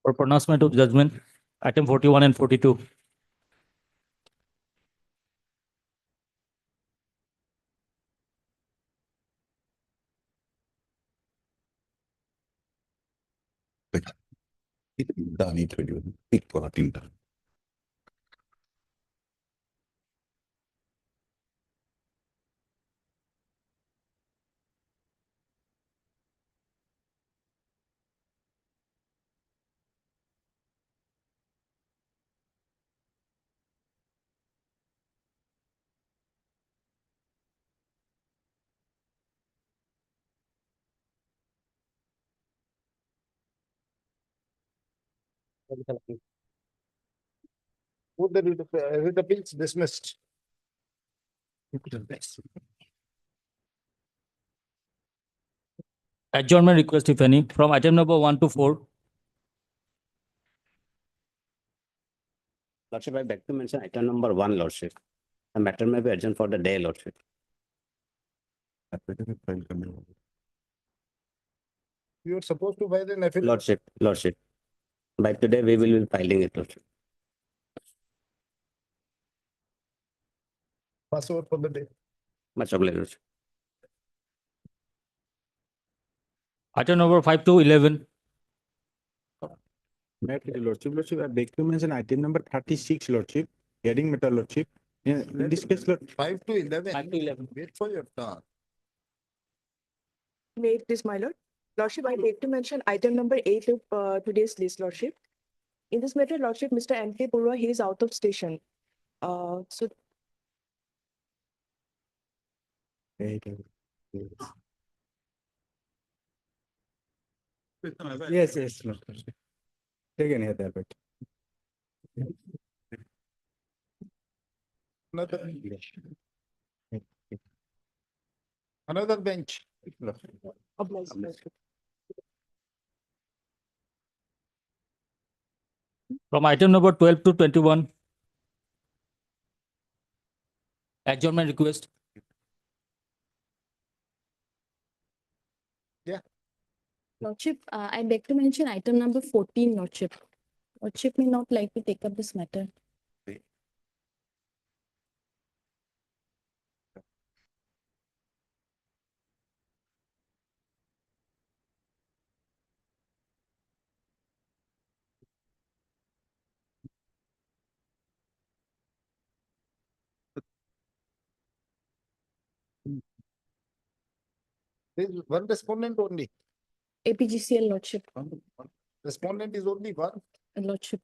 For pronouncement of judgment, item 41 and 42. ഇതാണ് ഈ twenty big party Would the appeals dismissed? Adjournment request, if any, from item number 1 to 4. Lordship, I beg to mention item number 1, Lordship. The matter may be adjourned for the day, Lordship. You are supposed to file an affidavit. Lordship. By today, we will be filing it, Lordship. Pass over for the day. Much obliged, Lordship. Item number 5 to 11. Lordship, I beg to mention item number 36, Lordship, hearing matter, Lordship. In this case, Lord, 5 to 11. 5 to 11. Wait for your turn. May it please, my lord. Lordship, I beg to mention item number 8 of today's list, Lordship. In this matter, Lordship, Mr. M.K. Purva, he is out of station. So yes, Lord. Take any other bit. Another bench. obliged, Lordship. From item number 12 to 21. Adjournment request. Lordship, I beg to mention item number 14, Lordship. Lordship may not like to take up this matter. There is one respondent only. APGCL, Lordship. Respondent is only one. Lordship.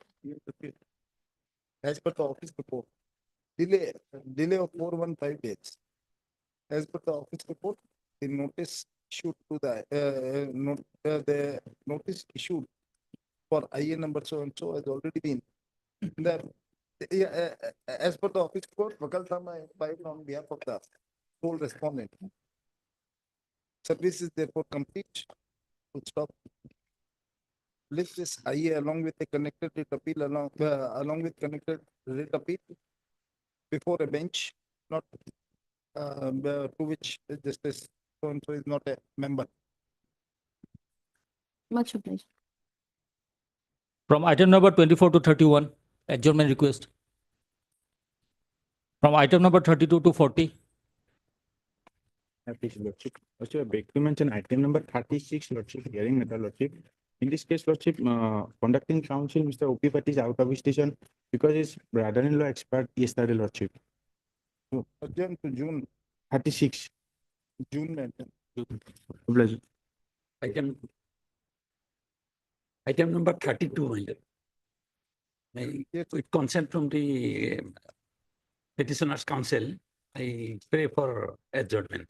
As per the office report. Delay of 415 days. As per the office report, the notice issued to the notice issued for IA number so and so has already been. As per the office report, Vakal Sama filed on behalf of the sole respondent. Service is therefore complete. Full stop. List this IA along with the connected writ appeal along with connected writ appeal before a bench, not to which justice so and so is not a member. Much obliged. From item number 24 to 31. Adjournment request. From item number 32 to 40. Lordship. Lordship, I beg to mention item number 36, Lordship, hearing matter, Lordship. In this case, Lordship, conducting counsel, Mr. O.P. Patti is out of his station because his brother-in-law expired yesterday, Lordship. Adjourn to June, 36. June 19. Obliged. Item number 32, my lord. With consent from the petitioner's counsel, I pray for adjournment.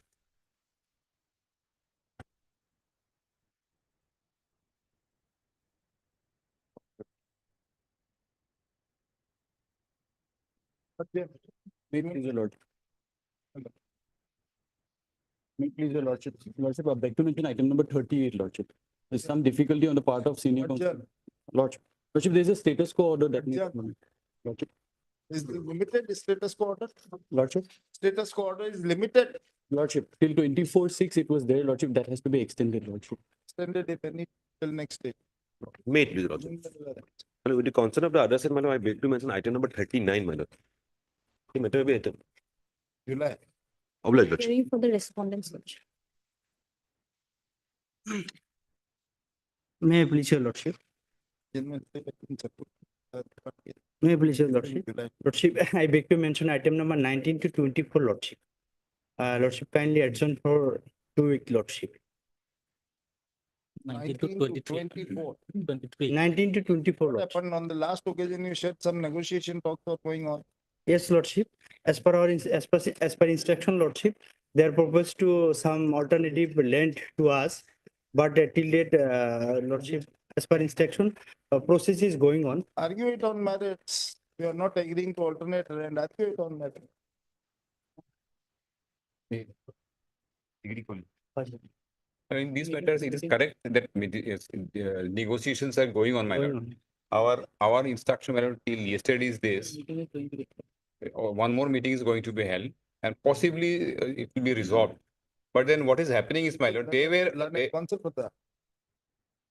Adjourn. Please, your Lord. Please, your Lordship. Lordship, I beg to mention item number 38, Lordship. There's some difficulty on the part of senior counsel. Adjourn. Lordship, there's a status quo order that needs. Adjourn. Lordship, Is limited status quo order? Lordship, Status quo order is limited, Lordship, till 24/6 it was there, Lordship, that has to be extended, Lordship. extended if any till next day. May it please, Lordship. And with the concern of the other side, my lord, I beg to mention item number 39, my lord. The matter will be item. July. Obliged, Lordship. Hearing for the respondents, Lordship. May I please your lordship? May I please your lordship? Lordship, I beg to mention item number 19 to 24, lordship. Lordship kindly adjourn for 2 week, lordship. 19 to 23. 24. 23. 19 to 24, What lordship. happened on the last occasion? You said some negotiation talks were going on. Yes, lordship. As per instruction, lordship, they are proposed to some alternative lent to us. But till date, lordship, as per instruction, process is going on. Argue it on merits. We are not agreeing to alternate and argue it on merits. In these matters, it is correct that negotiations are going on, my Going lord. on. Our instruction, my lord, till yesterday is this. One more meeting is going to be held and possibly it will be resolved. But then what is happening is, my lord, they were, Concept of the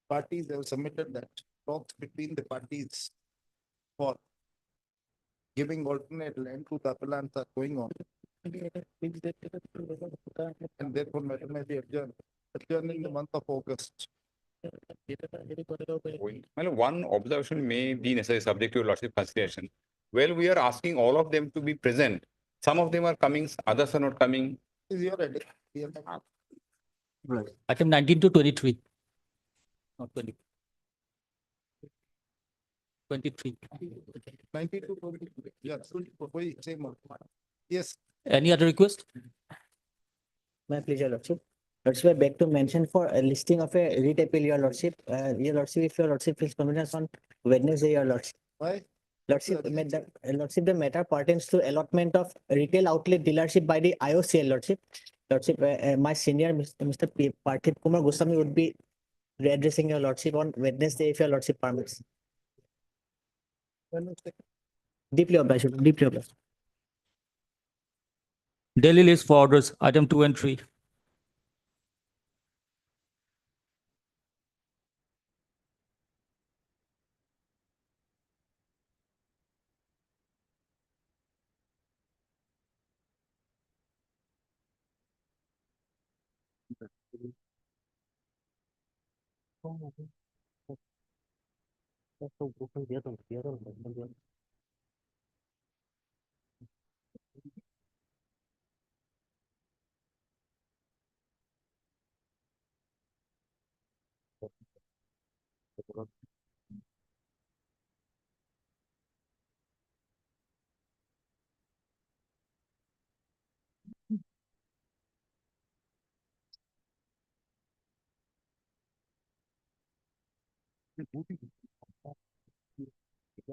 parties have submitted that talks between the parties for giving alternate land to the appellants are going on. And therefore matter may be adjourned in the month of August. my lord, one observation may be necessary subject to your lordship consideration. Well, we are asking all of them to be present. Some of them are coming, others are not coming. Is your idea? We are- Item 19 to 23. Not 20. 23. 92, 23. Yes, 24. Wait, same one. Yes, Any other request? My pleasure, lordship. Lordship, I beg to mention for a listing of a writ appeal, your lordship. Your lordship, if your lordship feels convenience on Wednesday, your lordship. why? Lordship, the matter pertains to allotment of retail outlet dealership by the IOCL, lordship. Lordship, my senior, Mr. Parthiv Kumar Goswami would be readdressing your lordship on Wednesday, if your lordship permits. Deeply obliged, deeply obliged. Daily list for orders, item 2 and 3.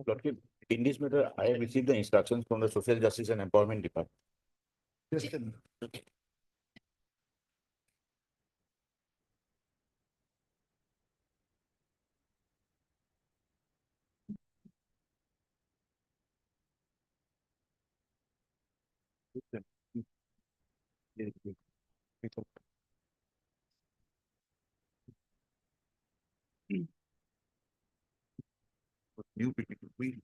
Lordship, in this matter, I have received the instructions from the Social Justice and Empowerment Department. Just a minute. New people, we-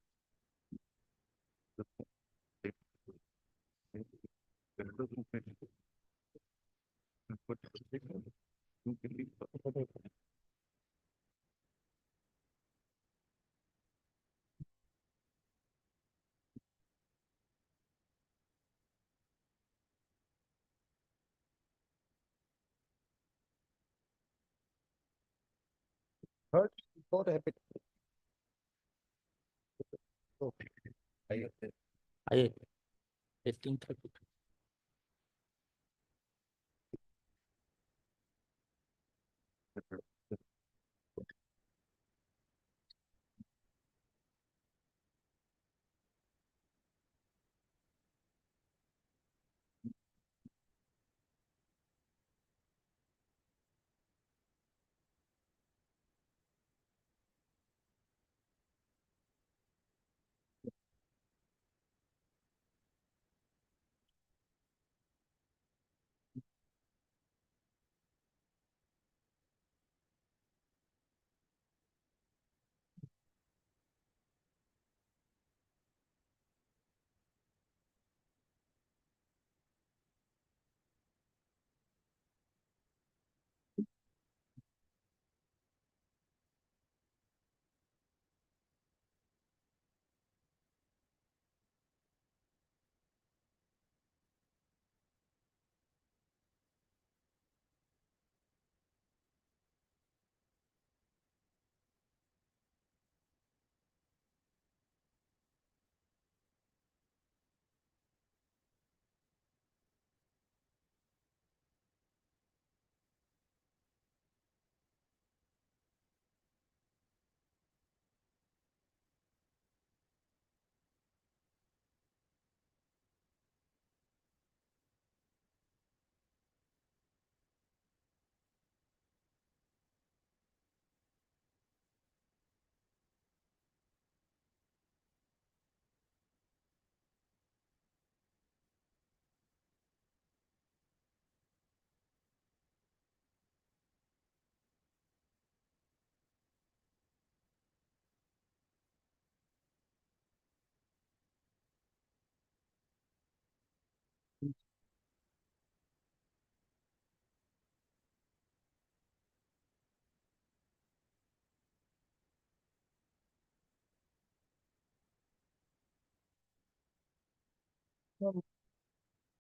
Hurt, what happened? I 1830.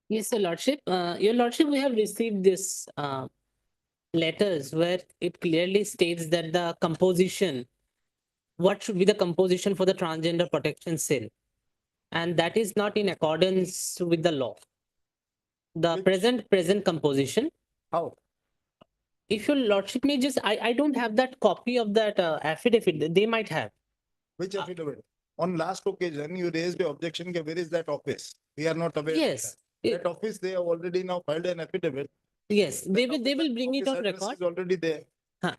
Yes, Your Lordship. Your Lordship, we have received this letters where it clearly states that the composition, what should be the composition for the transgender protection cell, and that is not in accordance with the law. The present composition. How? If Your Lordship may just, I don't have that copy of that affidavit. They might have. Which affidavit? On last occasion, you raised the objection, that where is that office? We are not aware. of Yes. That That office, they have already now filed an affidavit. Yes, they will bring it Office on address record. is already there.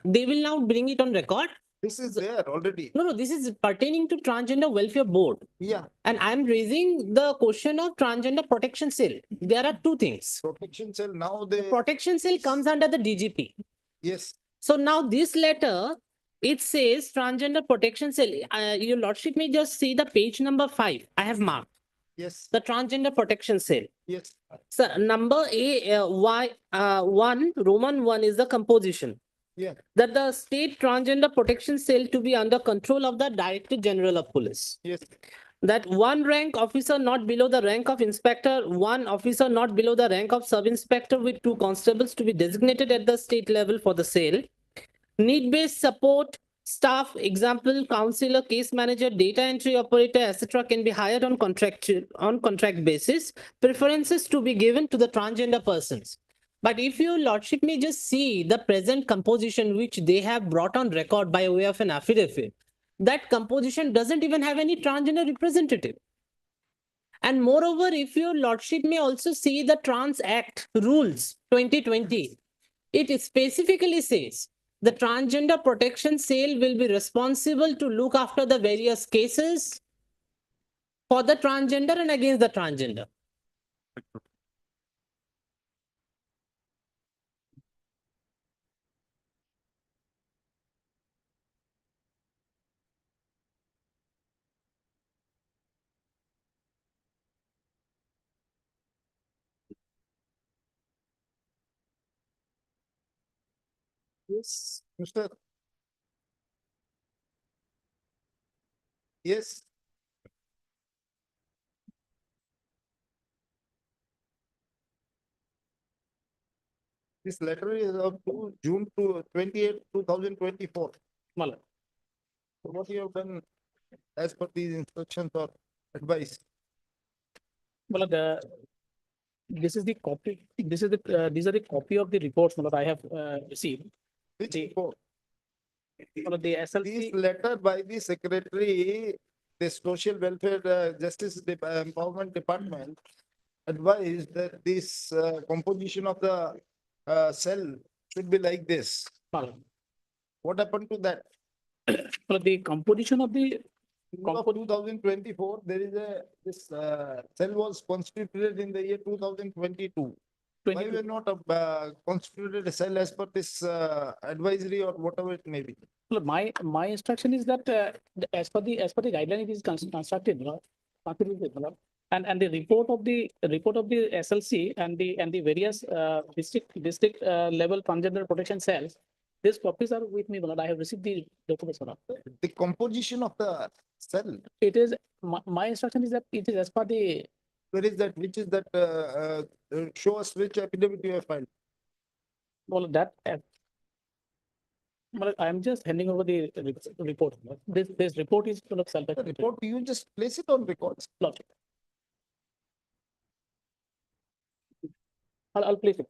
They will now bring it on record. This is there already. No, this is pertaining to Transgender Welfare Board. Yeah, And I'm raising the question of Transgender Protection Cell. There are two things. protection cell, now they, Protection Cell comes under the DGP. yes, So now this letter, it says Transgender Protection Cell. Your Lordship may just see the page number 5. I have marked yes, the Transgender Protection Cell. yes, So number one, Roman 1 is the composition. yeah, That the state transgender protection cell to be under control of the Director General of Police. yes, That one rank officer not below the rank of inspector, one officer not below the rank of sub-inspector with 2 constables to be designated at the state level for the cell. Need-based support staff, example, counselor, case manager, data entry operator, etc., can be hired on contract basis. Preferences to be given to the transgender persons. But if Your Lordship may just see the present composition which they have brought on record by way of an affidavit, that composition doesn't even have any transgender representative. And moreover, if Your Lordship may also see the Trans Act rules 2020, it specifically says the transgender protection cell will be responsible to look after the various cases for the transgender and against the transgender. yes, Mr. Yes. This letter is of June to 28, 2024. Malak. So what you have done as per these instructions or advice? Well, this is the copy. These are the copy of the reports that I have received. Which The- report? Well, the This SLC. letter by the secretary, the Social Welfare Justice Empowerment Department advised that this composition of the cell should be like this. Malak. What happened to that? Well, the composition of the Of 2024, there is this cell was constituted in the year 2022. Why 22. were not constituted a cell as per this advisory or whatever it may be? Well, my instruction is that as per the guideline it is constructed, constituted, and the report of the SLC and the various district level transgender protection cells. These copies are with me, I have received the documents. The composition of the cell, It is my instruction is that it is as per the where is that? Which is that? Show us which affidavit you have filed. well that. I am just handing over the report. This report is full of self. The report, you just place it on records. I'll place it.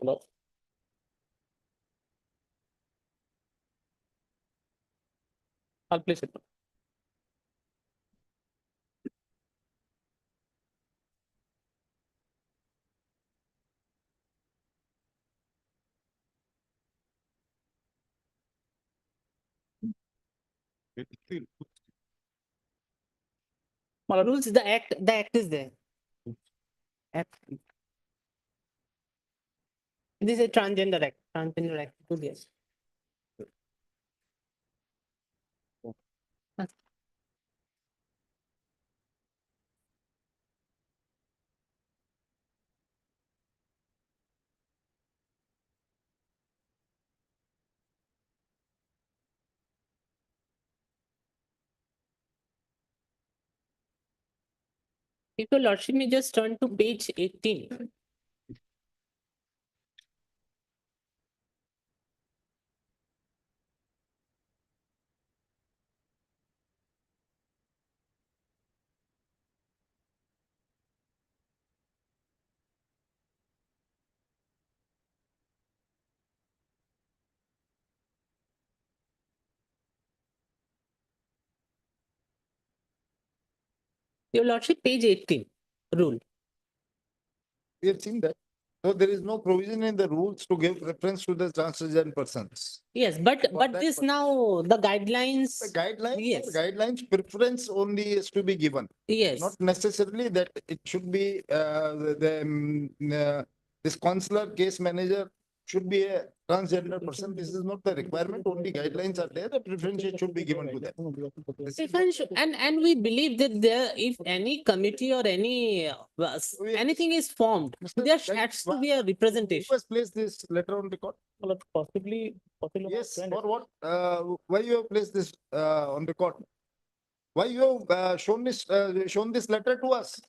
I'll place it. Rules, the act is there. Act. This is a transgender act. Transgender act. 2 years. If your lordship may just turn to page 18. Your lordship, page 18, rule. We have seen that. So there is no provision in the rules to give reference to the transgender persons. Yes, but that this purpose. now, the guidelines. The guidelines, Yes. guidelines preference only is to be given. Yes, Not necessarily that it should be this consular case manager should be a transgender person. This is not the requirement. Only guidelines are there. The preference should be given to them. This is Preference, and we believe that there, if any committee or any, anything is formed, Mr. there That- has to be a Who representation. has placed this letter on record? Well, possibly. Yes, for what? Why you have placed this on record? Why you have shown this letter to us?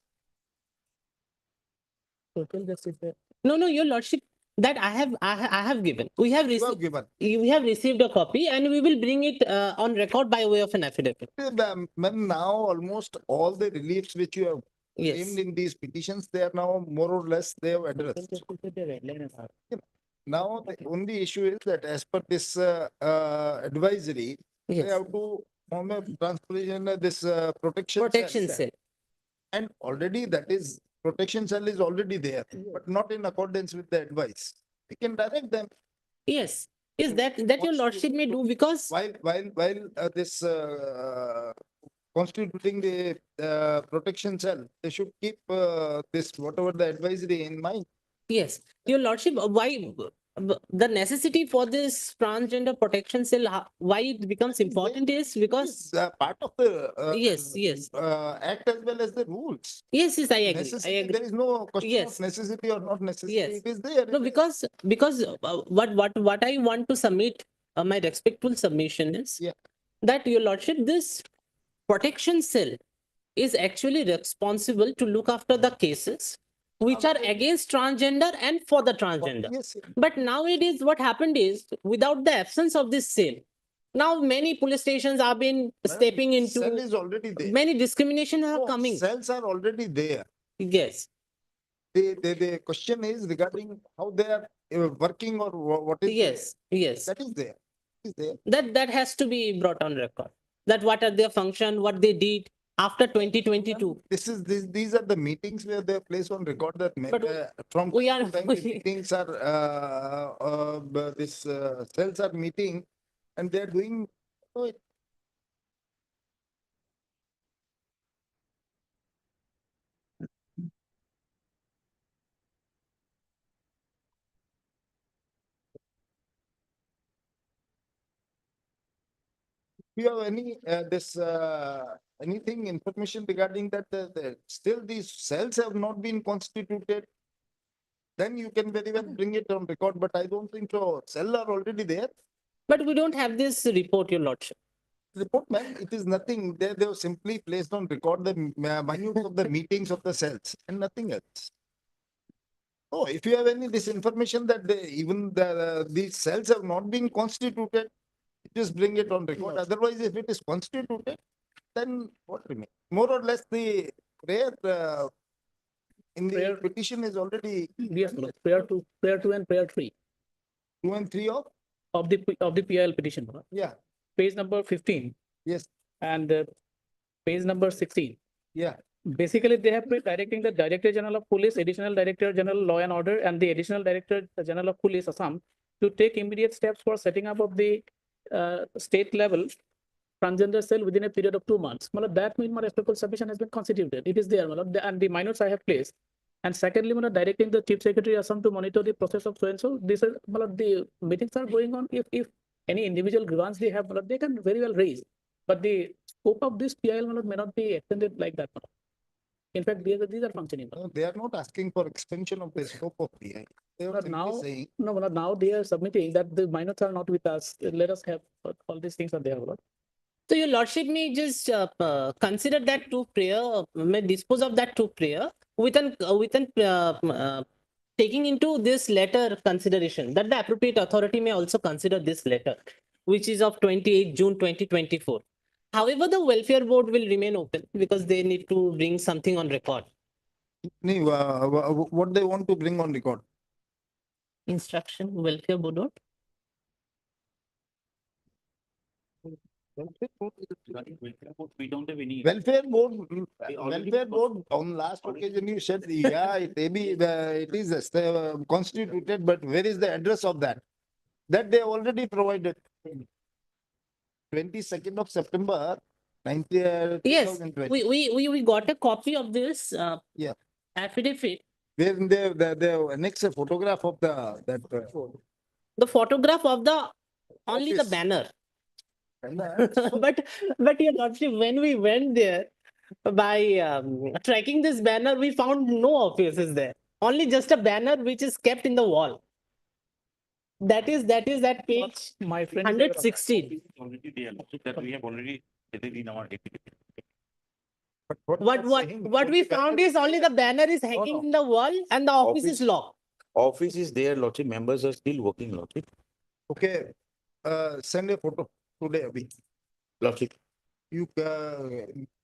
No, your lordship, that I have given. We have You have received, given. we have received a copy and we will bring it on record by way of an affidavit. Ma'am, now almost all the reliefs which you have Yes, claimed in these petitions, they are now more or less they have addressed. Now the only issue is that as per this advisory, they yes, have to form a transportation this protection. protection cell. cell. And already that is protection cell is already there, but not in accordance with the advice. We can direct them Yes, is that your What's lordship the- may do because, while this constituting the protection cell, they should keep this whatever the advisory in mind. yes, your lordship, why the necessity for this transgender protection cell, why it becomes important is because, It's part of the yes, act as well as the rules. yes, I agree, I Necessity, agree. there is no question Yes. of necessity or not necessity. Yes. It is there. No, because what I want to submit, my respectful submission is Yeah. that your lordship, this protection cell is actually responsible to look after the cases which are against transgender and for the transgender. Yes, yes. But nowadays, what happened is without the absence of this cell, now many police stations have been stepping Cell into is already there. many discrimination are No, coming. Cells are already there. Yes, The question is regarding how they are working or what is yes, yes. that is there. Is there. That has to be brought on record. That what are their function, what they did after 2022. These are the meetings where they are placed on record that But from we time are- to time the meetings are this cells are meeting and they are doing. Oh, Do you have any this anything information regarding that still these cells have not been constituted? Then you can very well bring it on record, but I don't think so. Cell are already there. But we don't have this report, your lordship. Report, man, it is nothing. They have simply placed on record the minutes of the meetings of the cells and nothing else. Oh, if you have any this information that even these cells have not been constituted, just bring it on record. Otherwise, if it is constituted, then what remains? More or less, the prayer in the Prayer- petition is already Yes, Lord. Prayer two and prayer 3 2 and 3 of the PIL petition, Lord. yeah, Page number 15 yes, and page number 16. yeah. Basically, they have been directing the Director General of Police, Additional Director General Law and Order, and the Additional Director General of Police Assam to take immediate steps for setting up of the state level transgender cell within a period of 2 months. Malab, that means my respectful submission has been constituted. It is there, malab, and the minutes I have placed. And secondly, malab, directing the Chief Secretary Assam to monitor the process of so and so. This is malab, the meetings are going on. If any individual grievance they have, malab, they can very well raise. But the scope of this PIL malab, may not be extended like that. Malab. In fact, these are functioning. No, they are not asking for extension of the scope of PI. They are But simply now- saying, No, now they are submitting that the minors are not with us. Let us have all these things are there. Malab. So your lordship may just consider that to prayer, may dispose of that to prayer taking into this letter consideration that the appropriate authority may also consider this letter, which is of 28 June 2024. However, the welfare board will remain open because they need to bring something on record. What they want to bring on record? Instruction, welfare board. We don't have any. Welfare board, already- welfare board, on last occasion you said, yeah, it may be, it is constituted, but where is the address of that? That they already provided. 22nd of September, 90. Yes, 2020. we got a copy of this Yeah. affidavit. Where the next photograph of that. The photograph of the only the Office. banner. So, But your lordship, when we went there by tracking this banner, we found no offices there. Only just a banner which is kept in the wall. That is at page My friend. 116. Already there, Lordship, that we have already stated in our affidavit. but What we found is only the banner is hanging in the wall and the office is Office. locked. Office is there, Lordship, members are still working, Lordship. Okay, send a photo today, Abhi. Lordship, You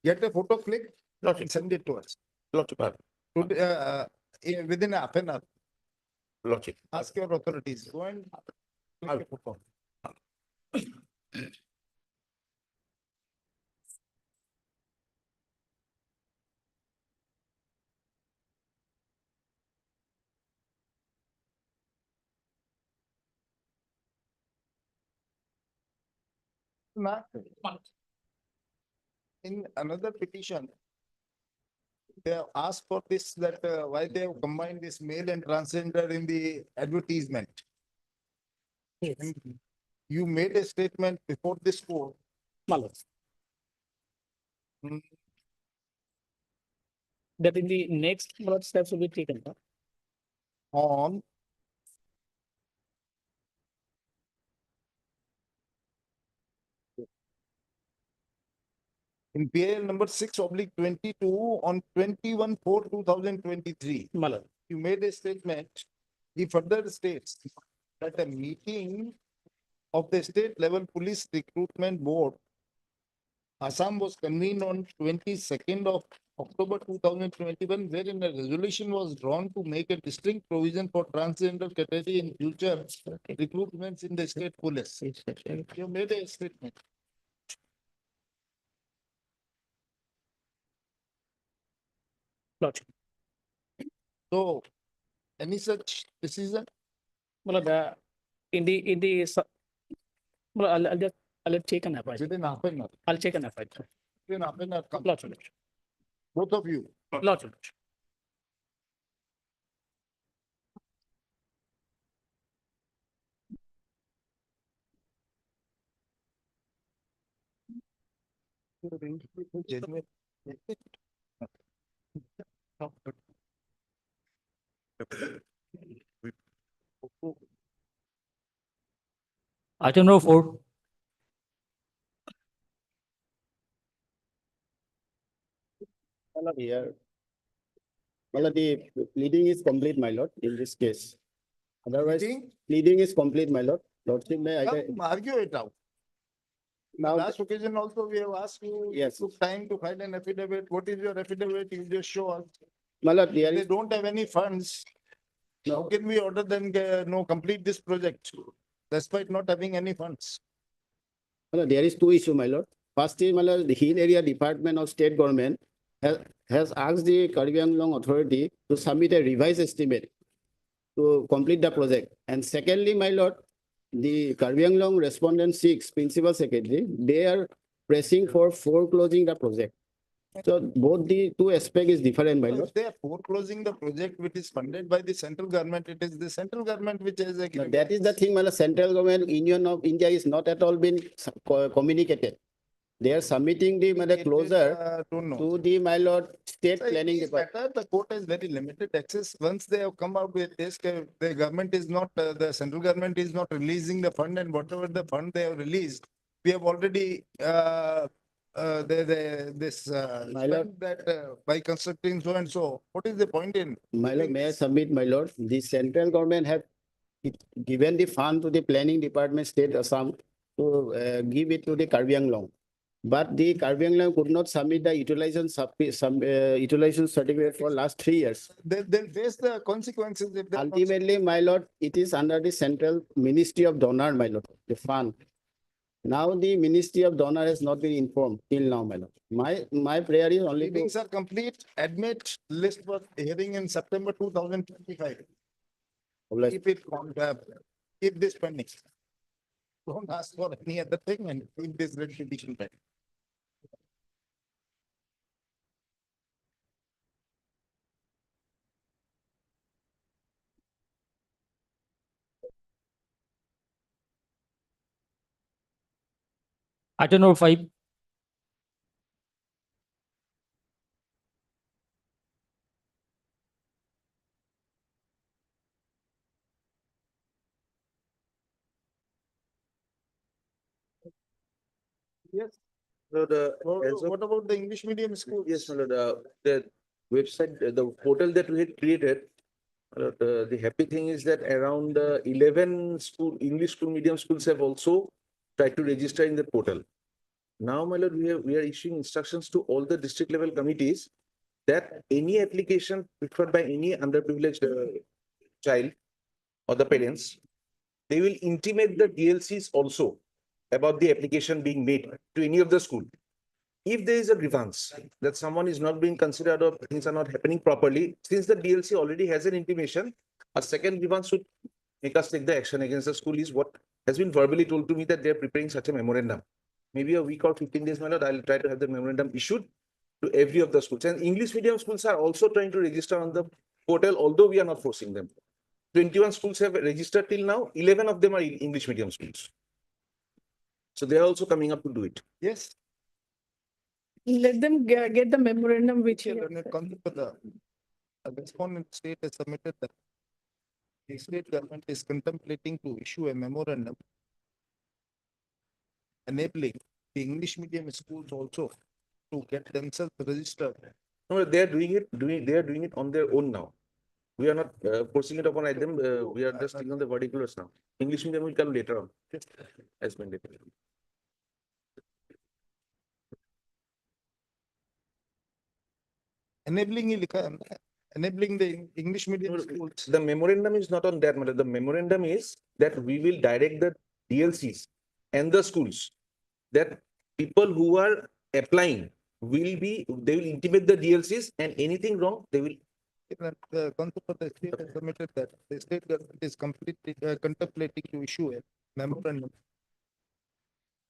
get a photo click Lordship, and send it to us. Lordship, Today, within half an hour, Lordship. ask your authorities, go and click a photo. In another petition, they have asked for this, that why they have combined this male and transgender in the advertisement. Yes. And you made a statement before this court. Hmm, That in the next steps will be taken. On in PL number 6/22 on 21/4/2023. Malad. You made a statement. He further states that a meeting of the state level police recruitment board, Assam, was convened on 22nd of October 2021, wherein a resolution was drawn to make a distinct provision for transgender category in future recruitments in the state police. You made a statement. Lordship. So, any such decision? Malad, in the, well, I'll take an FI. Within half an hour. I'll take an FI. Within half an hour, come. Lordship. Both of you. Lordship. Genuine. Item number 4. Here. Well, the pleading is complete, my lord, in this case. Otherwise, Pleading? pleading is complete, my lord. Lordship, may I? Come argue it out. Now, Last occasion also, we have asked you. Yes. Took time to find an affidavit. What is your affidavit? You just show us. my lord, there They is, don't have any funds. How can we order them, no, complete this project? Despite not having any funds. my lord, there is two issues, my lord. First is, my lord, the Hill Area Department of State Government has asked the Karbi Anglong Authority to submit a revised estimate to complete the project. And secondly, my lord, the Karbi Anglong Respondent 6 Principal Secretary, they are pressing for foreclosing the project. So both the two aspects is different, my lord. If they are foreclosing the project which is funded by the central government, it is the central government which has a. Now, that is the thing, my lord, central government, Union of India is not at all been communicated. They are submitting the, my lord, closer Don't know. to the, my lord, state So it planning is department. better, the court has very limited access. Once they have come out with this, the government is not, the central government is not releasing the fund, and whatever the fund they have released, we have already, this, My lord. spent that, by constructing so and so, what is the point in? My lord, may I submit, my lord? The central government have given the fund to the planning department, state Assam, to give it to the Karbi Anglong. But the Karbi Anglong could not submit the utilization certificate for last 3 years. They'll face the consequences if they. Ultimately, my lord, it is under the central Ministry of Donor, my lord, the fund. Now the Ministry of Donor has not been informed till now, my lord. My prayer is only to, Meetings are complete, admit, list was hearing in September 2025. Keep it, keep this pending. Don't ask for any other thing and keep this rectification pending. Item number 5. Yes. So the, What about the English medium schools? yes, my lord, the website, the portal that we had created, the happy thing is that around 11 school, English school medium schools have also tried to register in the portal. Now, my lord, we are issuing instructions to all the district level committees that any application preferred by any underprivileged child or the parents, they will intimate the DLCs also about the application being made to any of the school. If there is a grievance that someone is not being considered or things are not happening properly, since the DLC already has an intimation, a second grievance should make us take the action against the school is what has been verbally told to me that they're preparing such a memorandum. Maybe a week or 15 days, my lord, I'll try to have the memorandum issued to every of the schools. And English medium schools are also trying to register on the portal, although we are not forcing them. 21 schools have registered till now, 11 of them are English medium schools. So they are also coming up to do it. Yes. Let them get the memorandum which you. When it comes to the respondent state has submitted that the state government is contemplating to issue a memorandum enabling the English medium schools also to get themselves registered. No, they are doing it on their own now. We are not forcing it upon them. We are just taking on the particulars now. English medium will come later on as mandatory. Enabling the English medium schools. The memorandum is not on that matter. The memorandum is that we will direct the DLCs and the schools that people who are applying they will intimate the DLCs and anything wrong, they will. The concept of the state has submitted that the state government is completely contemplating to issue a memorandum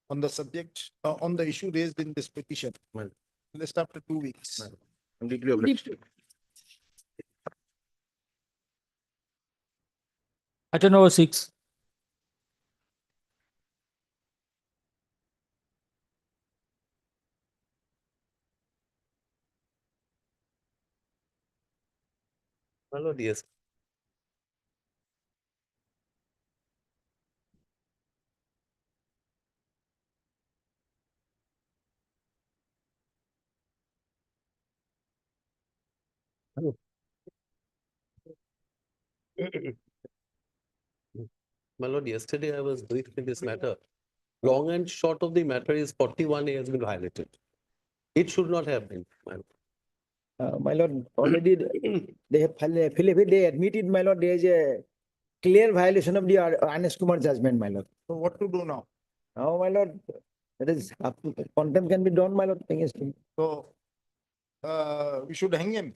on the subject, on the issue raised in this petition. Well, List after 2 weeks. I'm deeply obliged. Item number 6. Hello, yes. My lord, yesterday I was briefed in this matter. Long and short of the matter is 41A has been violated. It should not have been, my lord. My lord, already they have filed a affidavit, they admitted, my lord, there is a clear violation of the Anes Kumar judgment, my lord. So what to do now? Now, my lord, that is, contempt can be done, my lord, against him. So we should hang him.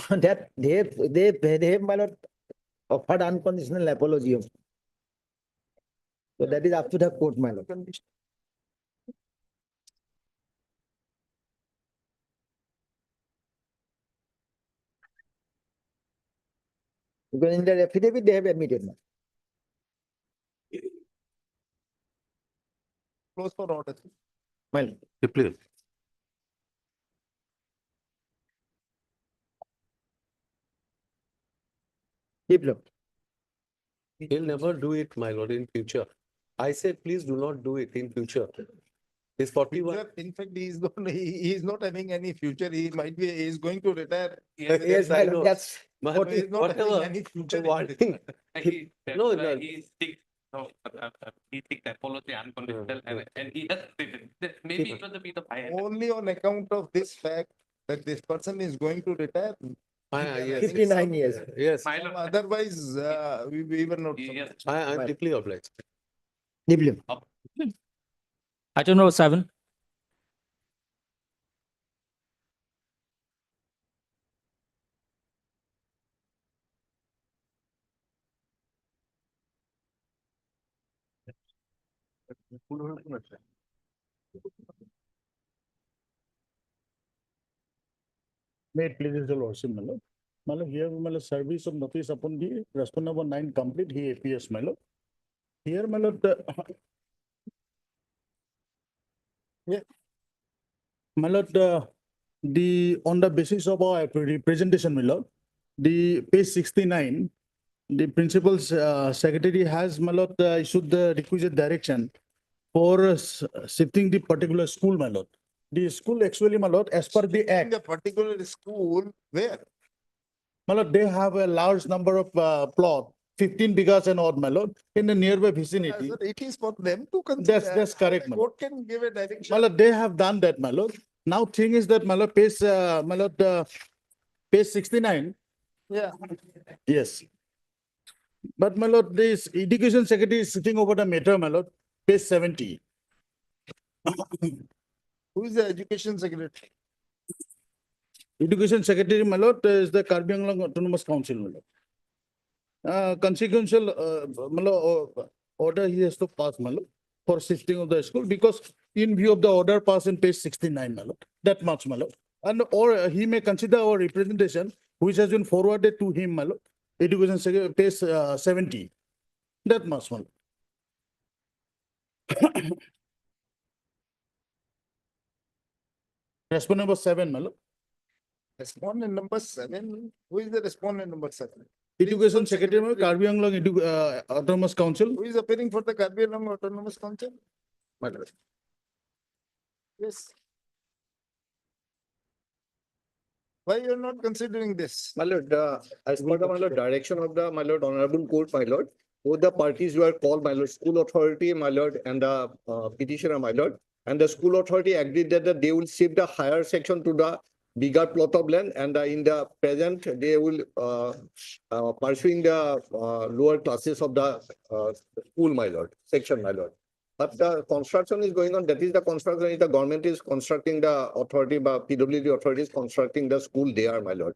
That they have, my lord, offered unconditional apology of. So that is up to the court, my lord. Because in their affidavit, they have admitted. Close for order. My lord. Please. Developed. He'll never do it, my lord, in future. I said, please do not do it in future. It's 41. Future, in fact, he is not having any future. He might be, he is going to retire. Yes, I know. That's But He is not having whatever. any future. One thing. No, no. He took apology unconditional and he has stated that maybe it was a bit of high. Only on account of this fact that this person is going to retire. Yes. 59 years. Yes, Otherwise, we were not. Yes. I'm deeply obliged. Deeply. Item number 7. May it please the lordship, my lord. My lord, here, my lord, service of notice upon the respondent number 9 complete, he appears, my lord. Here, my lord, yeah. My lord, on the basis of our representation, my lord, the page 69, the principal secretary has, my lord, issued the requisite direction for shifting the particular school, my lord. The school actually, my lord, as per the In act, the particular school, where? my lord, they have a large number of plot, 15 bighas and odd, my lord, in the nearby vicinity. Sir, it is for them to consider. That's correct, my lord. Court can give a My direction. lord, they have done that, my lord. Now thing is that, my lord, page 69, Yeah. yes. But my lord, this education secretary is sitting over the matter, my lord, page 70. Who is the education secretary? Education secretary, my lord, is the Karbi Anglong Autonomous Council, my lord. Consequential, my lord, order he has to pass, my lord, for shifting of the school, because in view of the order passed in page 69, my lord, that much, my lord. And or he may consider our representation, which has been forwarded to him, my lord, education secretary, page 70. That much, my lord. Respondent number 7, my lord. Respondent number 7. Who is the respondent number 7? Education secretary, my lord, Karbi Anglong Autonomous Council. Who is appearing for the Karbi Anglong Autonomous Council? Madam. Yes. Why you are not considering this? My lord, as per the, my lord, direction of the, my lord, honorable court, my lord, both the parties were called, my lord, school authority, my lord, and the petitioner, my lord. And the school authority agreed that they will shift the higher section to the bigger plot of land, and in the present, they will pursuing the lower classes of the school, my lord, section, my lord. But the construction is going on. That is the construction. The government is constructing the authority, but PWD authority is constructing the school there, my lord.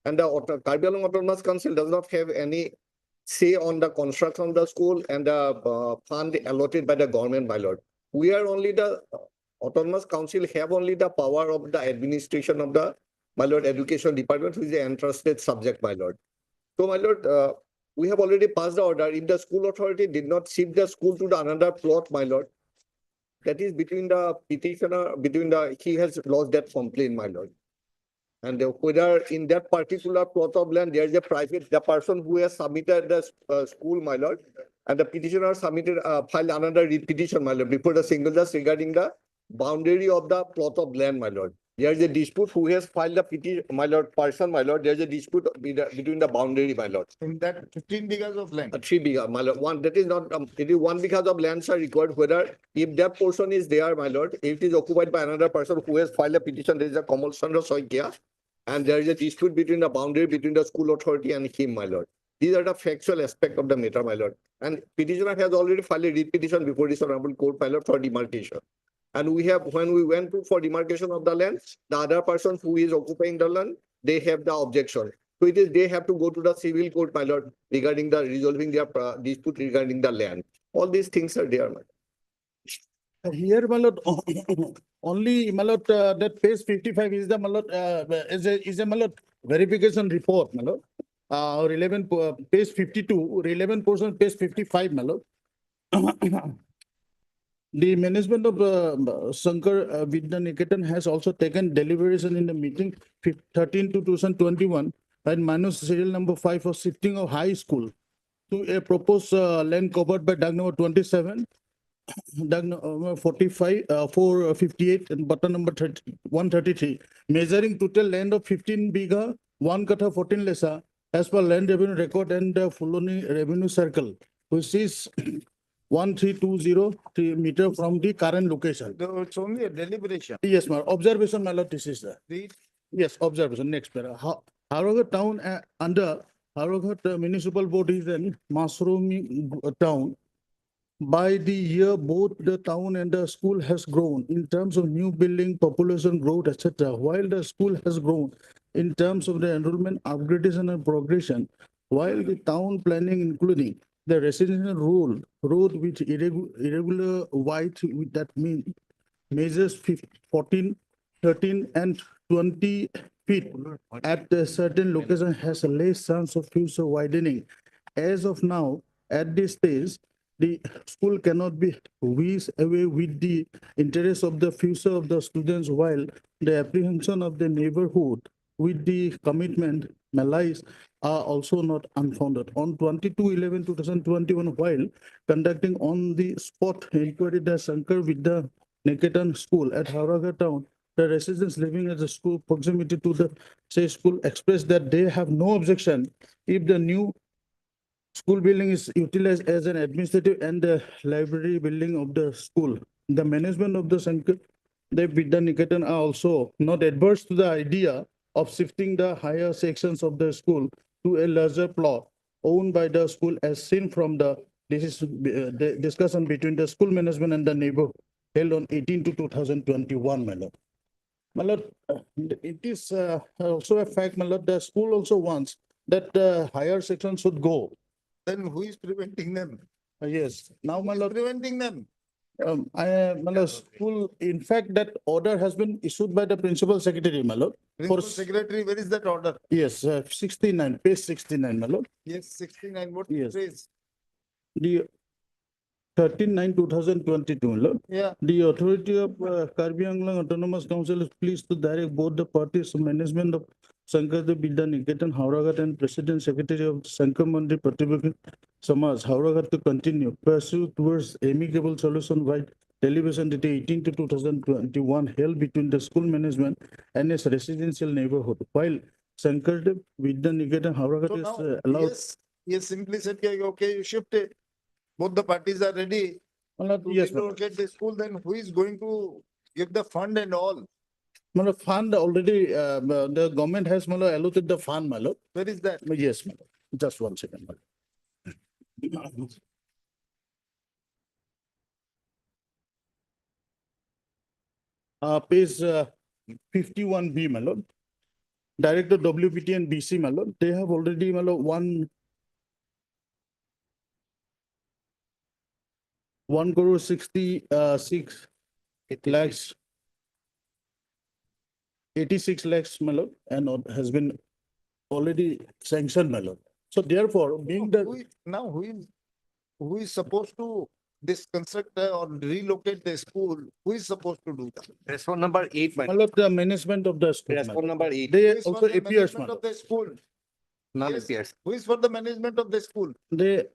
And the Karbi Anglong Autonomous Council does not have any say on the construction of the school and the fund allotted by the government, my lord. We are only the Autonomous Council have only the power of the administration of the, my lord, education department, which is the entrusted subject, my lord. So, my lord, we have already passed the order. If the school authority did not shift the school to the another plot, my lord, that is between the petitioner, he has lost that complaint, my lord. And whether in that particular plot of land, there is a private, the person who has submitted the school, my lord, and the petitioner submitted, filed another petition, my lord, before the single judge regarding the boundary of the plot of land, my lord. There is a dispute who has filed the petition, my lord, person, my lord. There is a dispute between the boundary, my lord. In that 15 bighas of land. 3 bigha, my lord. One, that is not, it is 1 bighas of lands are required, whether if that portion is there, my lord, if it is occupied by another person who has filed a petition, there is a Kamal Chandra Soikia, and there is a dispute between the boundary between the school authority and him, my lord. These are the factual aspect of the matter, my lord. And petitioner has already filed a writ petition before this honorable court, my lord, for demarcation. And we have, when we went to for demarcation of the land, the other person who is occupying the land, they have the objection. So it is, they have to go to the civil court, my lord, regarding the resolving their dispute regarding the land. All these things are there, my lord. Here, my lord, only, my lord, that page 55 is the, my lord, is a, my lord, verification report, my lord. Or 11, page 52, relevant portion, page 55, my lord. The management of Shankar Vidya Niketan has also taken deliberation in the meeting 13 to 2021 and minus serial number 5 for shifting of high school to a proposed land covered by DAG number 27 diagonal 45, 458 and button number 133, measuring total land of 15 bigha, 1 kata 14 lesa, as per land revenue record and Fulani revenue circle, which is 1320 meter from the current location. No, it's only a deliberation. Yes, ma'am. Observation, my lord, this is the. Read. Yes, observation. Next para. Haragat town under Haragat municipal board is in Masrumi town. By the year, both the town and the school has grown in terms of new building, population growth, etc. While the school has grown in terms of the enrollment, upgradation and progression, while the town planning, including the residential road with irregular width, that means measures 14, 13 and 20 feet at a certain location has a less chance of future widening. As of now, at this stage, the school cannot be whisked away with the interest of the future of the students, while the apprehension of the neighborhood with the commitment malice are also not unfounded. On 22/11/2021, while conducting on the spot inquiry, the Shankar Vidya Niketan School at Hauraga town, the residents living at the school proximity to the say school expressed that they have no objection if the new school building is utilized as an administrative and library building of the school. The management of the Shankar Vidya Niketan are also not adverse to the idea of shifting the higher sections of the school to a larger plot owned by the school, as seen from the discussion between the school management and the neighbor held on 18 to 2021, my lord. My lord, it is also a fact, my lord, the school also wants that higher section should go. Then who is preventing them? Yes, now, my Who is lord, preventing them? my lord, school, in fact, that order has been issued by the principal secretary, my lord. Principal Secretary, where is that order? Yes, 69, page 69, my lord. Yes, 69, what Yes. says? The 13/9/2022, Lord. Yeah. The authority of Karbi Anglang Autonomous Council is pleased to direct both the parties management of Shankar Vidya Niketan Hauragat and President Secretary of Shankar Mandi Pratibhakti Samaj Hauragat to continue pursue towards amicable solution by deliberation dated 18 to 2021 held between the school management and its residential neighborhood. While Shankar Vidya Niketan Hauragat So is now, allowed. yes, he simply said, okay, you shift it. Both the parties are ready to Yes, my lord. relocate the school, then who is going to give the fund and all? My lord, fund already, the government has, my lord, allocated the fund, my lord. Where is that? Yes, my lord. Just 1 second, my lord. Page 51B, my lord. Director WPT and BC, my lord. They have already, my lord, 1 crore 66 lakhs. 86 lakhs, my lord, and has been already sanctioned, my lord. So therefore, being the. Now, who is supposed to construct or relocate the school? Who is supposed to do that? Response number 8, My lord, the management of the school. my Response lord. number 8. They Who is for also the appears, my management lord. of the school? None Yes. appears. Who is for the management of the school? They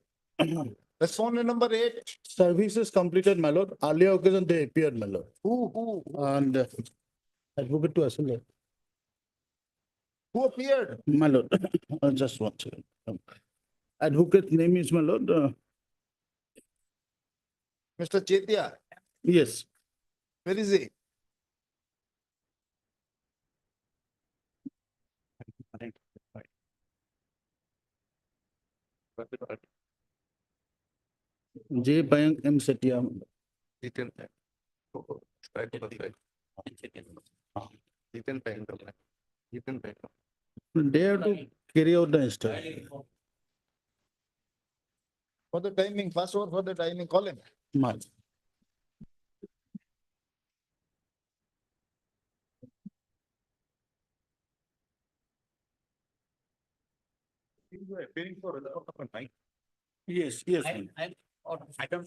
Response number 8. services completed, my lord. Earlier occasion they appeared, my lord. Who And advocate to us, Who appeared? my lord. Just 1 second. Advocate name is, my lord. Mr. Chetia. Yes. Where is he? J. Bayang M. Setia. They have to carry out the instruction. For the timing, password for the timing, call him. My. Yes, yes. Item,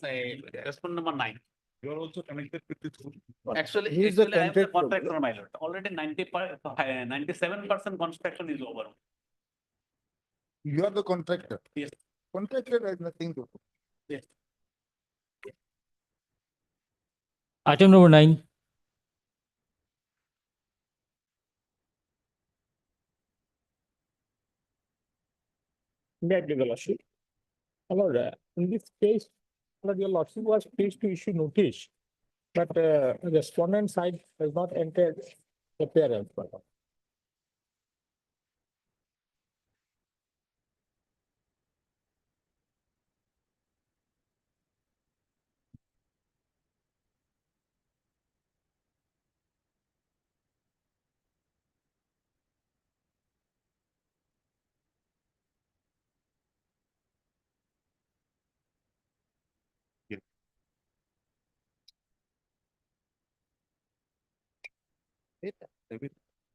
response number 9. You are also connected with the school. Actually, He is the I am the contractor. contractor, my lord. Already 97% construction is over. You are the contractor. Yes. Contractor has nothing to do. Yes. Item number 9. May I please, Your Lordship? My Lord, in this case, my Lord, Your Lordship was pleased to issue notice, but respondent side has not entered appearance. My Lord.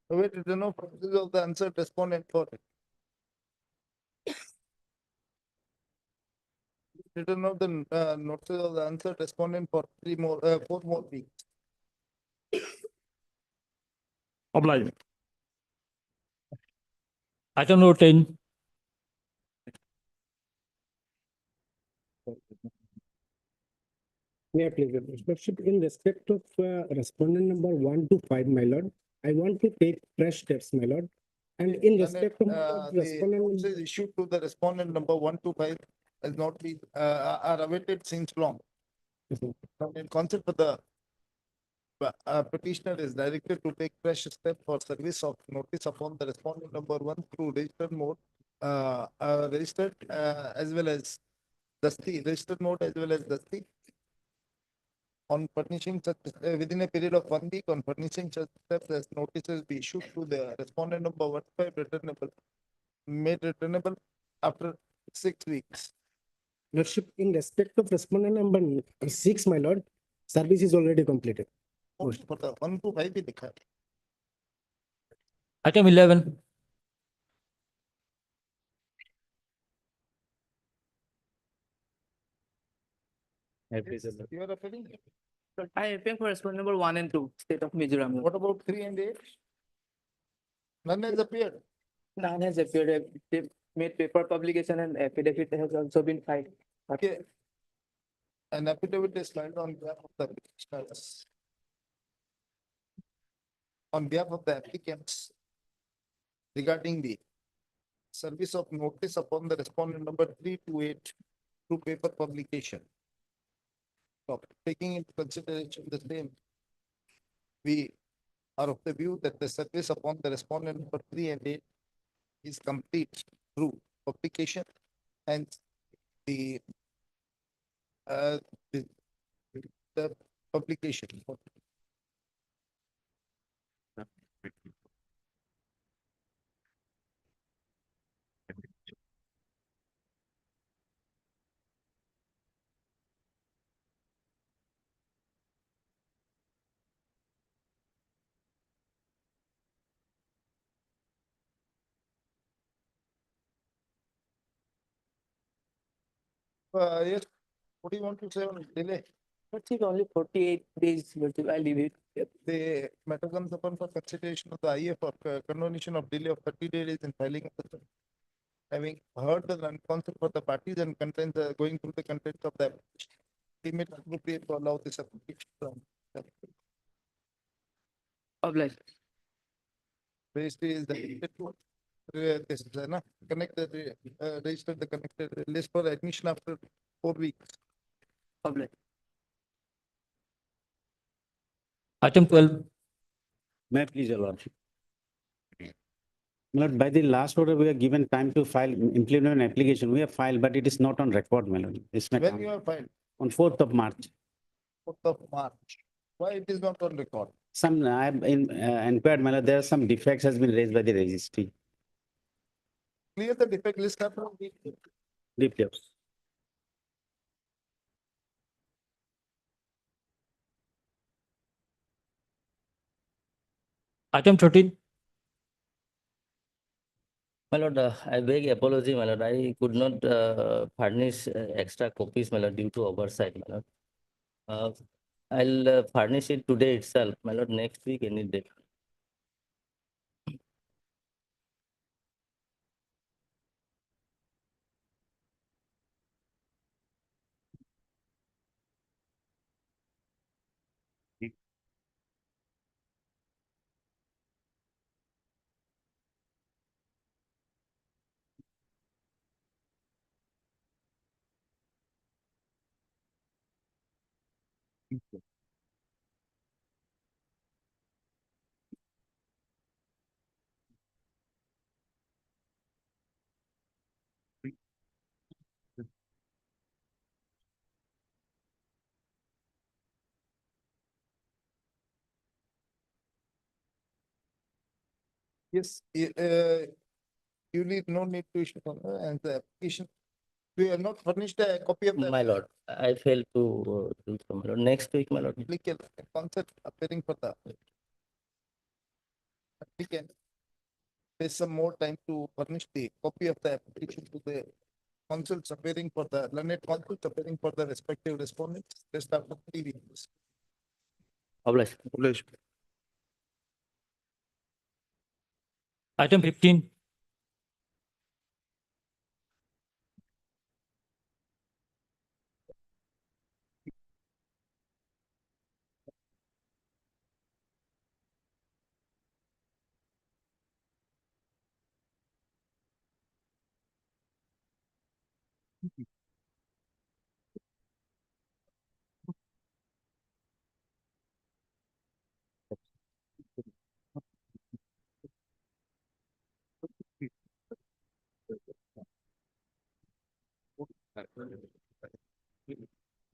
Wait, return of notice of the answered respondent for return of the notice of the answered respondent for 4 more weeks. Obliged. Item number 10. May I please, Your Lordship, in respect of respondent number 1 to 5, my lord, I want to take fresh steps, my lord. And in respect of The respondent, notices issued to the respondent number 1 to 5 has not been are awaited since long. In concept of the petitioner is directed to take fresh step for service of notice upon the respondent number 1 through registered mode, registered as well as dusty, registered mode as well as dusty. On furnishing such, within a period of 1 week, on furnishing such steps as notices be issued to the respondent number 1 5 returnable, made returnable after 6 weeks. Lordship, in respect of respondent number 6, my lord, service is already completed. For the 1 to 5 भी दिखा है. Item 11. You are appearing? I appear for respondent number 1 and 2, state of Mizoram. What about 3 and 8? None has appeared. None has appeared. They made paper publication and affidavit has also been filed. Okay. An affidavit is filed on behalf of the petitioners. On behalf of the applicants regarding the service of notice upon the respondent number 3 to 8 through paper publication. So, taking into consideration the same, we are of the view that the service upon the respondent number 3 and 8 is complete through publication and the the publication. Yes, what do you want to say on delay? Lordship, only 48 days, Lordship, I leave it. The matter comes upon for consideration of the IF for condition of delay of 30 days in filing of the having heard the concept for the parties and contents going through the contents of the application. We may appropriate to allow this application from Obliged. registry is the this is connect the register the connected list for admission after 4 weeks. Obliged. Item 12. May I please, Your Lordship? My lord, by the last order, we are given time to file, implement an application. We have filed, but it is not on record, my lord. It's not When you have filed? on 4th of March. 4th of March. Why it is not on record? Some, I have inquired, my lord, there are some defects has been raised by the registry. Clear the defect list. Defects. Item 13. My lord, I beg apology, my lord. I could not furnish extra copies, my lord, due to oversight, my lord. I'll furnish it today itself, my lord, next week, any day. Yes, you need no need to issue and the application. We have not furnished a copy of the My lord, I failed to do so, my lord. Next week, my lord. applicant concept appearing for the applicant. There's some more time to furnish the copy of the application to the consults appearing for the learned consults appearing for the respective respondents. Rest after 3 weeks. Obliged. Item 15.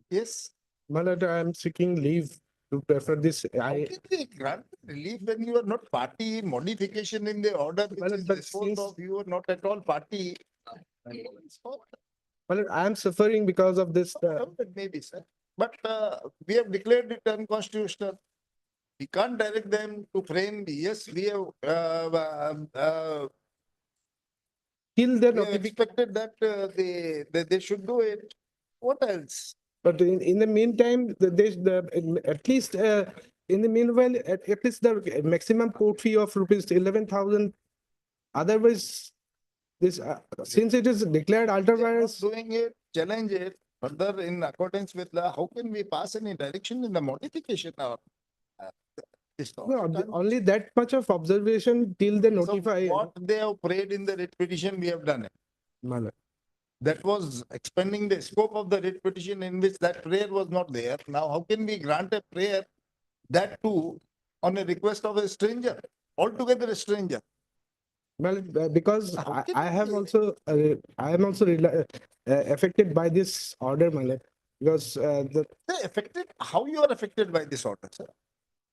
Yes. My lord, I am seeking leave to prefer this. How can they grant relief when you are not party in modification in the order which is disposed of, you are not at all party? My lord, I am suffering because of this. Maybe, sir. But we have declared it unconstitutional. We can't direct them to frame. Yes, we have Till the we have expected that they should do it. What else? But in the meantime, at least in the meanwhile, at least the maximum court fee of rupees 11,000. Otherwise, this since it is declared ultra virus. Doing it, challenge it further in accordance with law. How can we pass any direction in the modification of this law? No, only that much of observation till they notify. What they have prayed in the writ petition, we have done it. My lord. That was expanding the scope of the writ petition in which that prayer was not there. Now, how can we grant a prayer that too on a request of a stranger, altogether a stranger? Well, because I have also I am also affected by this order, my lord. Because affected. How you are affected by this order, sir?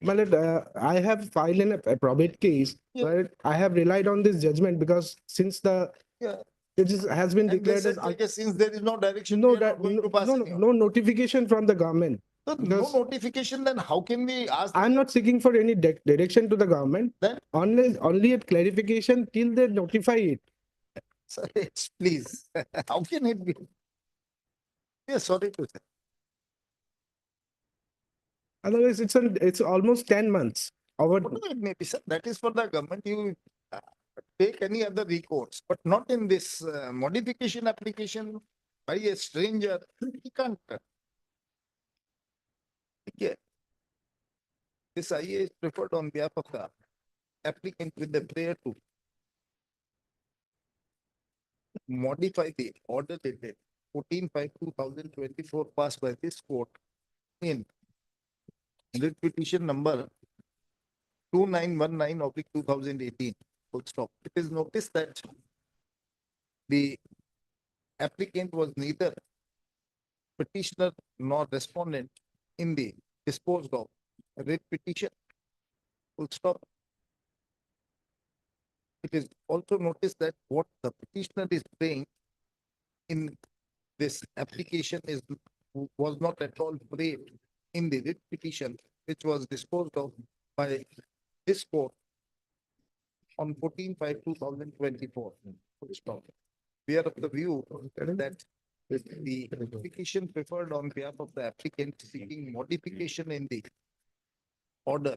My lord, I have filed in a probate case, but I have relied on this judgment because since the has been And they declared said, as like, since there is no direction, no, we are not going to pass any order. no notification from the government. So no notification, then how can we ask? I'm not seeking for any direction to the government. Then only a clarification till they notify it. Sir, please, how can it be? Yes, sorry to say. Otherwise, it's almost 10 months. Whatever it may be, sir, that is for the government. You take any other recourse, but not in this modification application by a stranger. He can't. Yeah. This IA is preferred on behalf of the applicant with the prayer to modify the order dated 14/5/2024 passed by this court in writ petition number 2919/2018. Full stop. It is noticed that the applicant was neither petitioner nor respondent in the disposed of writ petition. Full stop. It is also noticed that what the petitioner is saying in this application was not at all framed in the writ petition, which was disposed of by this court on 14/5/2024. Full stop. We are of the view that the application preferred on behalf of the applicant seeking modification in the order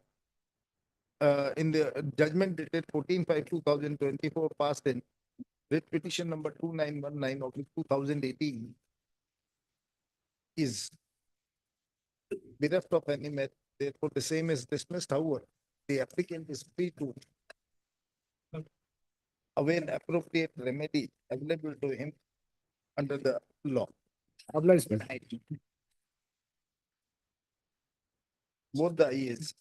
in the judgment dated 14/5/2024 passed in writ petition number 2919/2018 is bereft of any merit. Therefore, the same is dismissed. However, the applicant is free to avail appropriate remedy available to him under the law. Obligement. both the IAs.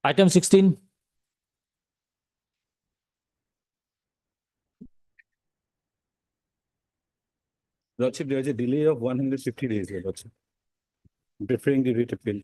Item 16. Lordship, there is a delay of 150 days, Your Lordship. Preferring the writ appeal.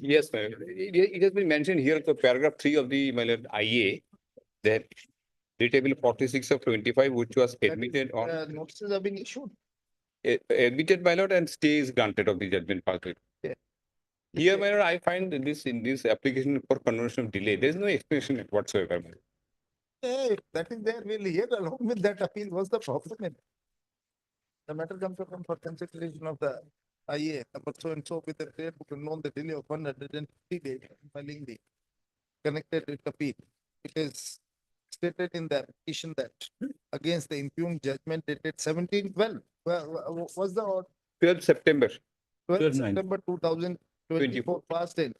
Yes, ma'am. It has been mentioned here, the paragraph 3 of the, my lord, IA, that the table 46 of 25, which was admitted on, Notices have been issued. admitted, my lord, and stay is granted of the judgment passed. Yeah. Here, my lord, I find that this, in this application for conversion of delay, there is no explanation whatsoever. my lord. Hey, that is there, we'll hear along with that appeal, what's the problem? The matter comes to come for consideration of the IA, number so and so with the prayer to known the delay of 150 days in filing the connected with appeal. It is stated in the petition that against the impugned judgment dated 17/12. Well, was the 12 September. 12 12/9. September 2024 passed in.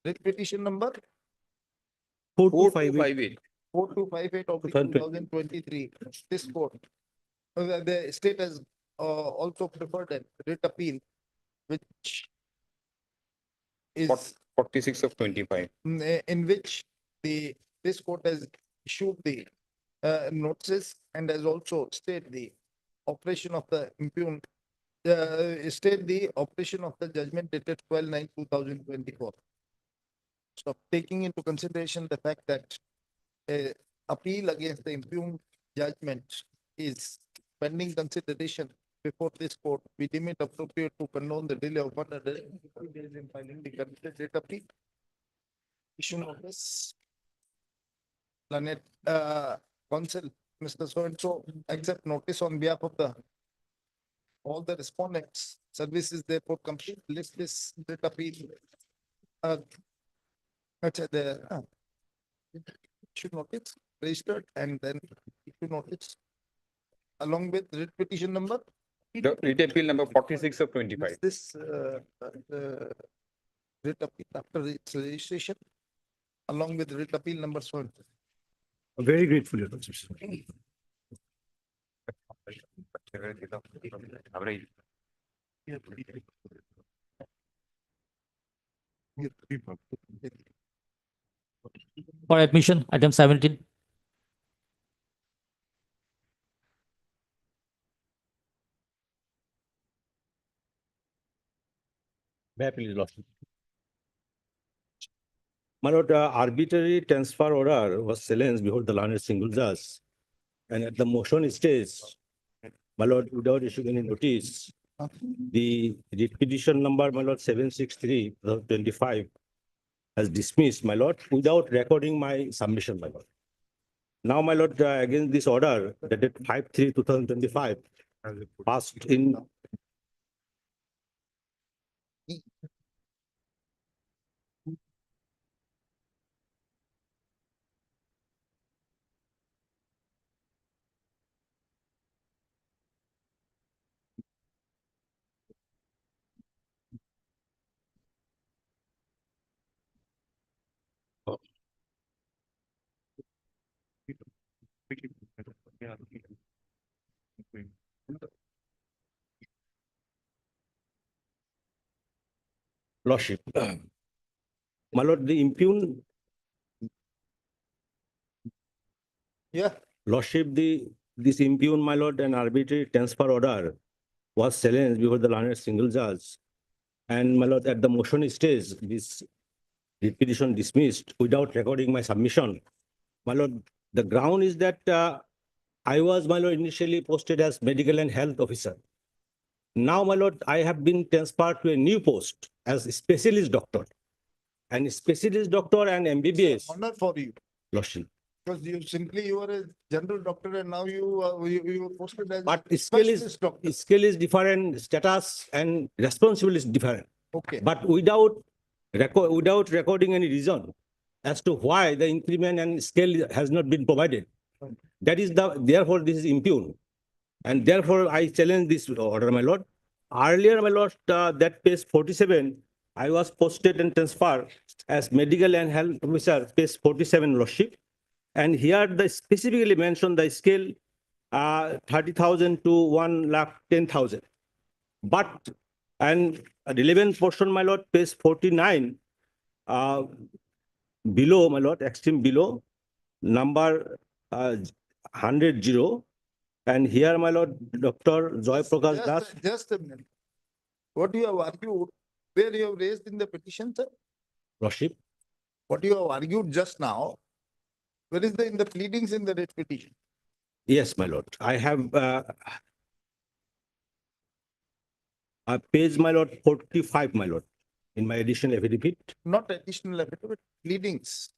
Writ petition number 4258. 4258 of 2023. This court, the state has also preferred a writ appeal, which is 46 of 25. in which this court has issued the notices and has also stated the operation of the impugned, state the operation of the judgment dated 12/9/2024. So taking into consideration the fact that appeal against the impugned judgment is pending consideration before this court, we deem it appropriate to condone the delay of 150 days in filing the corrected writ appeal. Issue notice. Planet, counsel, Mr. So-and-so, accept notice on behalf of all the respondents. Service is therefore complete. List this writ appeal. The issue notice registered and then issue notice along with writ petition number. The writ appeal number 46 of 25. This writ appeal after its registration along with writ appeal number so. Very grateful, Your Lordship. For admission, item 17. May I please, Lordship? My lord, arbitrary transfer order was challenged before the learned single judge. And at the motion stage, my lord, without issuing any notice, the writ petition number, my lord, 763/25 has dismissed, my lord, without recording my submission, my lord. Now, my lord, against this order, dated 5/3/2025, passed in Lordship. My lord, the impugned Yeah. Lordship, this impugned, my lord, an arbitrary transfer order was challenged before the learned single judge. And my lord, at the motion stage, this writ petition dismissed without recording my submission. My lord, the ground is that I was, my lord, initially posted as medical and health officer. Now, my lord, I have been transferred to a new post as a specialist doctor. And specialist doctor and MBBS. Honor for you. Lordship. Because you were a general doctor and now you were posted as. But scale is, specialist doctor. scale is different, status and responsibility is different. Okay. But without recording any reason as to why the increment and scale has not been provided. That is therefore this is impugn. And therefore I challenge this order, my lord. Earlier, my lord, that page 47, I was posted and transferred as medical and health officer, page 47, lordship. And here they specifically mentioned the scale 30,000 to 1,10,000. But and a relevant portion, my lord, page 49, below, my lord, extreme below, number 100. And here, my lord, Dr. Joy Prakash Das. Just a minute. What you have argued, where you have raised in the petition, sir? Lordship. What you have argued just now, where is in the pleadings in the writ petition? Yes, my lord. I have page, my lord, 45, my lord, in my additional affidavit. Not additional affidavit, pleadings.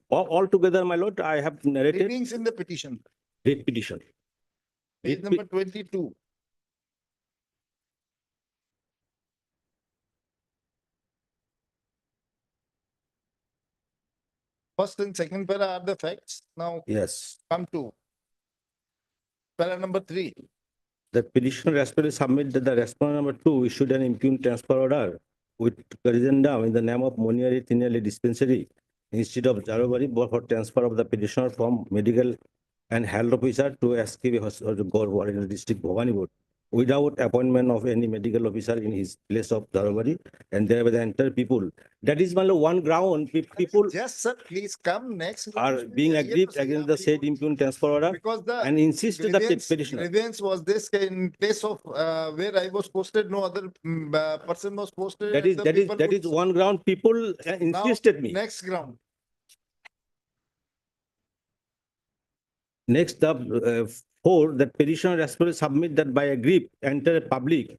Altogether, my lord, I have narrated. Pleadings in the petition. Writ petition. Page number 22. First and second para are the facts. Now Yes. come to para number 3. The petitioner respectively submit that the respondent number 2 issued an impugn transfer order with corrigendum in the name of Moniari Tinali Dispensary instead of Jarobari for transfer of the petitioner from medical and health officer to SKB Hospital Gorwar district Bhavanipur without appointment of any medical officer in his place of Jarobari, and thereby the entire people. That is one ground people Yes, sir, please come next. are being aggrieved against the said impugn transfer order Because the and insist that the petitioner. grievance was this in place of where I was posted, no other person was posted. That and is the that is people that would- is one ground people Now, insisted me. Next ground. Next, the 4, that petitioner respectively submit that by aggrieved enter public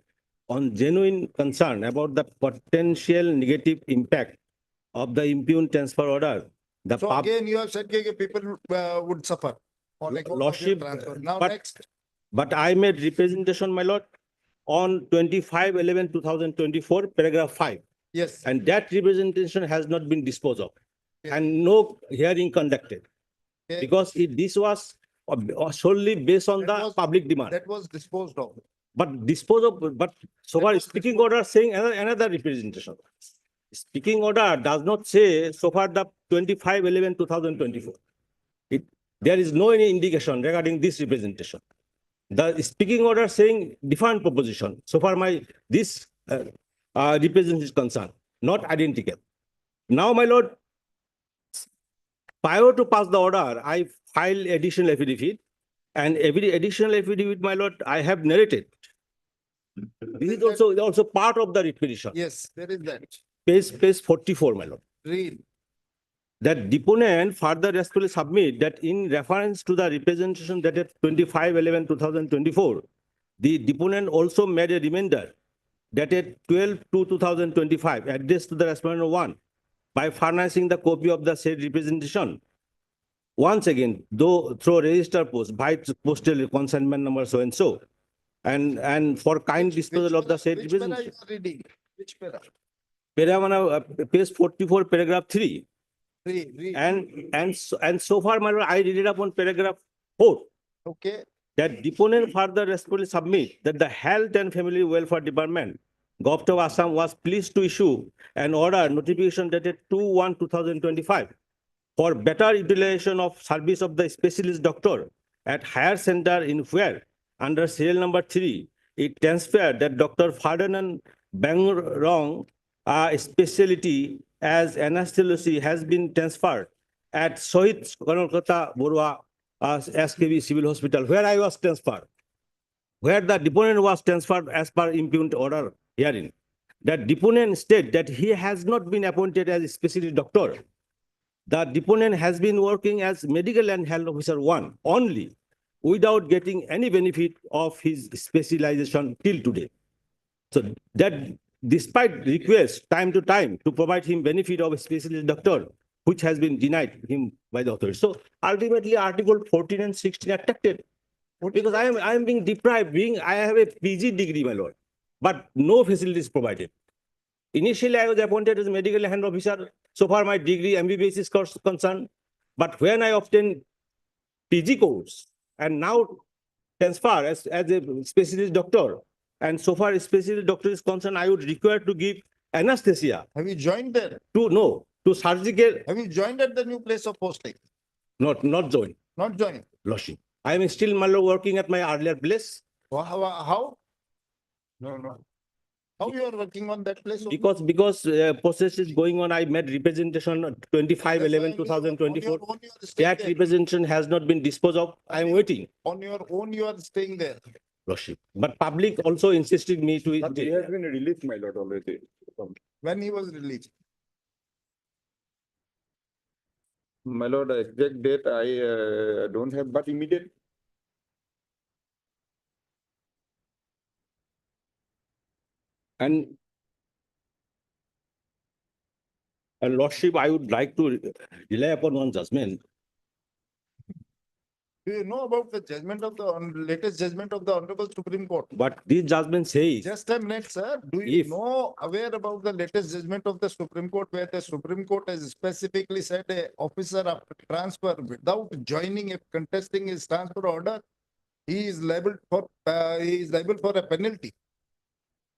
on genuine concern about the potential negative impact of the impugn transfer order. The So again, you have said that people would suffer. on account of your Lordship, transfer. Now but- next, But I made representation, my lord, on 25/11/2024, paragraph 5. yes, And that representation has not been disposed of. Yes. And no hearing conducted. Okay. Because this was solely based on That the was- public demand. that was disposed of. But so far speaking order saying another representation. Speaking order does not say so far the 25/11/2024. There is no any indication regarding this representation. The speaking order saying different proposition. So far this representation is concerned, not identical. Now, my lord, prior to pass the order, I filed additional affidavit, and every additional affidavit, my lord, I have narrated. This is also part of the writ petition. Yes, there is that. Page 44, my lord. Read. That deponent further respectfully submit that in reference to the representation dated 25/11/2024, the deponent also made a remainder dated 12/2/2025 addressed to the respondent 1 by furnishing the copy of the said representation. Once again, though through register post by postal consignment number so and so, and for kind disposal of the said Which para you representation. are reading? Which para? Page 44, paragraph 3. Read. And so far, my lord, I read it upon paragraph 4. Okay, That deponent further respectfully submit that the Health and Family Welfare Department, Govt of Assam, was pleased to issue an order notification dated 2/1/2025 for better utilization of service of the specialist doctor at higher center in where under serial number 3, it transferred that Dr. Ferdinand Bangrong specialty as anesthesiology has been transferred at Sohit Kolkata Borua SKB Civil Hospital, where I was transferred, where the deponent was transferred as per impugned order herein. That deponent state that he has not been appointed as a specialist doctor. The deponent has been working as medical and health officer 1 only, without getting any benefit of his specialization till today. So that despite requests time to time to provide him benefit of a specialist doctor, which has been denied him by the authorities. So ultimately, Article 14 and 16 are affected. Because I am being deprived, I have a PG degree, my lord, but no facilities provided. Initially, I was appointed as a medical hand officer. So far, my degree MBBS is concerned. But when I obtained PG course and now transfer as a specialist doctor, and so far specialist doctor is concerned, I would require to give anesthesia. Have you joined there? To surgical. Have you joined at the new place of posting? Not joined. Not joined. Lordship. I am still, my lord, working at my earlier place. How? No. How you are working on that place? Because process is going on. I made representation on 25/11/2024. That representation has not been disposed of. I am waiting. On your own, you are staying there. Lordship. But public also insisted me to. He has been released, my lord, already. When he was released? My lord, exact date I don't have, but immediate. And lordship, I would like to rely upon one judgment. Do you know about the judgment of the latest judgment of the Honorable Supreme Court? But this judgment says. Just a minute, sir. Do you know aware about the latest judgment of the Supreme Court, where the Supreme Court has specifically said a officer after transfer without joining a contesting his transfer order, he is liable for a penalty.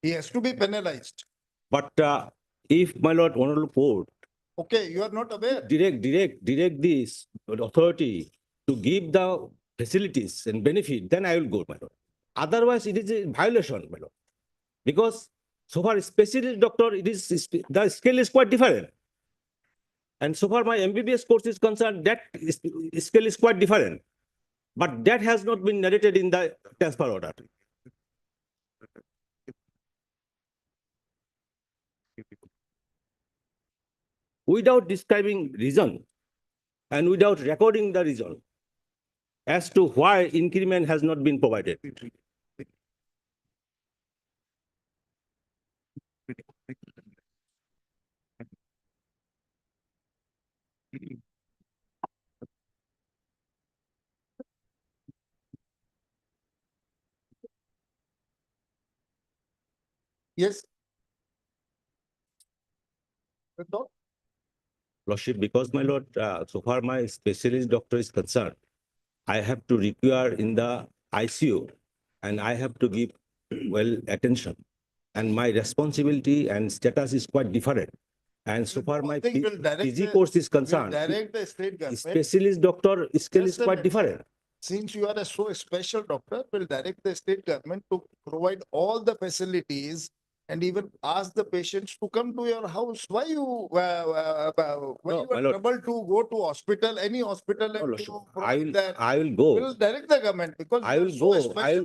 He has to be penalized. But if my lord, honorable court. Okay, you are not aware. Direct this authority to give the facilities and benefit, then I will go, my lord. Otherwise, it is a violation, my lord. Because so far, specialist doctor, the scale is quite different. And so far, my MBBS course is concerned, that scale is quite different. But that has not been narrated in the transfer order. Without describing reason and without recording the reason as to why increment has not been provided. Yes. Lordship, because my lord, so far my specialist doctor is concerned, I have to require in the ICU and I have to give well attention. And my responsibility and status is quite different. And so far my PG course is concerned, Direct the state government. specialist doctor scale is quite different. Since you are a special doctor, will direct the state government to provide all the facilities and even ask the patients to come to your house. Why you are trouble to go to hospital, any hospital, and to provide that? I will go. Will direct the government because I will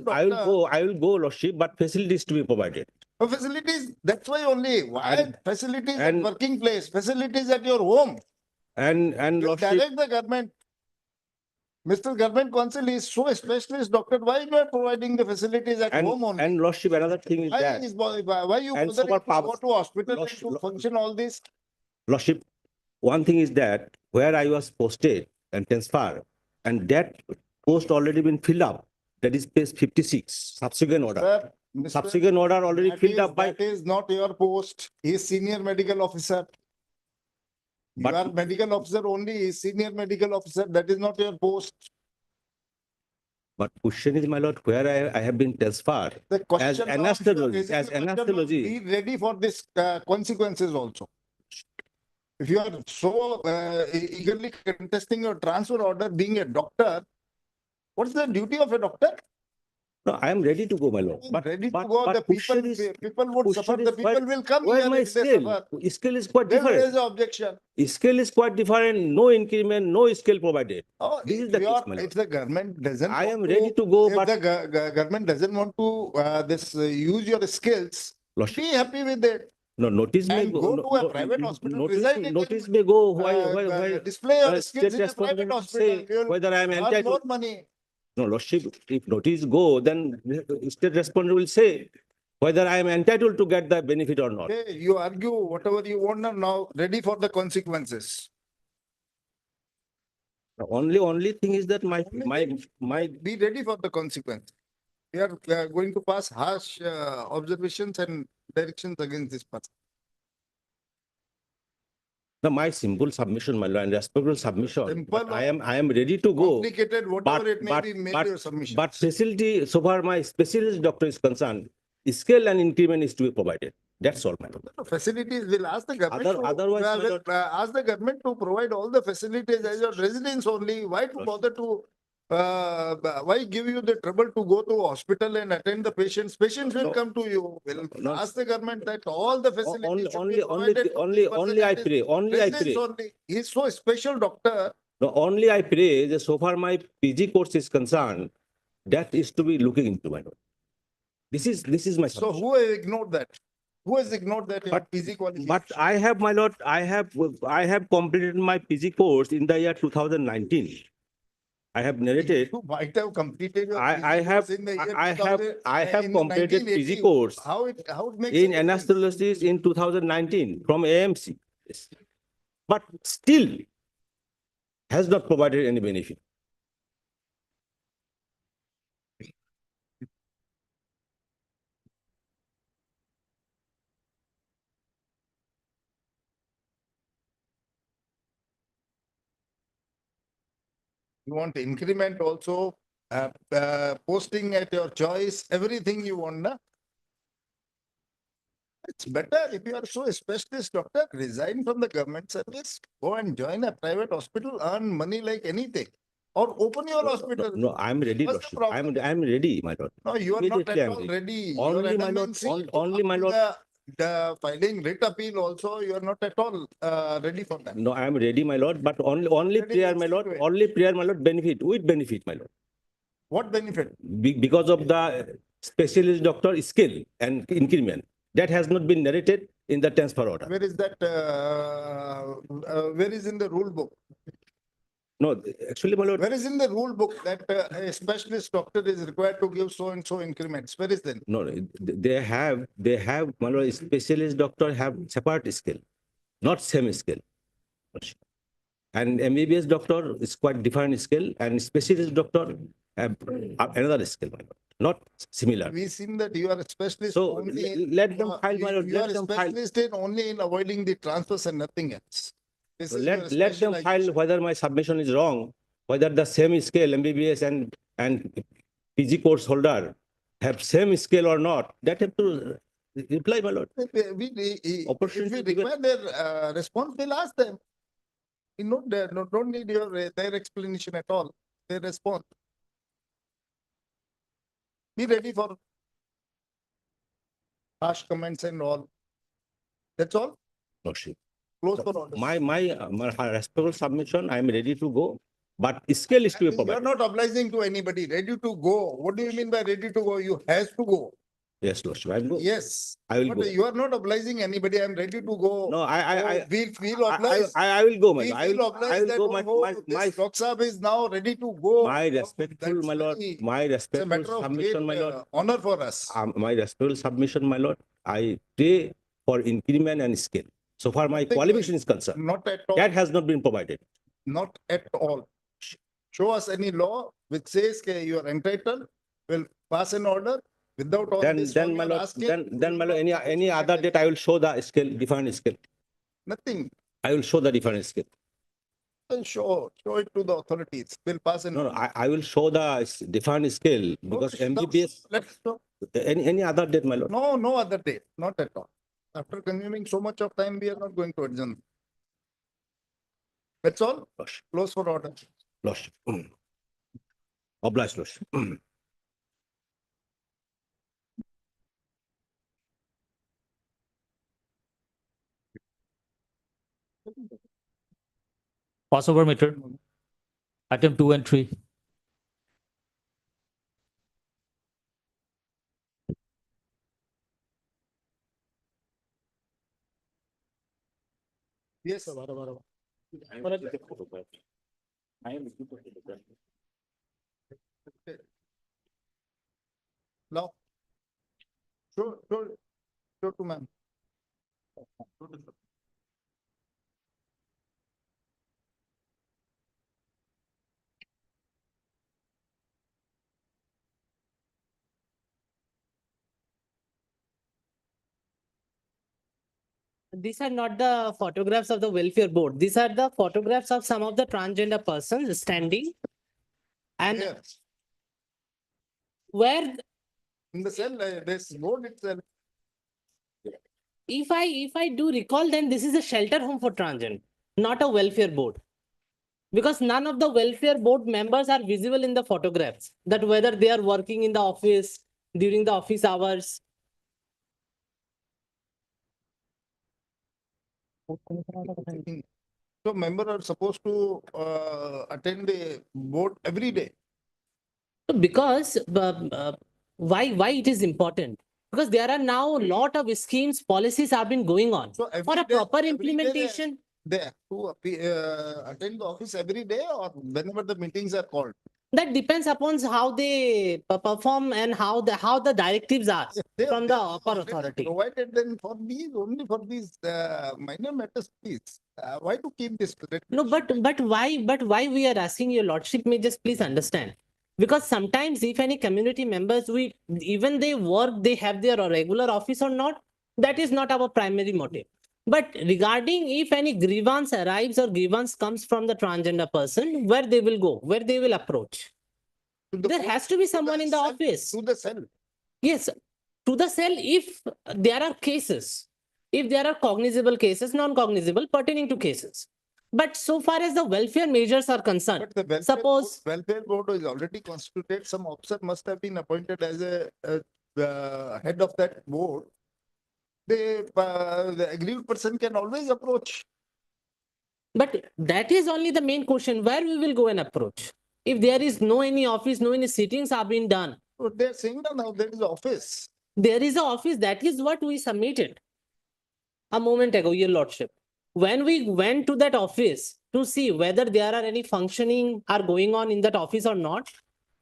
go. I will go, Lordship, but facilities to be provided. Facilities, that's why only. Why facilities at working place, facilities at your home. And Lordship, direct the government. Mr. Government Council is so a specialist doctor. Why you are providing the facilities at home only? And Lordship, another thing is why that. Why you and so bothering far, to go to hospital and to function all this? Lordship, one thing is that where I was posted and transferred, and that post already been filled up. That is page 56, subsequent order. Sir, subsequent order already filled up by. That is not your post. He is senior medical officer. You are medical officer only. He is senior medical officer. That is not your post. But question is, my lord, where I have been transferred The as question anesthesiology. Be ready for this consequences also. If you are so eagerly contesting your transfer order, being a doctor, what is the duty of a doctor? No, I am ready to go, my lord. But ready to go, the people would suffer. The people will come where here my if they scale? suffer. Scale is quite They will different. raise an objection. Scale is quite different. No increment, no scale provided. Oh, this is the case, my lord. if the government doesn't, I am ready to go, if but the government doesn't want to use your skills, Lordship, be happy with it. no notice may And go. go no, to a no, private hospital. Notice, reside in notice may go. display your skills state in a private responsibility hospital. say You'll whether I am earn entitled. more money. No, Lordship, if notice go, then state responsibility will say whether I am entitled to get the benefit or not. Okay, you argue whatever you want now, ready for the consequences. The only thing is that my Be ready for the consequence. We are going to pass harsh observations and directions against this person. my simple submission, my lord, and respectful submission. Simple But I am ready to go. Complicated, whatever But it may but be, make but your submission. but facility, so far my specialist doctor is concerned, scale and increment is to be provided. That's all, my lord. Facilities will ask the government Otherwise, my lord, ask the government to provide all the facilities as your residents only. Why to bother to why give you the trouble to go to hospital and attend the patients? Patients will come to you. Will ask the government that all the facilities should be provided. only I pray, only I pray. Only. He's so special doctor. No, only I pray that so far my PG course is concerned, that is to be looking into, my lord. This is my So submission. who has ignored that? Who has ignored that in PG qualification? But I have, my lord, I have completed my PG course in the year 2019. I have narrated. You might have completed your I PG have course in the year I have in completed PG 1980. course How it makes in a difference? anesthesiologist in 2019 from AMC. Yes. But still has not provided any benefit. You want increment also, posting at your choice, everything you want, na? It's better if you are so a specialist doctor, resign from the government service, go and join a private hospital, earn money like anything. Or open your hospital. No, I'm ready, What's the lordship. problem? I'm ready, my lord. No, you are not Immediately at I'm all ready. ready. Only, Your my lord, NMNC, only, my lord. The filing writ appeal also, you are not at all ready for that. No, I am ready, my lord, but only Ready, prayer, let's my see lord, to it. only prayer, my lord, benefit, with benefit, my lord. What benefit? Because of the specialist doctor skill and increment. That has not been narrated in the transfer order. Where is that? Where is in the rule book? No, actually, my lord. Where is in the rule book that a specialist doctor is required to give so and so increments? Where is then? No, they have, my lord, specialist doctor have separate skill, not same skill. And MBBS doctor is quite different skill, and specialist doctor have another skill, my lord, not similar. We seen that you are a specialist. So only let them file, my lord. You are Let a them file. specialist in only in avoiding the transfers and nothing else. This is your Let them file specialization. whether my submission is wrong, whether the same scale MBBS and PG course holder have same scale or not. That have to reply, my lord. If we Opportunity given. require their response, we'll ask them. You know, don't need their explanation at all. Their response. Be ready for harsh comments and all. That's all. No, she. Close for orders. My respectful submission, I am ready to go, but scale is to be You are provided. not obliging to anybody. Ready to go. What do you mean by ready to go? You has to go. Yes, lordship, I will go. Yes. I will But go. you are not obliging anybody. I'm ready to go. No, we feel obliged. I will go, my We lord. I feel will obliged that go. this Lok Sabha is now ready to go. My respectful, my lord. My It's a respectful matter of submission, great my lord. honor for us. My respectful submission, my lord. I pray for increment and scale. So far, my qualification is concerned. Not at all. That has not been provided. Not at all. Show us any law which says you are entitled. We'll pass an order without all this. Then, my lord. Then, my lord. Any other date, I will show the scale, different scale. Nothing. I will show the different scale. Then show it to the authorities. We'll pass an No, order. I will show the different scale because MBBS. Let's show. Any other date, my lord. No other date. Not at all. After consuming so much of time, we are not going to adjourn. That's all. Close for order. Lordship. Obliged, lordship. Passover meter. Item 2 and 3. Yes. Now, show to ma'am. these are not the photographs of the welfare board. These are the photographs of some of the transgender persons standing. And Where? where, In the cell, this board itself. if I do recall, then this is a shelter home for transgender, not a welfare board. Because none of the welfare board members are visible in the photographs, that whether they are working in the office during the office hours. So member are supposed to attend the board every day. Because why it is important? Because there are now a lot of schemes, policies have been going on. So For a proper implementation, They have to attend the office every day or whenever the meetings are called. that depends upon how they perform and how the directives are from the upper authority. Provided then for these, only for these minor matters, please. Why to keep this? No, but why we are asking, your lordship may just please understand. Because sometimes if any community members, even they work, they have their regular office or not, that is not our primary motive. But regarding if any grievance arrives or grievance comes from the transgender person, where they will go, where they will approach. There has to be someone in the office. To the cell. Yes, to the cell if there are cases, if there are cognizable cases, non-cognizable pertaining to cases. But so far as the welfare measures are concerned, But the welfare suppose welfare board is already constituted. Some officer must have been appointed as a head of that board. The aggrieved person can always approach. but that is only the main question, where we will go and approach. If there is no any office, no any sittings have been done. So they're saying that now there is office. There is an office, that is what we submitted a moment ago, your lordship. When we went to that office to see whether there are any functioning are going on in that office or not,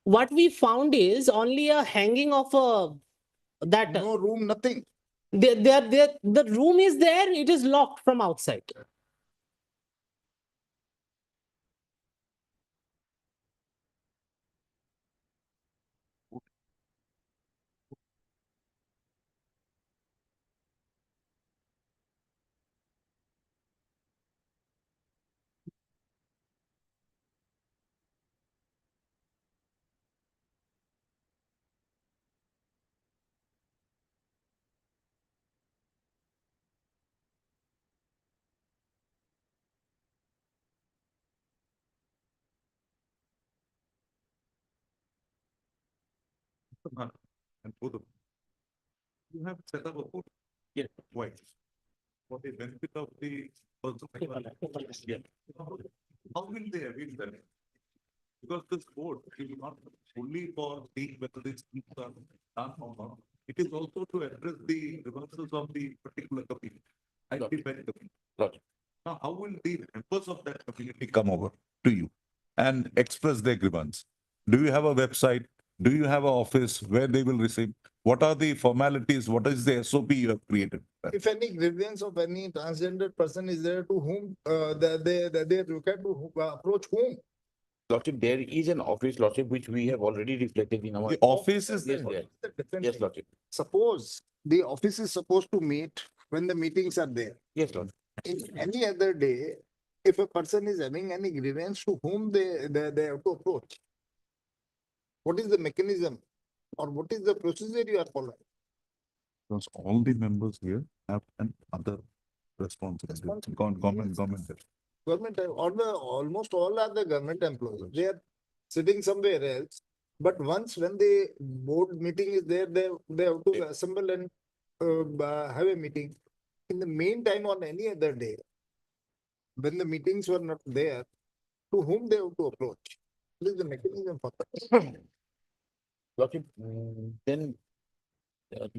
what we found is only a hanging of that. No room, nothing. The room is there, it is locked from outside. And both of you have set up a board. Yes. Why? For the benefit of the also. Yeah. How will they avail that? Because this board is not only for seeing whether these things are done or not. It is also to address the reversals of the particular community. I feel very community. Now, how will the members of that community come over to you and express their grievance? Do you have a website? Do you have an office where they will receive? What are the formalities? What is the SOP you have created? If any grievance of any transgender person is there, to whom they require to approach whom? Lordship, there is an office, Lordship, which we have already reflected in our. The office is Yes, there. yes, Lordship. Suppose the office is supposed to meet when the meetings are there. Yes, Lord. In any other day, if a person is having any grievance, to whom they have to approach? What is the mechanism or what is the procedure you are following? Because all the members here have an other responsibility. Government. Government, almost all are the government employees. They are sitting somewhere else. But once when the board meeting is there, they have to assemble and have a meeting. In the meantime, on any other day, when the meetings were not there, to whom they have to approach? What is the mechanism for that? Lordship, then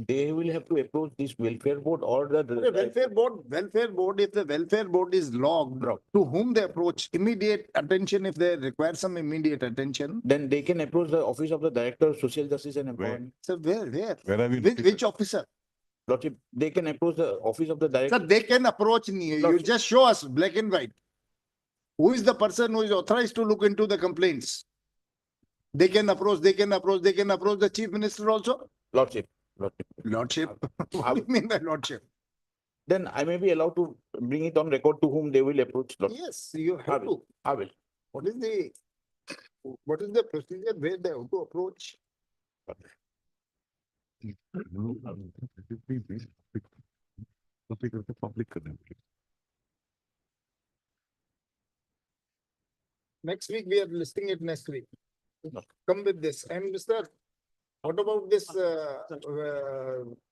they will have to approach this welfare board or the. Welfare board, if the welfare board is logged, to whom they approach? Immediate attention if they require some immediate attention. Then they can approach the office of the Director of Social Justice and Empowerment. So where? Where have you? Which officer? Lordship, they can approach the office of the Director. Sir, they can approach me. You just show us black and white. Who is the person who is authorized to look into the complaints? They can approach the Chief Minister also? Lordship. Lordship? What do you mean by lordship? then I may be allowed to bring it on record to whom they will approach. Lord. Yes, you I have will. to. I will. What is the procedure where they have to approach? Public comment. Next week, we are listing it next week. Come with this. And Mr. What about this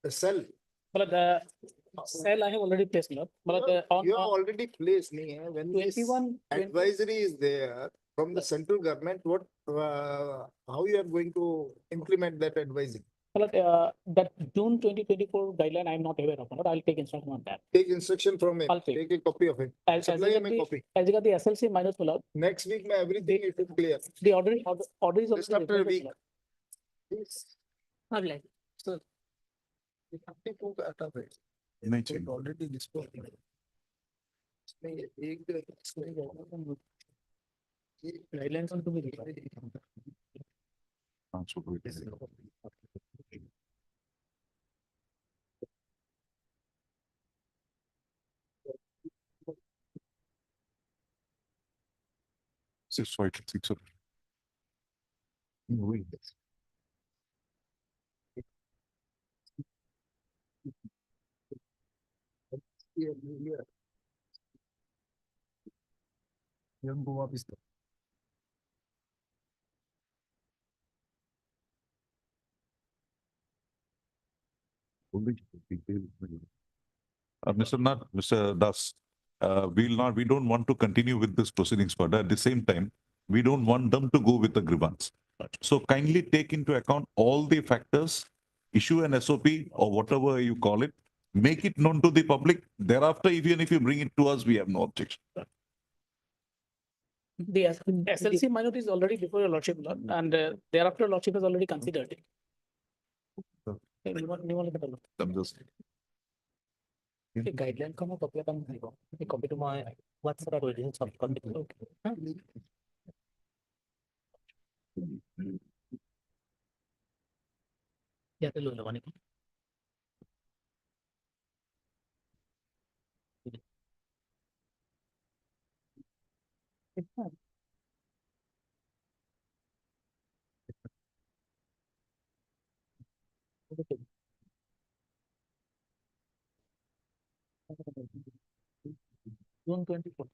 cell? But the cell I have already placed, Lord. But on You have already placed me. When this 21 advisory is there from the central government, how you are going to implement that advisory? but, that June 2024 guideline, I'm not aware of. But I'll take instruction on that. Take instruction from him. I'll take. Take a copy of it. As Supply him a copy. I got the SLC minus Lord. Next week, everything is clear. The order is Just after a week. Yes. So, नहीं चाहिए। Already disposed. guidelines on to be Transfer to it. Six, right, six. Wait. Yang Goa Pista. Mr. Nath, Mr. Das, we don't want to continue with this proceedings further. At the same time, we don't want them to go with the grievance. So kindly take into account all the factors, issue an SOP or whatever you call it, make it known to the public. Thereafter, even if you bring it to us, we have no objection. The SLC minor is already before your lordship, Lord, and thereafter lordship has already considered it. I'm just. The guideline come up, copy to my What's the origins of copy? Yeah, tell you one. June 24th.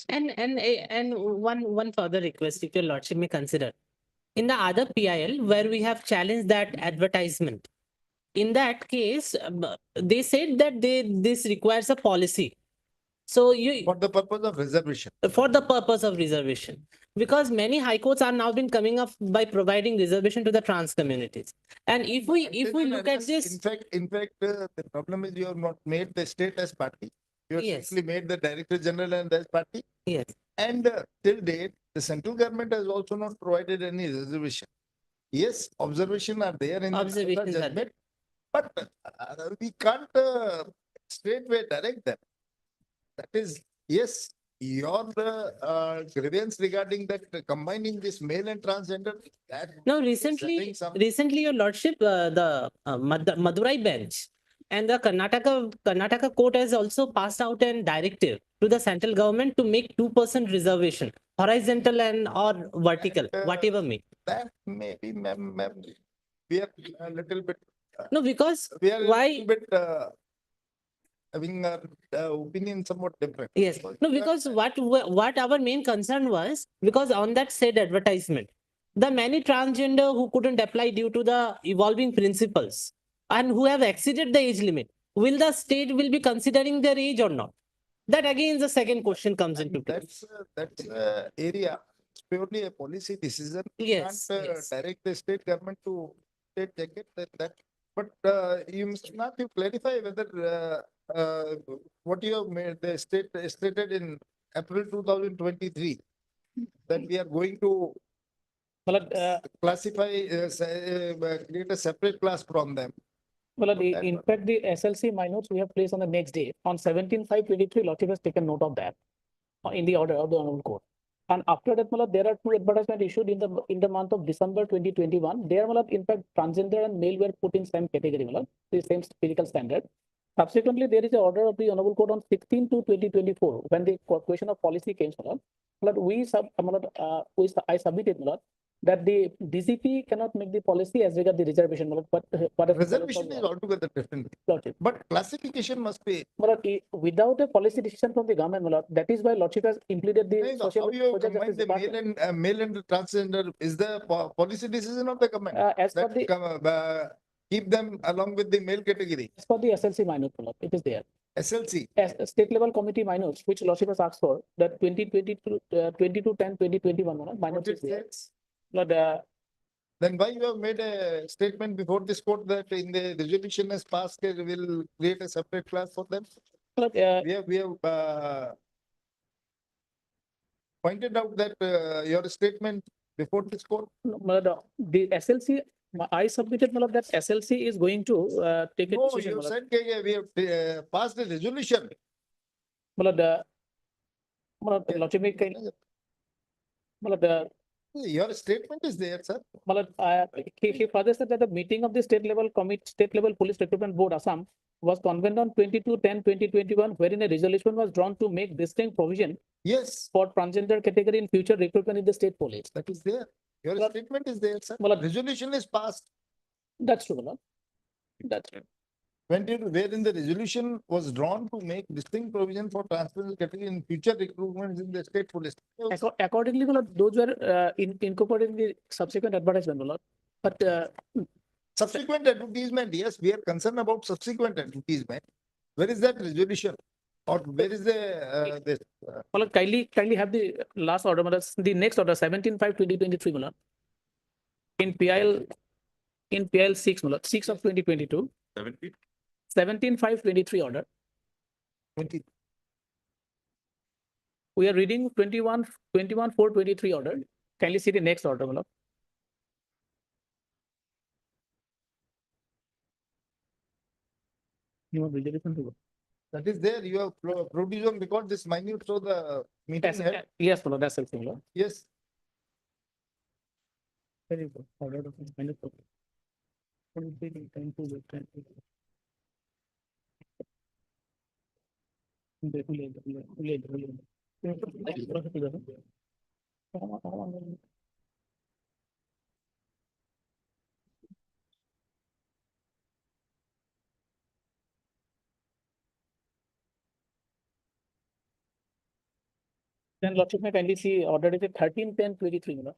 And one further request, if your lordship may consider. In the other PIL where we have challenged that advertisement, in that case, they said that this requires a policy. So you, For the purpose of reservation. for the purpose of reservation, because many high courts are now been coming up by providing reservation to the trans communities. And if we look at this, In fact, the problem is you have not made the state as party. You have Yes. simply made the Director General and as party. yes, And till date, the central government has also not provided any reservation. Yes, observation are there in the Observations are judgment, but we can't straightway direct them. That is, yes, your grievance regarding that combining this male and transgender. That now is recently, having some- your lordship, the Madurai bench and the Karnataka court has also passed out an directive to the central government to make 2% reservation, horizontal and or vertical, whatever may. That maybe, ma'am, we are a little bit. No, because we are why? a little bit having our opinion somewhat different. Yes, no, because what our main concern was, because on that said advertisement, the many transgender who couldn't apply due to the evolving principles and who have exceeded the age limit, will the state will be considering their age or not? That again, the second question comes into play. That's area. It's purely a policy decision. Yes, Can't yes. direct the state government to check it that. But you must not you clarify whether what you have made the state stated in April 2023 that we are going to classify create a separate class from them. Well, in fact, the SLC minors we have placed on the next day on 17/5/23. Lordship has taken note of that in the order of the Honorable Court. And after that, there are two advertisements issued in the month of December 2021. There, in fact, transgender and male were put in same category, the same physical standard. Subsequently, there is an order of the Honorable Court on 16/2/2024 when the question of policy came. I submitted that the DCP cannot make the policy as regard the reservation. But Reservation is altogether different. But classification must be. Without a policy decision from the government, that is why Lordship has implemented the social. How you combine the male and the transgender is the policy decision of the government. As per the keep them along with the male category. As per the SLC minor, it is there. SLC. As state level committee minors, which Lordship has asked for, that 2022, 22/10, 2021, minors is there. But, then why you have made a statement before this court that in the resolution as passed, we will create a separate class for them? We have pointed out that your statement before this court. The SLC, I submitted that SLC is going to take a No, decision. you said we have passed a resolution. Your statement is there, sir. He further said that the meeting of the state level police recruitment board Assam was convened on 22/10/2021, wherein a resolution was drawn to make distinct provision. Yes. For transgender category in future recruitment in the state police. That is there. Your statement is there, sir. Resolution is passed. That's true. That's true. Wherein the resolution was drawn to make distinct provision for transgender category in future recruitments in the state police. Accordingly, those were incorporated in the subsequent advertisement. But subsequent advertisement, yes, we are concerned about subsequent advertisement. Where is that resolution? Or where is the this? Kindly have the last order, the next order, 17/5/2023, in PIL 6, 6 of 2022. 17/5/23 order. 20. We are reading 21/4/23 order. Kindly see the next order, You want reservation to go? That is there. You have produced on record this minute so the meeting head. Yes, that's something. Yes. Very good. Order of minute. 23, 10 to 10. Then Lordship may kindly see order dated 13/10/23.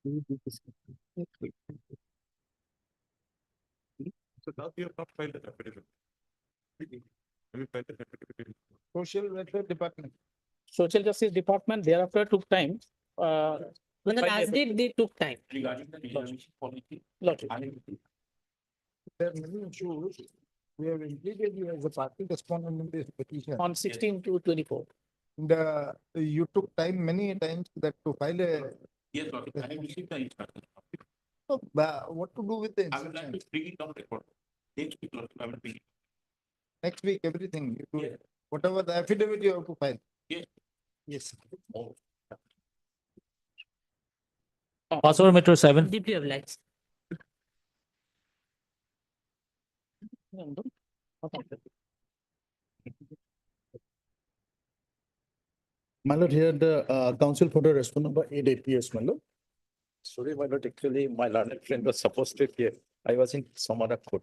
So now you have not filed an affidavit. Have you filed an affidavit? Social Welfare Department. Social Justice Department thereafter took time. When the By the last date, they took time. Regarding the reservation policy. Lordship. There are many issues. We have included you as a party respondent in this petition. On 16 to 24. You took time many times that to file a. Yes, Lordship, I have received the instruction. What to do with the I would like instructions? to bring it on record. Next week, Lordship, I will bring it. Next week, everything. You do- Yes. Whatever the affidavit you have to file. Yes. Yes. Oh. Password Metro 7. Deeply obliged. My lord, here the council photo response number 8 APS, my lord. Sorry, my lord, actually, my learned friend was supposed to appear. I was in some other court.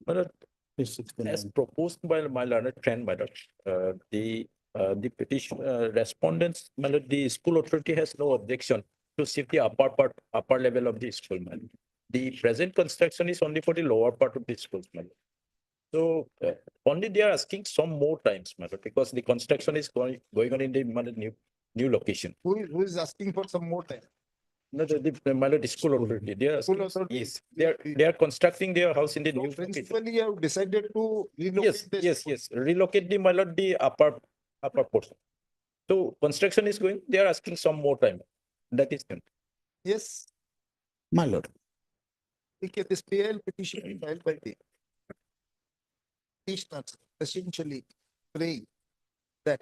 My lord, as proposed by my learned friend, my lord, the petition respondents, my lord, the school authority has no objection to shift the upper level of the school, my lord. The present construction is only for the lower part of the school, my lord. So only they are asking some more times, my lord, because the construction is going on in the my lord, new location. Who is asking for some more time? No, my lord, the school authority, they are School asking, authority. yes, they are constructing their house in the new location. Principally, you have decided to Yes, relocate the. yes, relocate the, my lord, the upper portion. So construction is going, they are asking some more time. That is done. Yes. My lord. Okay, this PL petition is filed by the petitioners essentially praying that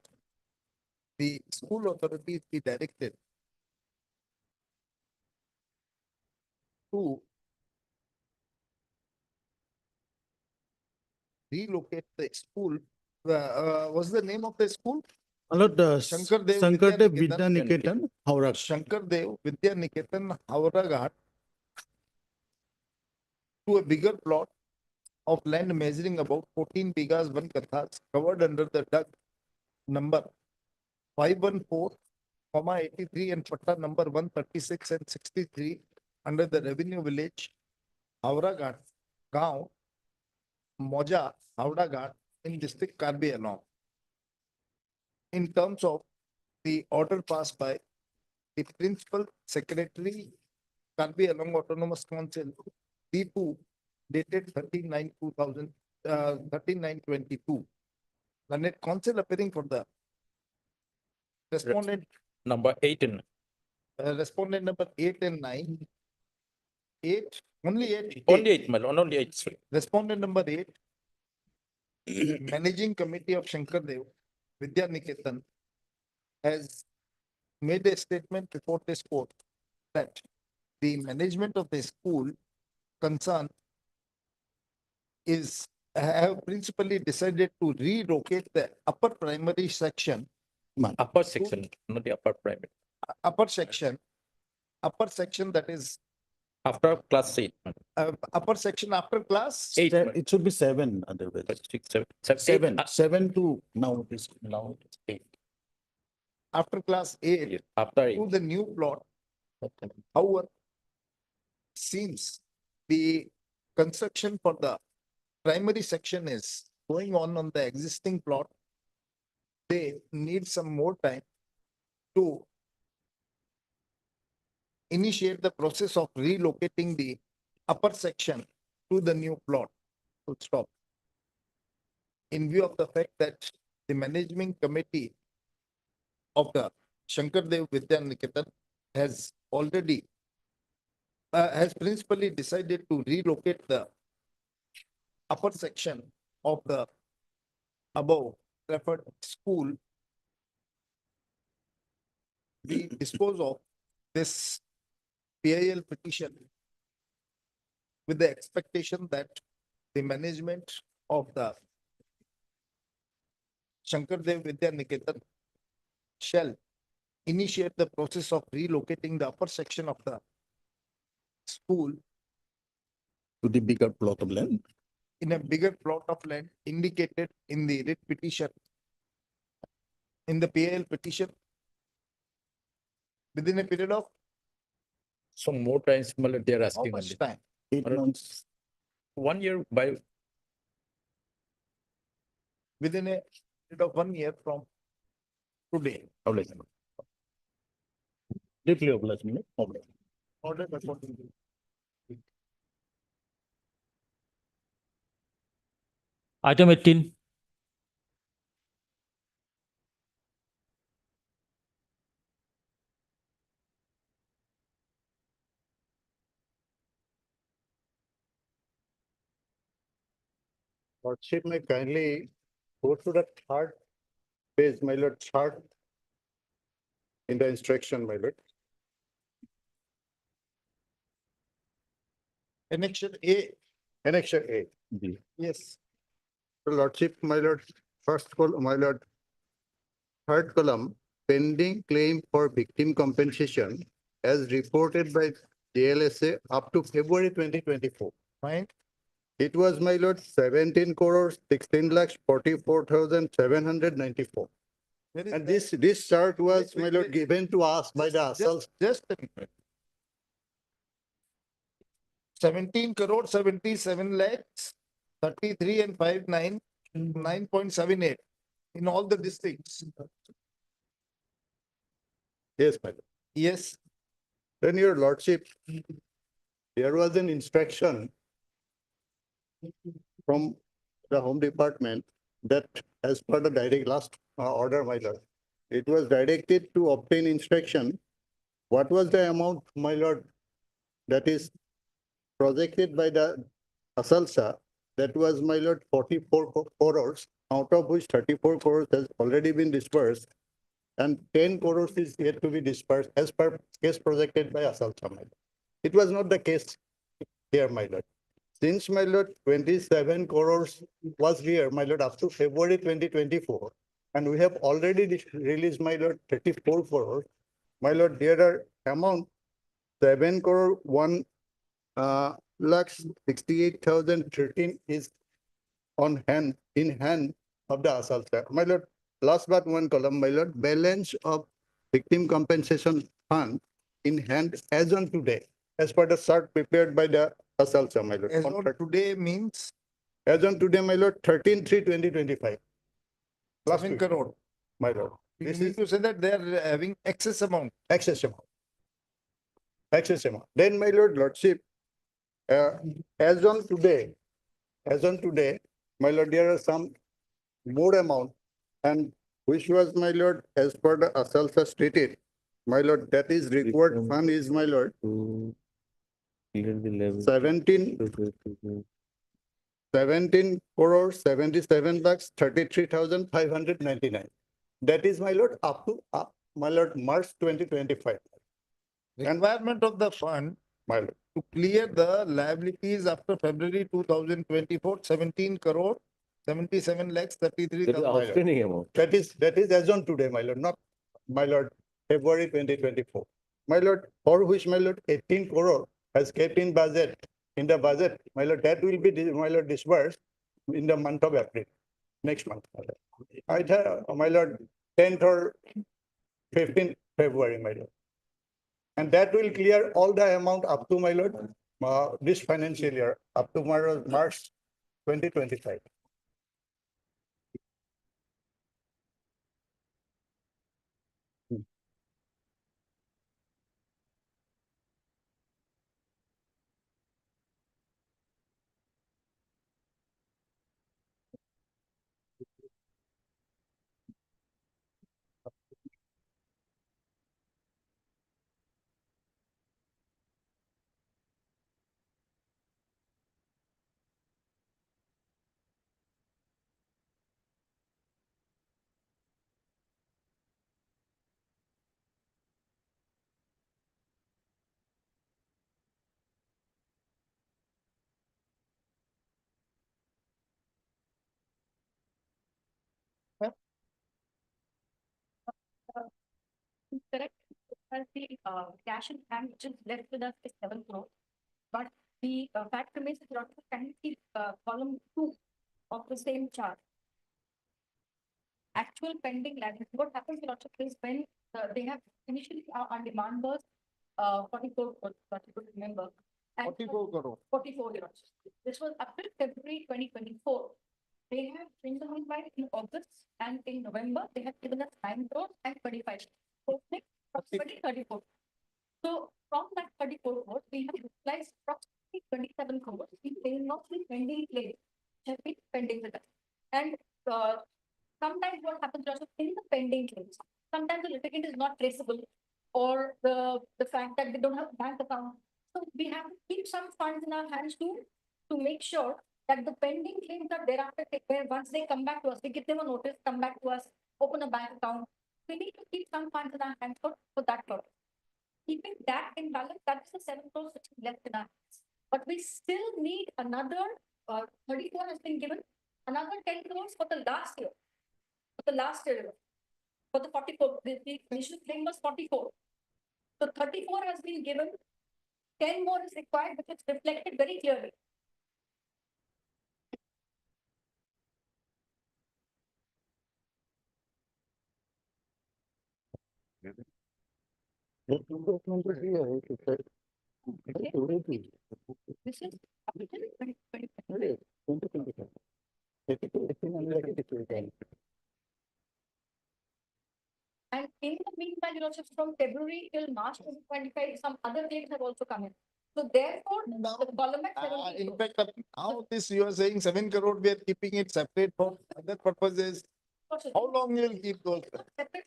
the school authorities be directed to relocate the school. What's the name of the school? My lord, Shankardev Vidya Niketan, Howrah. Shankardev Vidya Niketan, Howrah Ghat, to a bigger plot of land measuring about 14 bighas, 1 kathas, covered under the DUG number 514, 83 and Patta number 136 and 63 under the revenue village, Howrah Ghat, Gaon, Moja, Howrah Ghat in district Karbi Anong. In terms of the order passed by the principal secretary, Karbi Anong Autonomous Council, D2, dated 13/9/2022. The net council appearing for the respondent, Number 8 and respondent number 8 and 9. 8, only 8. only 8, my lord, only 8, sorry. Respondent number 8, Managing Committee of Shankardev Vidya Niketan has made a statement before this court that the management of the school concerned is have principally decided to relocate the upper primary section, Upper section, not the upper primary. upper section that is After class 8. upper section after class. 8. It should be 7 otherwise. 6, 7. 7 to now it is. Now it's 8. After class 8 Yes, after 8. to the new plot. However, since the construction for the primary section is going on the existing plot, they need some more time to initiate the process of relocating the upper section to the new plot. Full stop. In view of the fact that the management committee of the Shankardev Vidya Niketan has already has principally decided to relocate the upper section of the above referred school. We dispose of this PIL petition with the expectation that the management of the Shankardev Vidya Niketan shall initiate the process of relocating the upper section of the school To the bigger plot of land. in a bigger plot of land indicated in the writ petition, in the PIL petition, within a period of So more times, they are How asking. much only. time? 8 months. 1 year by Within a period of 1 year from today. Deeply obliged, no problem. Order according to. Item 18. Lordship may kindly go to the third page, my lord, third in the instruction, my lord. Annexure A. Annexure A. Yes. Lordship, my lord, first column, my lord, third column, pending claim for victim compensation as reported by JLSA up to February 2024. Fine. It was, my lord, 17 crores, 16 lakhs, 44,794. And this chart was, my lord, given to us by the Assal. Just a minute. 17 crore 77 lakhs 33 and 59 9.78 in all the districts. Yes, my lord. Yes. Then your lordship, there was an instruction from the Home Department that as per the direct last order, my lord, it was directed to obtain inspection. What was the amount, my lord, that is projected by the Asalsa? That was, my lord, 44 crores, out of which 34 crores has already been dispersed, and 10 crores is yet to be dispersed as per case projected by Asalsa, my lord. It was not the case here, my lord. Since, my lord, 27 crores was here, my lord, up to February 2024, and we have already released, my lord, 34 crores. My lord, there are amount 7 crore 1 lakhs 68,013 is on hand, in hand of the Asalta. My lord, last but one column, my lord, balance of victim compensation fund in hand as on today, as per the chart prepared by the Asalta, my lord. As on today means As on today, my lord, 13/3/2025. 7 crore. My lord. You This mean is to say that they are having excess amount. excess amount. Excess amount. Then, my lord, lordship, as on today, my lord, there are some more amount, and which was, my lord, as per the Asalsa stated, my lord, that is required fund is, my lord, 17 crores 77 lakhs 33,599. That is, my lord, up to my lord, March 2025. Requirement of the fund, my lord, to clear the liabilities after February 2024, 17 crore 77 lakhs 33,000. Outstanding amount. That is as on today, my lord, not, my lord, February 2024. My lord, for which, my lord, 18 crore has kept in budget, my lord, that will be, my lord, disbursed in the month of April, next month. Either, my lord, 10th or 15th February, my lord. And that will clear all the amount up to, my lord, this financial year, up to March 2025. Correct. The cash in hand which is left with us is 7 crore. But the fact remains that Lord, can you see column 2 of the same chart? Actual pending liability. What happens, Lordship, is when they have initially on demand was 44 crores, but you could remember. And 44 crore. 44 crores. This was up till February 2024. They have changed the mind in August and in November, they have given us 9 crores and 25. So next, approximately 34. So from that 34 crores, we have utilized approximately 27 crores in paying off the pending claims, which have been pending with us. And sometimes what happens also in the pending claims, sometimes the litigant is not traceable, or the fact that they don't have a bank account. So we have to keep some funds in our hands to make sure that the pending claims are thereafter taken care. Once they come back to us, we give them a notice, come back to us, open a bank account. We need to keep some funds in our hands for that purpose. Keeping that in balance, that's the 7 crores which is left in our hands. But we still need another 34 has been given, another 10 crores for the last year. For the last year, for the 44, the initial claim was 44. So 34 has been given, 10 more is required, which is reflected very clearly. This is up to 2020. And in the meantime, from February till March 2025, some other dates have also come in. So therefore, the column at 70 In fact, now this you are saying 7 crore, we are keeping it separate for other purposes. How long you will keep those? separate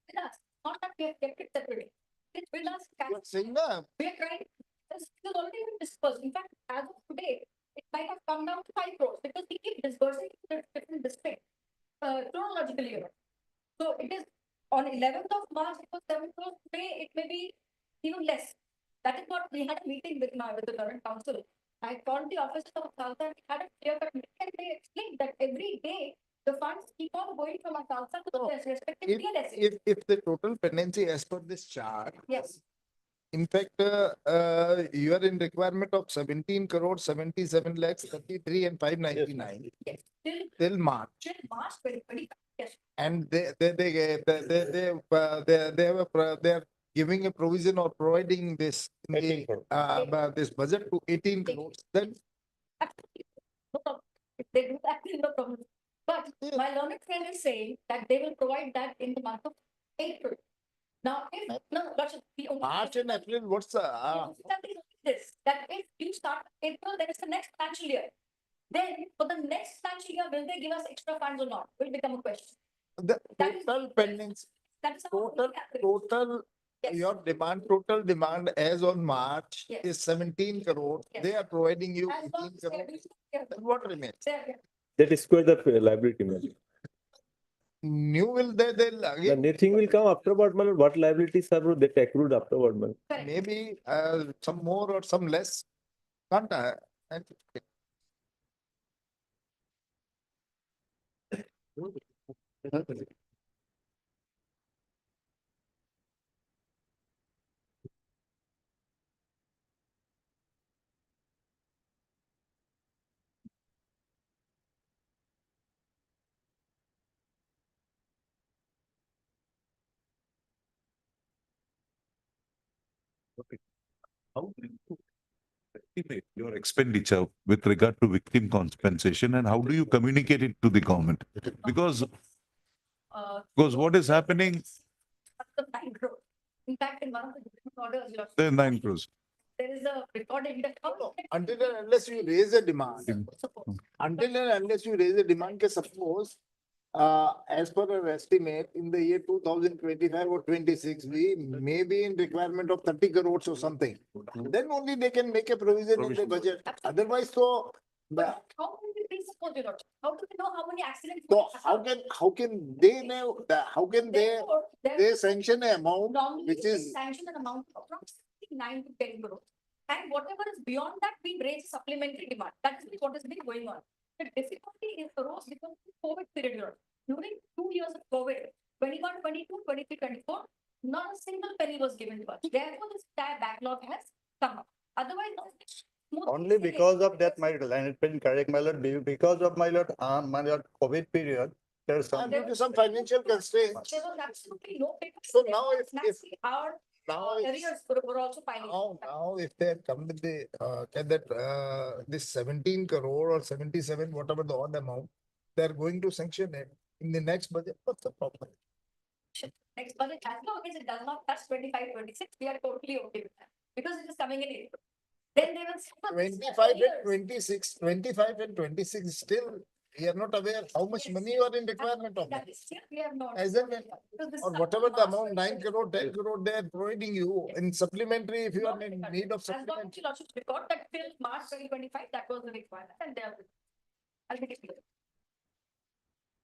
with us, not that we have kept it separately. It's with us. You are saying that. We are trying, this is already been dispersed. In fact, as of today, it might have come down to 5 crores because we keep disbursing to different districts, chronological year. So it is on 11th of March, it was 7 crores. Today, it may be even less. That is what we had a meeting with the current council. I called the officers of Salsa and we had a clear cut meeting and they explained that every day the funds keep on going from our Salsa to the respective PLS. If the total pendency as per this chart, Yes. in fact, you are in requirement of 17 crore, 77 lakhs, 33 and 599 Yes. till March. Till March 2025. Yes. And they are giving a provision or providing this in the this budget to 18 crores. Then No problem. If they do that, then no problem. But my learned friend is saying that they will provide that in the month of April. Now, if no, the only March and April, what's the this that if you start April, then it's the next financial year. Then for the next financial year, will they give us extra funds or not? Will become a question. the total pendency? That is Total your total demand as on March Yes. is 17 crore. Yes. They are providing you As long 18 as they crore. are doing- Then what remains? That is square the liability, man. New will they'll The again nothing will come afterward, man. What liabilities are that accrued afterward, man? maybe some more or some less. Can't anticipate. How do you estimate your expenditure with regard to victim compensation and how do you communicate it to the government? Because what is happening, Up to 9 crore. In fact, in one of the different orders, the 9 crores. there is a recording that Until and unless you raise a demand, until and unless you raise a demand, suppose as per our estimate, in the year 2025 or 26, we may be in requirement of 30 crores or something. Then only they can make a provision in the budget. Otherwise, so How can we presuppose it? How do we know how many accidents? so how can they know how can they sanction an amount Normally, which we is sanction an amount of approximately 9 to 10 crores. And whatever is beyond that, we raise supplementary demand. That is what has been going on. The difficulty is arose because of the COVID period. During 2 years of COVID, 21, 22, 23, 24, not a single penny was given to us. Therefore, this entire backlog has come up. Otherwise, Only because of that, my lord, and it been correct, my lord, because of my lord, COVID period, there's some. due to some financial constraints. There was absolutely no paper. So now if our now, arrears were also piling. now if they had come with the, this 17 crore or 77, whatever the odd amount, they're going to sanction it in the next budget, what's the problem? Next budget, as long as it does not touch 25, 26, we are totally okay with that. Because it is coming in April. Then they will. 25 and 26, 25 and 26, still, we are not aware how much money you are in requirement of. That is still we have not. Isn't it? Because this Or is whatever the March amount, 9 crore, 10 crore, they are providing you in supplementary, if you are Not in required. need of As long supplementary. as you lordship record that till March 2025, that was the requirement and they are. I'll make it clear.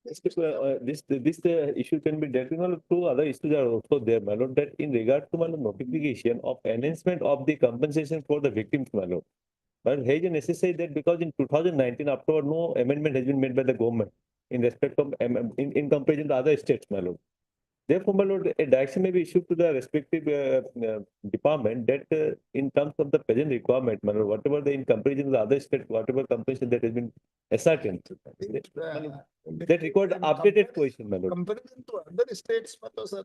This issue can be dealt with. Two other issues are also there, my lord, that in regard to my lord, notification of enhancement of the compensation for the victims, my lord. But here is necessary that because in 2019, afterward, no amendment has been made by the government in respect of, in comparison to other states, my lord. Therefore, my lord, a direction may be issued to the respective department that in terms of the present requirement, my lord, whatever the in comparison to the other state, whatever compensation that has been ascertained, that required updated position, my lord. Comparison to other states, sir.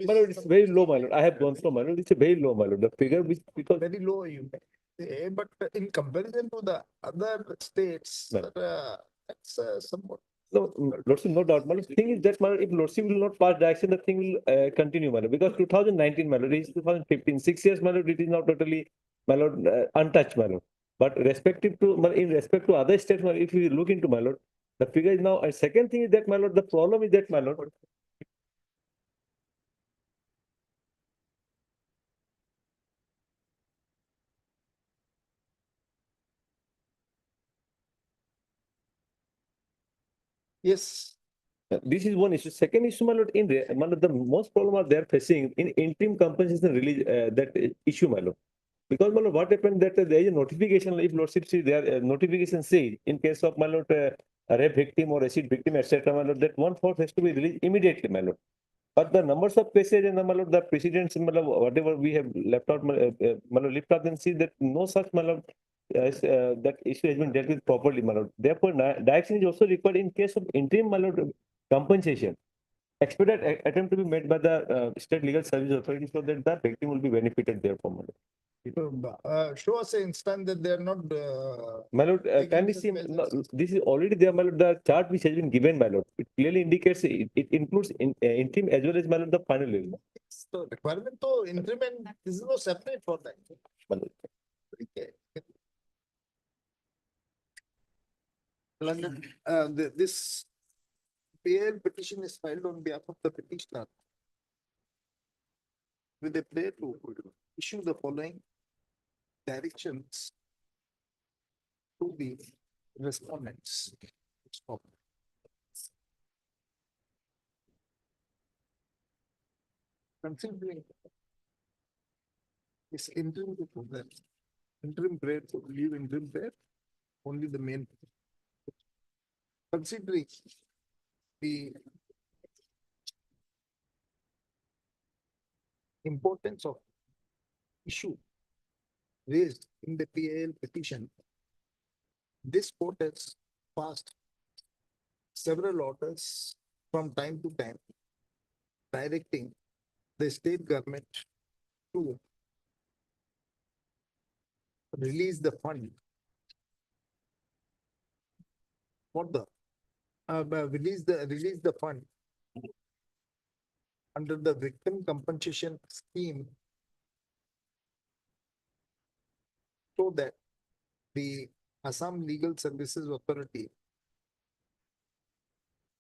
My lord, it's very low, my lord. I have gone through, my lord. It's a very low, my lord. The figure which because Very low you may say, but in comparison to the other states, that's somewhat. no, Lordship, no doubt. My lord, thing is that, my lord, if Lordship will not pass direction, the thing will continue, my lord. Because 2019, my lord, is 2015, 6 years, my lord, it is not totally, my lord, untouched, my lord. But respective to, in respect to other states, my lord, if you look into, my lord, the figure is now. And second thing is that, my lord, the problem is that, my lord. Yes. This is one issue. Second issue, my lord, my lord, the most problem are they are facing in interim compensation release that issue, my lord. Because, my lord, what happened that there is a notification, if lordship see there notification say in case of, my lord, a rape victim or acid victim, etc., my lord, that 1/4 has to be released immediately, my lord. But the numbers of cases and my lord, the precedents, my lord, whatever we have left out, my lord, lift up and see that no such, my lord, that issue has been dealt with properly, my lord. Therefore, direction is also required in case of interim, my lord, compensation. Expedite attempt to be made by the state legal service authority so that the victim will be benefited therefore, my lord. Show us an instance that they are not. My lord, can we see, this is already there, my lord, the chart which has been given, my lord. It clearly indicates it includes interim as well as, my lord, the final level. So requirement to increment, this is no separate for that. My lord. Okay. London, this PL petition is filed on behalf of the petitioner with a prayer to issue the following directions to the respondents. Stop. Considering this interim program, interim prayer to leave interim prayer, only the main. Considering the importance of issue raised in the PAL petition, this court has passed several orders from time to time directing the state government to release the fund for the release the fund under the victim compensation scheme so that the Assam Legal Services Authority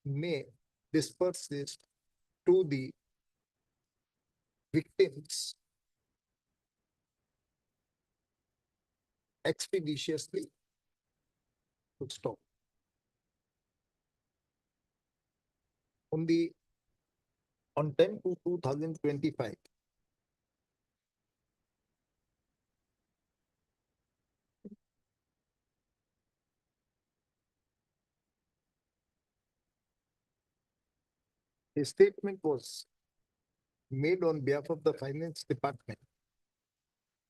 may disperse this to the victims expeditiously. Full stop. On 10/2/2025, a statement was made on behalf of the finance department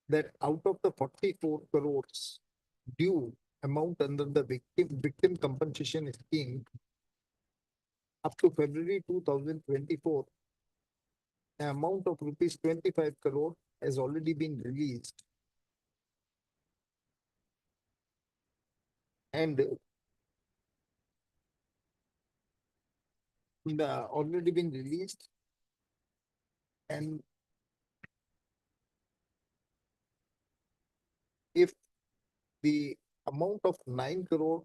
that out of the 44 crores due amount under the victim compensation scheme up to February 2024, amount of rupees 25 crore has already been released. And already been released, and if the amount of 9 crore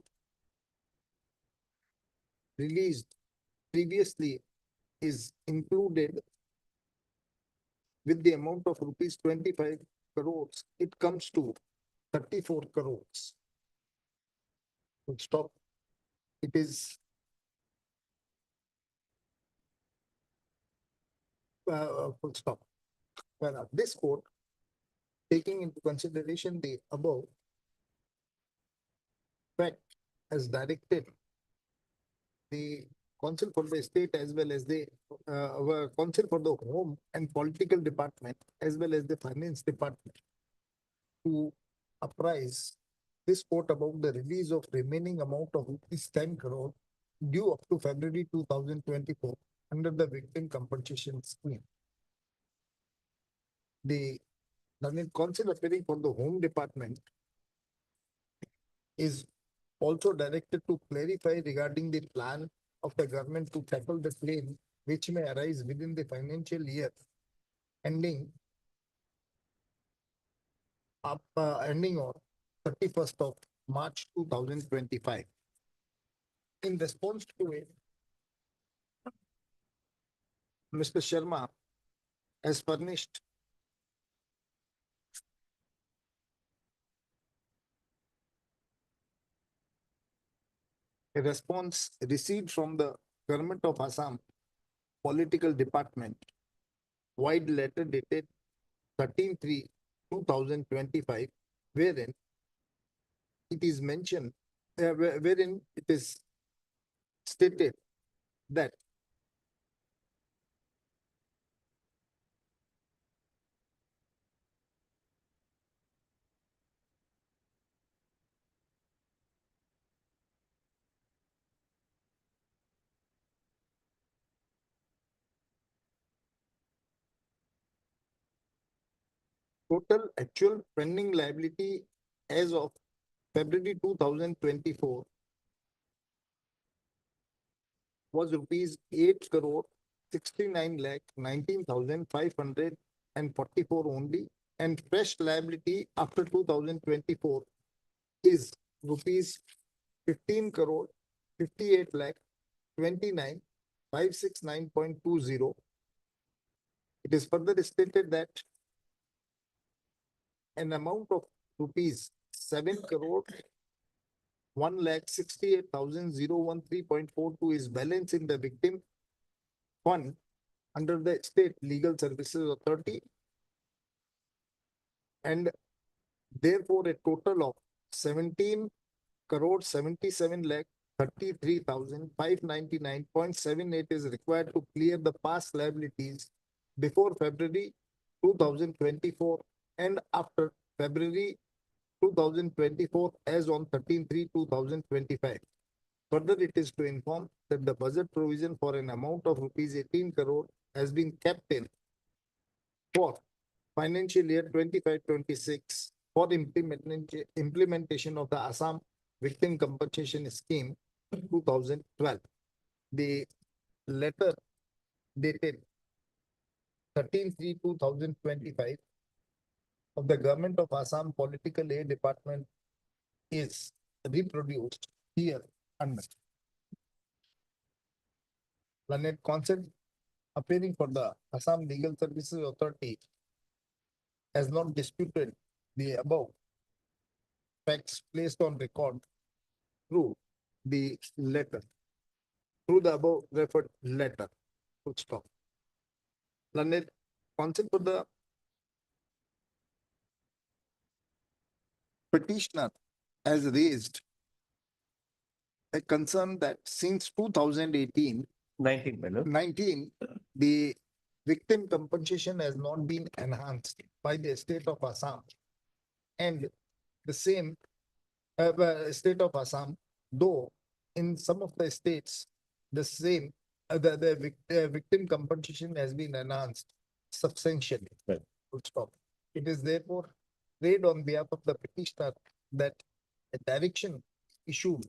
released previously is included with the amount of rupees 25 crores, it comes to 34 crores. Full stop. It is full stop. Well, this court, taking into consideration the above fact, has directed the Council for the State as well as the our Council for the Home and Political Department as well as the Finance Department to apprise this court about the release of remaining amount of rupees 10 crore due up to February 2024 under the Victim Compensation Scheme. The Learned Council appearing for the Home Department is also directed to clarify regarding the plan of the government to tackle the claim which may arise within the financial year ending ending on 31st of March 2025. In response to it, Mr. Sharma has furnished a response received from the Government of Assam Political Department, wide letter dated 13/3/2025, wherein it is mentioned, wherein it is stated that total actual pending liability as of February 2024 was rupees 8 crore 69 lakh 19,544 only, and fresh liability after 2024 is rupees 15 crore 58 lakh 29,569.20. It is further stated that an amount of rupees 7 crore 1,68,013.42 is balance in the victim fund under the State Legal Services Authority, and therefore a total of 17 crore 77 lakh 33,599.78 is required to clear the past liabilities before February 2024 and after February 2024 as on 13/3/2025. Further, it is to inform that the budget provision for an amount of rupees 18 crore has been kept in for financial year 25-26 for implementation of the Assam Victim Compensation Scheme 2012. The letter dated 13/3/2025 of the Government of Assam Political Aid Department is reproduced here under. Learned Counsel appearing for the Assam Legal Services Authority has not disputed the above facts placed on record through the letter, through the above referred letter. Full stop. Learned Counsel for the petitioner has raised a concern that since 2018, 19, the victim compensation has not been enhanced by the state of Assam, and the same state of Assam, though in some of the states, the same, the victim compensation has been enhanced. substantially. Full stop. It is therefore laid on behalf of the petitioner that a direction issued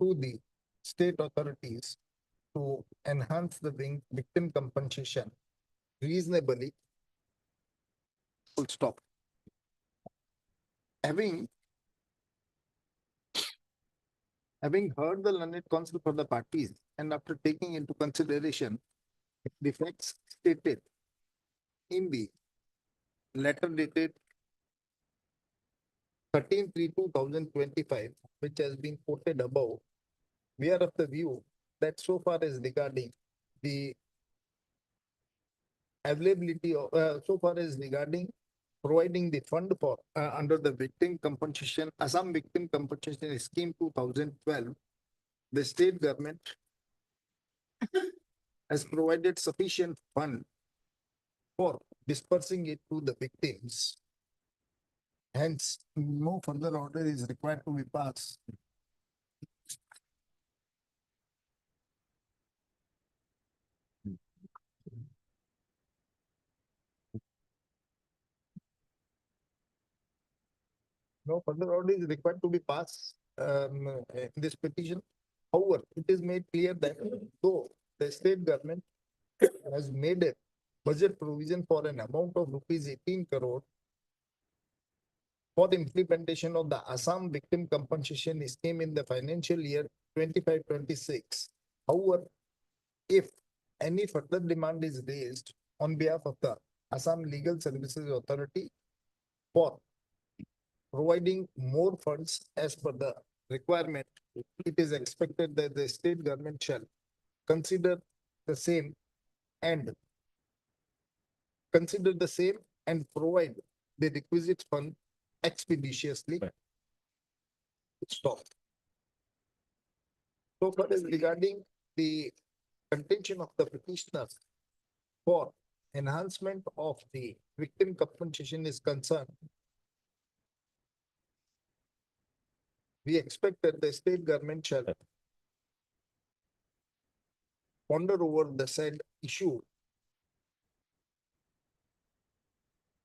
to the state authorities to enhance the victim compensation reasonably. Full stop. Having heard the learned counsel for the parties and after taking into consideration the facts stated in the letter dated 13/3/2025, which has been quoted above, we are of the view that so far as regarding the availability of, so far as regarding providing the fund for under the victim compensation, Assam Victim Compensation Scheme 2012, the state government has provided sufficient fund for dispersing it to the victims. Hence, no further order is required to be passed. No further order is required to be passed in this petition. However, it is made clear that though the state government has made a budget provision for an amount of rupees 18 crore for the implementation of the Assam Victim Compensation Scheme in the financial year 25-26. However, if any further demand is raised on behalf of the Assam Legal Services Authority for providing more funds as per the requirement, it is expected that the state government shall consider the same and provide the requisite fund expeditiously. Stop. So far as regarding the contention of the petitioners for enhancement of the victim compensation is concerned, we expect that the state government shall ponder over the said issue,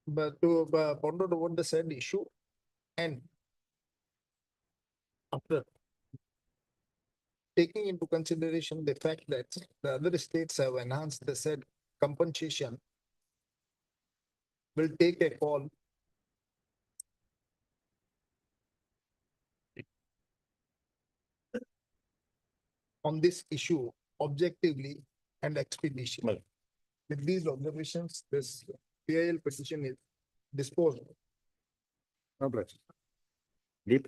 but to ponder over the said issue, and after taking into consideration the fact that the other states have enhanced the said compensation, will take a call on this issue objectively and expeditiously. With these observations, this PIL petition is disposed of. No objection. Deep.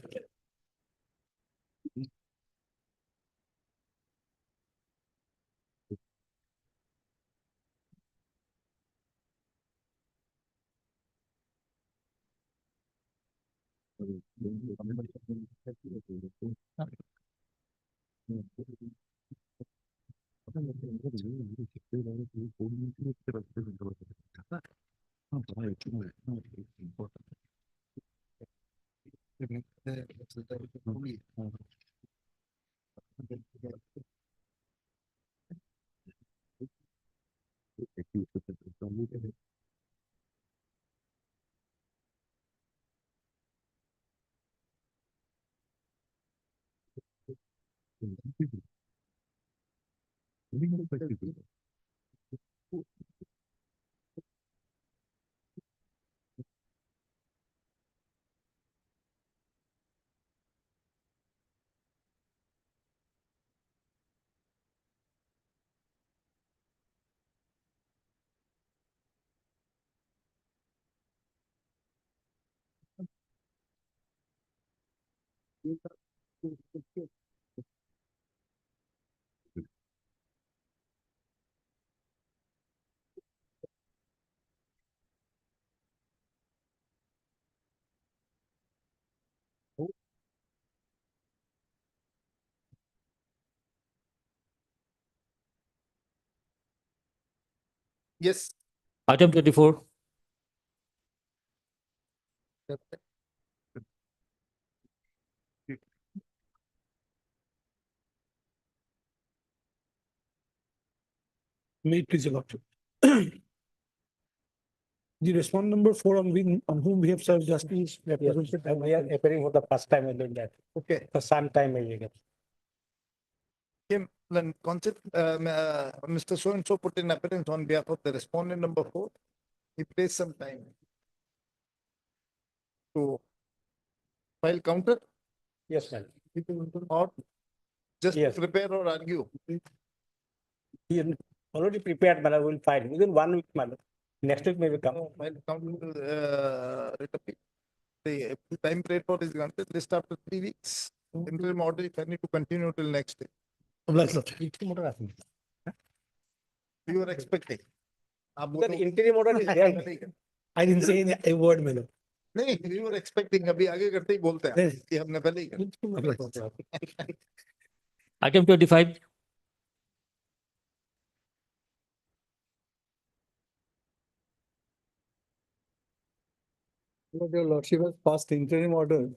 Yes. Item 24. May it please, Your Lordship. The respondent number 4 on whom we have served justice represented. And we are appearing for the first time in that. Okay. For some time again. Him, then concept, Mr. So and so put in appearance on behalf of the respondent number 4. He placed some time to file counter Yes, ma'am. or just Yes. prepare or argue. He already prepared, but I will file within 1 week, madam. Next week maybe come. File counter, the time period for is granted, list after 3 weeks. Interim order if I need to continue till next day. You were expecting. That interim order is there. I didn't say a word, madam. नहीं, we were expecting अभी आगे करते ही बोलते हैं कि हमने पहले ही कर Item 25. Your lordship has passed interim order.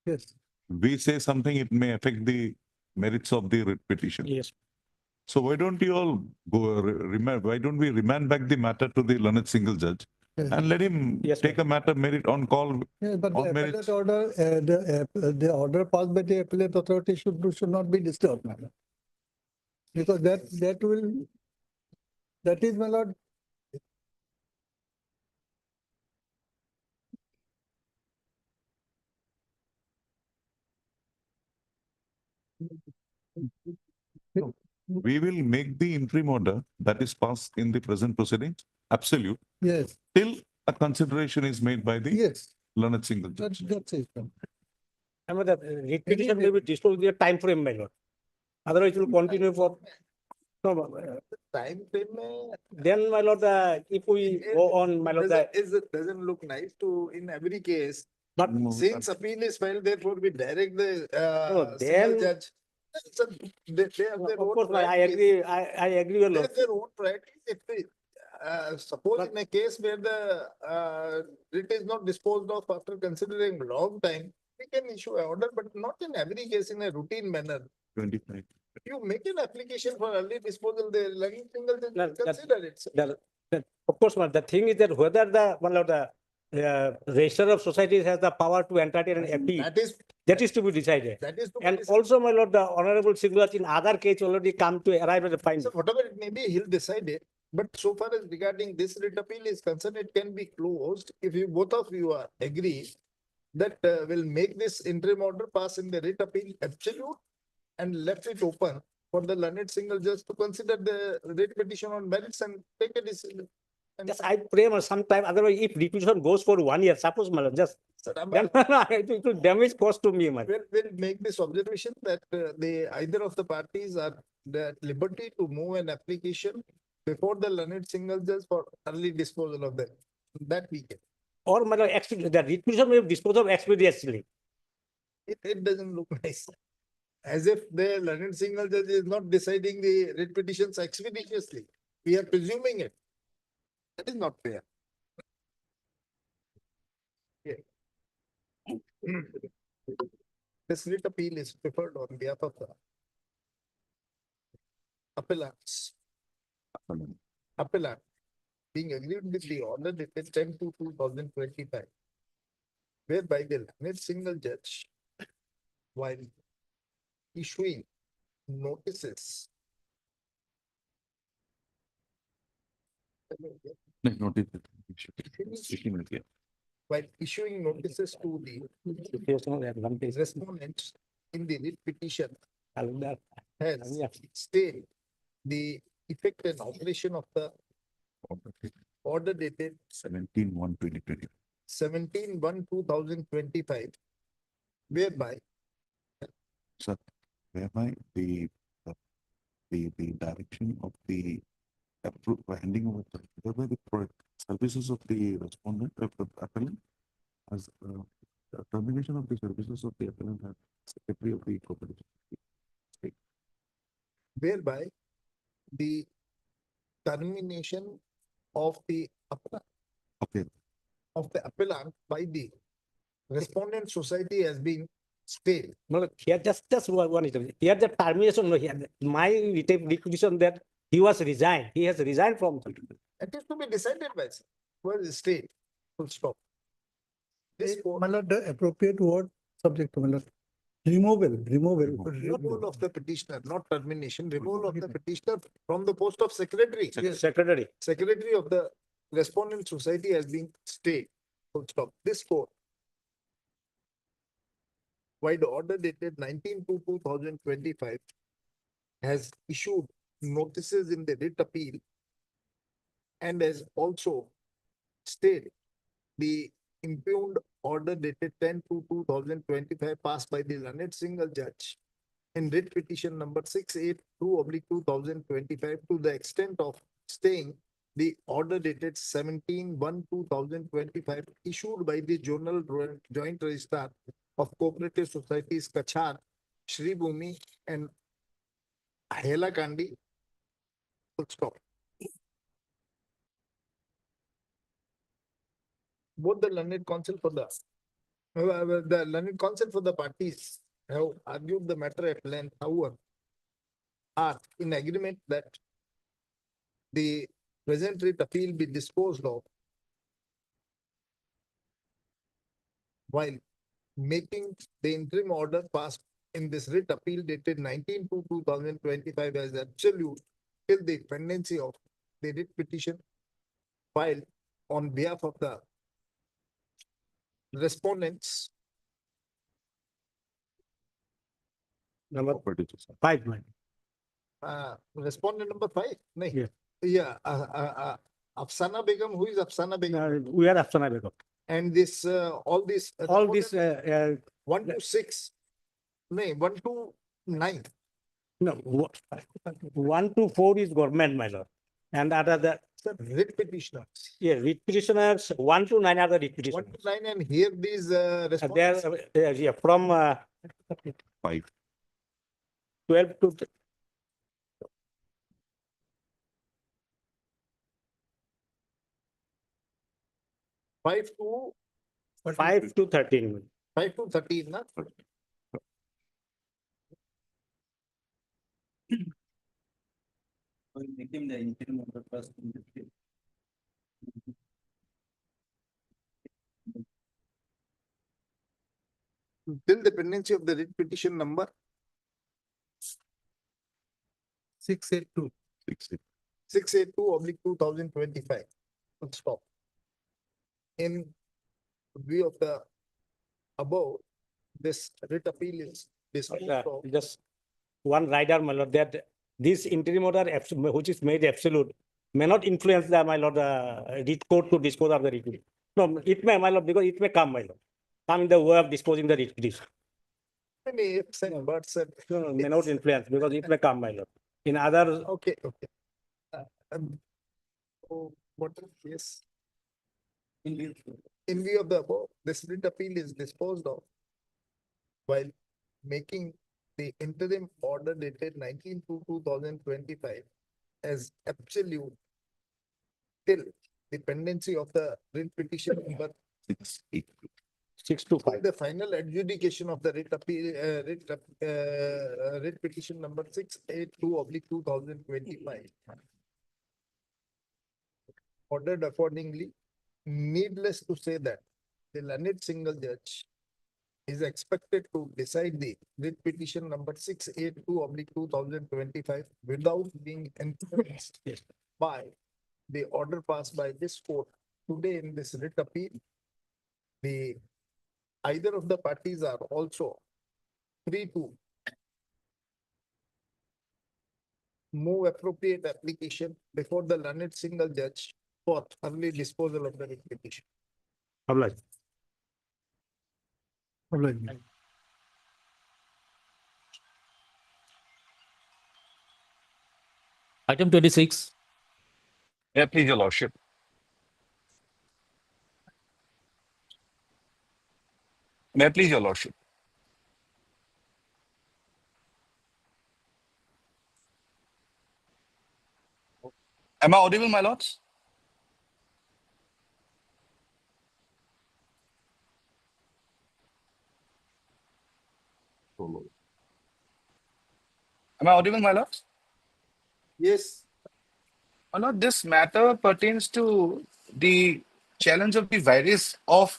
Yes. We say something, it may affect the merits of the writ petition. Yes. So why don't you all why don't we remand back the matter to the learned single judge Yes. and let him take a matter merit on call Yeah, but the on merits? appellate order, the order passed by the appellate authority should not be disturbed, madam. Because that is, my lord, We will make the interim order that is passed in the present proceedings absolute yes, till a consideration is made by the yes, learned single judge. that's it. I mean, the writ petition may be disposed with a time frame, my lord. Otherwise, it will continue for. No, time frame में then, my lord, if we go on, my lord, doesn't look nice to in every case. But Since appeal is filed, therefore we direct the No, single then- judge. So they have their of own course, I practice. agree. I agree, your They lord. have their own practice. If they, suppose in a case where the writ is not disposed of after considering long time, we can issue an order, but not in every case in a routine manner. 25. If you make an application for early disposal, the learning single judge No, will consider it. Of course, the thing is that whether the register of societies has the power to entertain an FD, that is to be decided. That is to be And decided. also, my lord, the honorable singular in other case already come to arrive at the final. So whatever it may be, he'll decide it. But so far as regarding this writ appeal is concerned, it can be closed if you both of you are agree that will make this interim order pass in the writ appeal absolute and left it open for the learned single judge to consider the writ petition on merits and take a decision. And Just I pray for some time. Otherwise, if repetition goes for 1 year, suppose, my lord, just then it will damage cost to me, man. we'll make this observation that either of the parties are at liberty to move an application before the learned single judge for early disposal of them. That we can. Or, my lord, the repetition may dispose of expeditiously. It doesn't look nice. As if the learned single judge is not deciding the writ petitions expeditiously. We are presuming it. That is not fair. Yeah. This writ appeal is preferred on behalf of the appellants. Appellant being agreed with the order dated 10/2/2025, whereby the learned single judge while issuing notices. While issuing notices to the respondents in the writ petition has stayed the effect and operation of the order dated 17/1/2025, whereby Sir, whereby the direction of the handing over whereby the services of the respondent of the appellant as termination of the services of the appellant as secretary of the cooperative state. whereby the termination of the Okay. of the appellant by the respondent society has been stayed. No, here just one is here the termination. No, here my requisition that he was resigned. He has resigned from. It is to be decided by the state. Full stop. This My lord, the appropriate word subject to my lord. Removal. removal of the petitioner, not termination, removal of the petitioner from the post of secretary. Secretary. Secretary of the respondent society has been stayed. Full stop. This court, by the order dated 19/2/2025, has issued notices in the writ appeal and has also stayed the impugned order dated 10/2/2025 passed by the learned single judge in writ petition number 682/2025 to the extent of staying the order dated 17/1/2025 issued by the Journal Joint Registrar of Cooperative Societies Kachar, Shri Bhumi and Hailakandi. Full stop. Both the learned counsel for the learned counsel for the parties have argued the matter at length, however, are in agreement that the present writ appeal be disposed of while making the interim order passed in this writ appeal dated 19/2/2025 as absolute till the pendency of the writ petition filed on behalf of the respondents. Number 5. Respondent number 5. Yeah. Yeah. Afsana Begum. Who is Afsana Begum? We are Afsana Begum. And this all this 1 to 6. No, 1 to 9. No, 1 to 4 is government, my lord, and other the writ petitioners. Yeah, writ petitioners 1 to 9 are the writ petitioners. 1 to 9, and here these They respondents. are yeah, from 5. 12 to 5 to 5 to 13. 5 to 13, na? Till the pendency of the writ petition number 682. 682/2025. Full stop. In view of the above, this writ appeal is disposed of. Just one rider, my lord, that this interim order which is made absolute may not influence the, my lord, writ court to dispose of the writ. No, it may, my lord, because it may come, my lord, come in the way of disposing the writ petition. Many ifs and buts and. No, may not influence because it may come, my lord. In other. Okay. What yes. In view of the above, this writ appeal is disposed of while making the interim order dated 19/2/2025 as absolute till the pendency of the writ petition number 6 to 5. The final adjudication of the writ appeal, writ petition number 682/2025. Ordered accordingly. Needless to say that the learned single judge is expected to decide the writ petition number 682/2025 without being influenced by the order passed by this court today in this writ appeal. The either of the parties are also free to move appropriate application before the learned single judge for early disposal of the writ petition. Obliged. Item 26. Yeah, please, your lordship. May I please, your lordship? Am I audible, my lords? Am I audible, my lords? Yes. My lord, this matter pertains to the challenge of the virus of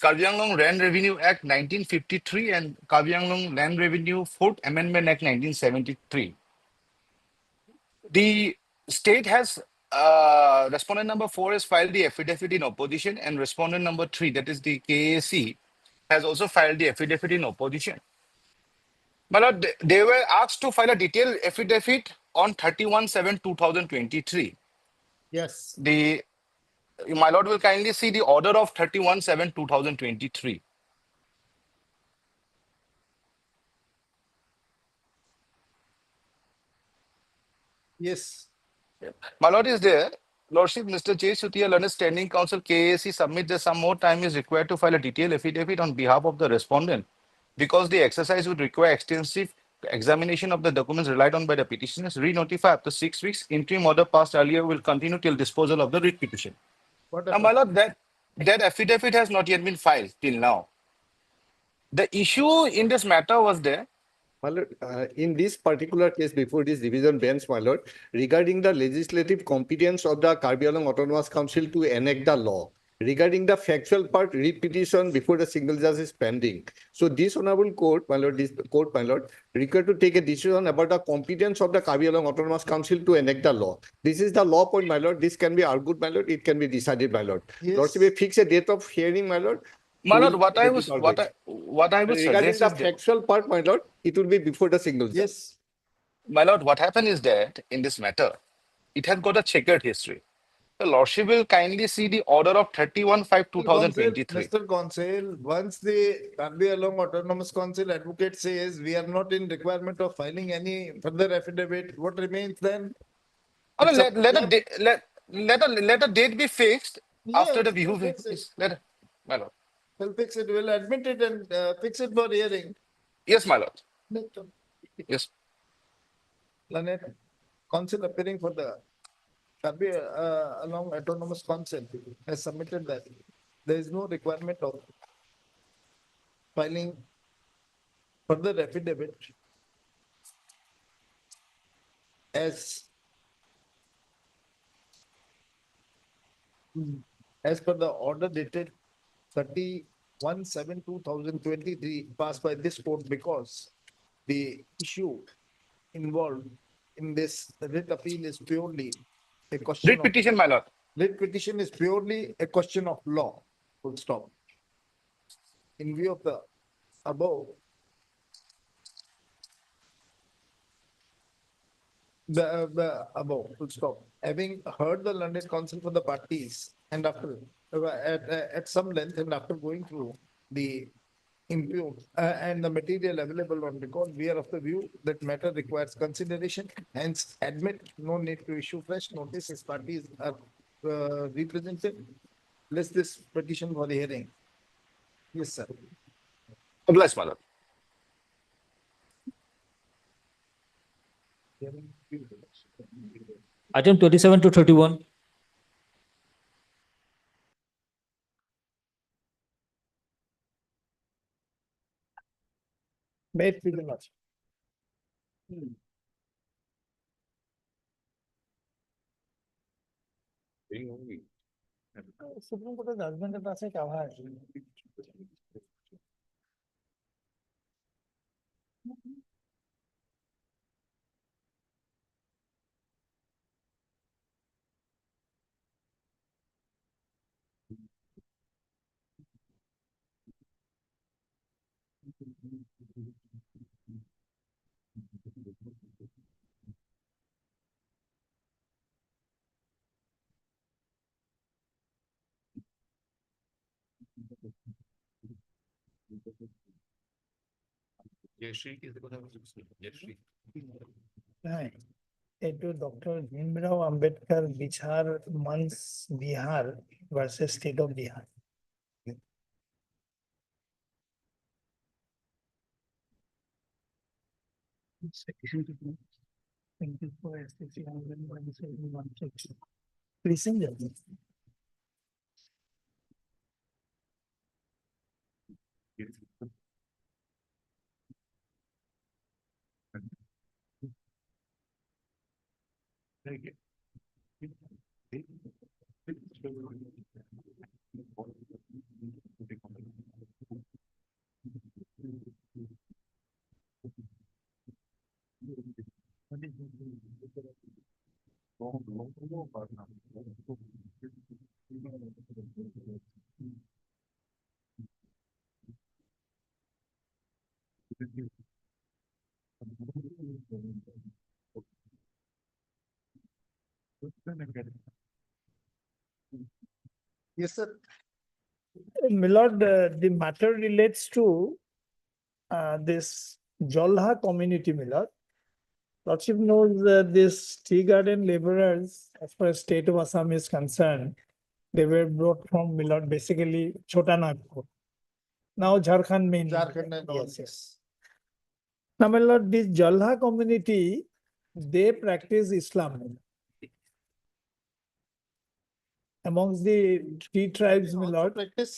Karbi Anglong Land Revenue Act 1953 and Karbi Anglong Land Revenue 4th Amendment Act 1973. The state has, respondent number 4 has filed the affidavit in opposition, and respondent number 3, that is the KAC, has also filed the affidavit in opposition. My lord, they were asked to file a detailed affidavit on 31/7/2023. Yes. My lord will kindly see the order of 31/7/2023. Yes. My lord is there. Lordship, Mr. J. Sutia, Learned Standing Council KAC submit that some more time is required to file a detailed affidavit on behalf of the respondent because the exercise would require extensive examination of the documents relied on by the petitioners. Re-notify after 6 weeks. Interim order passed earlier will continue till disposal of the writ petition. Now, my lord, that affidavit has not yet been filed till now. The issue in this matter was there. My lord, in this particular case before this division bench, my lord, regarding the legislative competence of the Karbi Anglong Autonomous Council to enact the law, regarding the factual part, repetition before the single judge is pending. So this honorable court, my lord, this court, my lord, required to take a decision about the competence of the Karbi Anglong Autonomous Council to enact the law. This is the law point, my lord. This can be argued, my lord. It can be decided, my lord. Yes. Lordship, we fix a date of hearing, my lord. My lord, So what I it was is argued. what I would Regarding suggest the is that, factual part, my lord, it will be before the single judge. Yes. my lord, what happened is that in this matter, it has got a checkered history. The lordship will kindly see the order of 31/5/2023. Mr. Council, once the Karbi Anglong Autonomous Council advocate says we are not in requirement of filing any further affidavit, what remains then? Oh, no, It's a- let a date be fixed after Yes, the view. we'll fix it. My lord. We'll fix it. We'll admit it and fix it for hearing. Yes, my lord. Yes. Learned Council appearing for the Karbi Anglong Autonomous Council has submitted that there is no requirement of filing further affidavit as per the order dated 31/7/2023 passed by this court because the issue involved in this writ appeal is purely a question Writ petition, my lord. Writ petition is purely a question of law. Full stop. In view of the above, the above, full stop. Having heard the learned counsel for the parties and after at some length and after going through the impute and the material available on record, we are of the view that matter requires consideration. Hence, admit no need to issue fresh notice as parties are represented. List this petition for the hearing. Yes, sir. Bless, my lord. Item 27 to 31. Made to the lodge. Supreme Court judgment আছে cover হ্যাঁ, এটা doctor Bhimrao Ambedkar Bihar Manas Bihar versus state of Bihar. Recent judgment. Yes, sir. Milord, the matter relates to this Jolha community, Milord. Lordship knows this tea garden laborers, as far as state of Assam is concerned, they were brought from Milord, basically Chota Nagpur. Now Jharkhand main. Jharkhand and all. Yes, yes. Now, Milord, this Jolha community, they practice Islam. Amongst the three tribes, Milord, Practice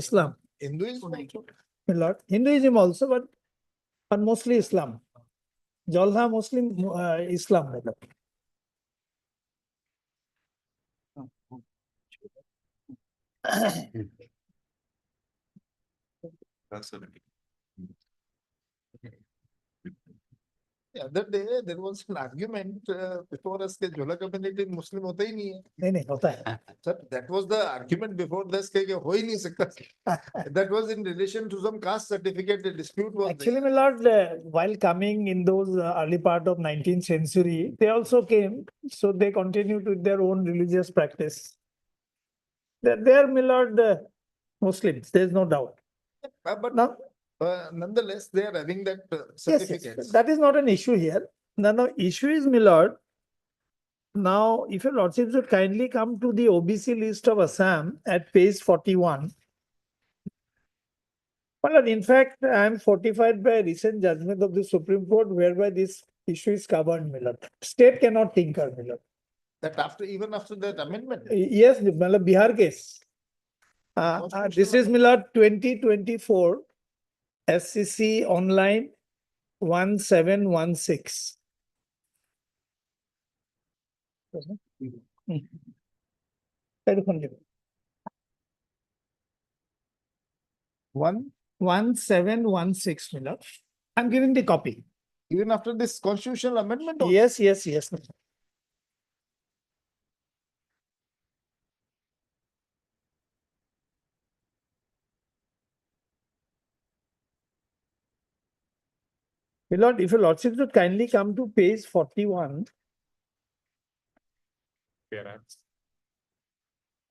Islam. Hinduism also. Milord, Hinduism also, but mostly Islam. Jolha Muslim Islam. Milord. The other day, there was an argument before us that Jolha community Muslim होता ही नहीं है. नहीं होता है. Sir, that was the argument before this कि हो ही नहीं सकता. That was in relation to some caste certificate, the dispute was Actually, my lord, while coming in those early part of 19th century, they also came, so they continued with their own religious practice. They are, my lord, Muslims, there is no doubt. But Now, nonetheless, they are having that yes, certificate. yes, that is not an issue here. Now, the issue is, my lord, now, if your lordship should kindly come to the OBC list of Assam at page 41. Well, in fact, I am fortified by a recent judgment of the Supreme Court whereby this issue is covered, Milord. State cannot tinker, Milord. That even after that amendment. Yes, Milord, Bihar case. This is Milord 2024 SCC online 1716. One 1716, Milord. I'm giving the copy. Even after this constitutional amendment also? Yes, yes, yes. My lord, if your lordship would kindly come to page 41.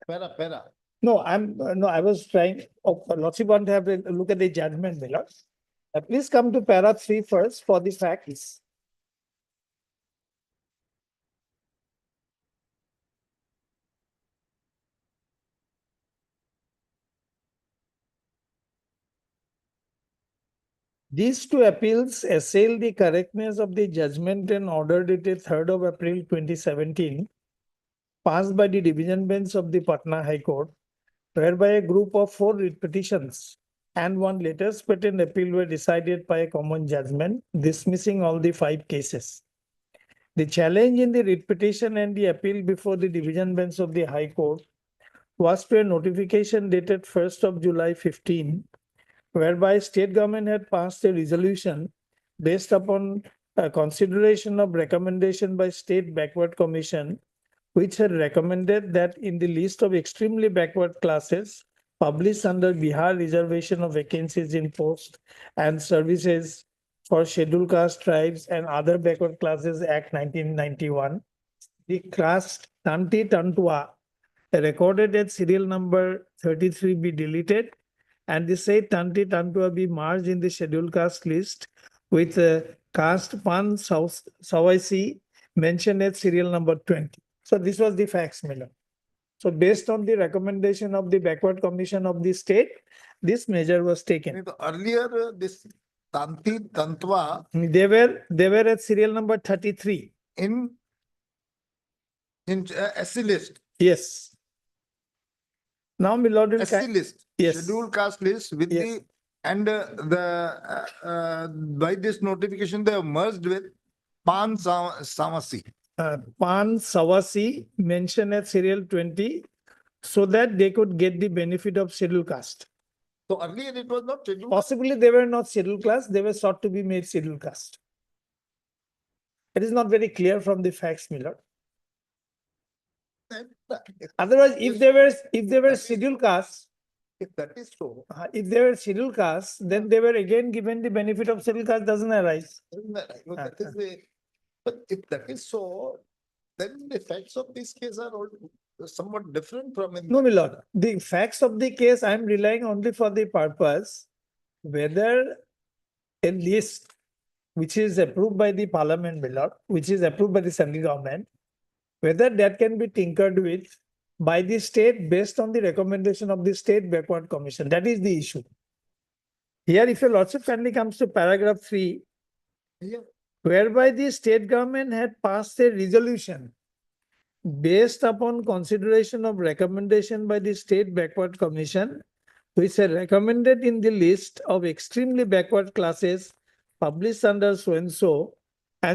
Para. No, I was trying, lordship want to have a look at the judgment, my lord. Please come to para 3 first for the facts. These two appeals assail the correctness of the judgment and order dated 3rd of April 2017, passed by the division bench of the Patna High Court, whereby a group of 4 writ petitions and 1 latest patent appeal were decided by a common judgment, dismissing all the 5 cases. The challenge in the writ petition and the appeal before the division bench of the High Court was to a notification dated 1st of July 15, whereby state government had passed a resolution based upon consideration of recommendation by State Backward Commission, which had recommended that in the list of extremely backward classes published under Bihar Reservation of Vacancies in Post and Services for Scheduled Caste Tribes and Other Backward Classes Act 1991, the class Tanti Tantua recorded at serial number 33 be deleted and the said Tanti Tantua be merged in the scheduled caste list with caste Pan Sawasi mentioned at serial number 20. So this was the facts, Miller. So based on the recommendation of the Backward Commission of the state, this measure was taken. Earlier, this Tanti Tantwa They were at serial number 33. in SC list. Yes. Now, my lord will SC list. Yes. Scheduled caste list with Yes. the and by this notification they have merged with Pan Samasi. Pan Sawasi mentioned at serial 20 so that they could get the benefit of scheduled caste. So earlier it was not scheduled. Possibly they were not scheduled caste, they were sought to be made scheduled caste. It is not very clear from the facts, Miller. Otherwise, if they were scheduled caste, If that is so, if they were scheduled caste, then they were again given the benefit of scheduled caste doesn't arise. that is the, but if that is so, then the facts of this case are all somewhat different from in. No, my lord, the facts of the case I am relying only for the purpose whether a list which is approved by the parliament, my lord, which is approved by the central government, whether that can be tinkered with by the state based on the recommendation of the State Backward Commission. That is the issue. Here, if your lordship kindly comes to paragraph 3, whereby the state government had passed a resolution based upon consideration of recommendation by the State Backward Commission, which had recommended in the list of extremely backward classes published under so and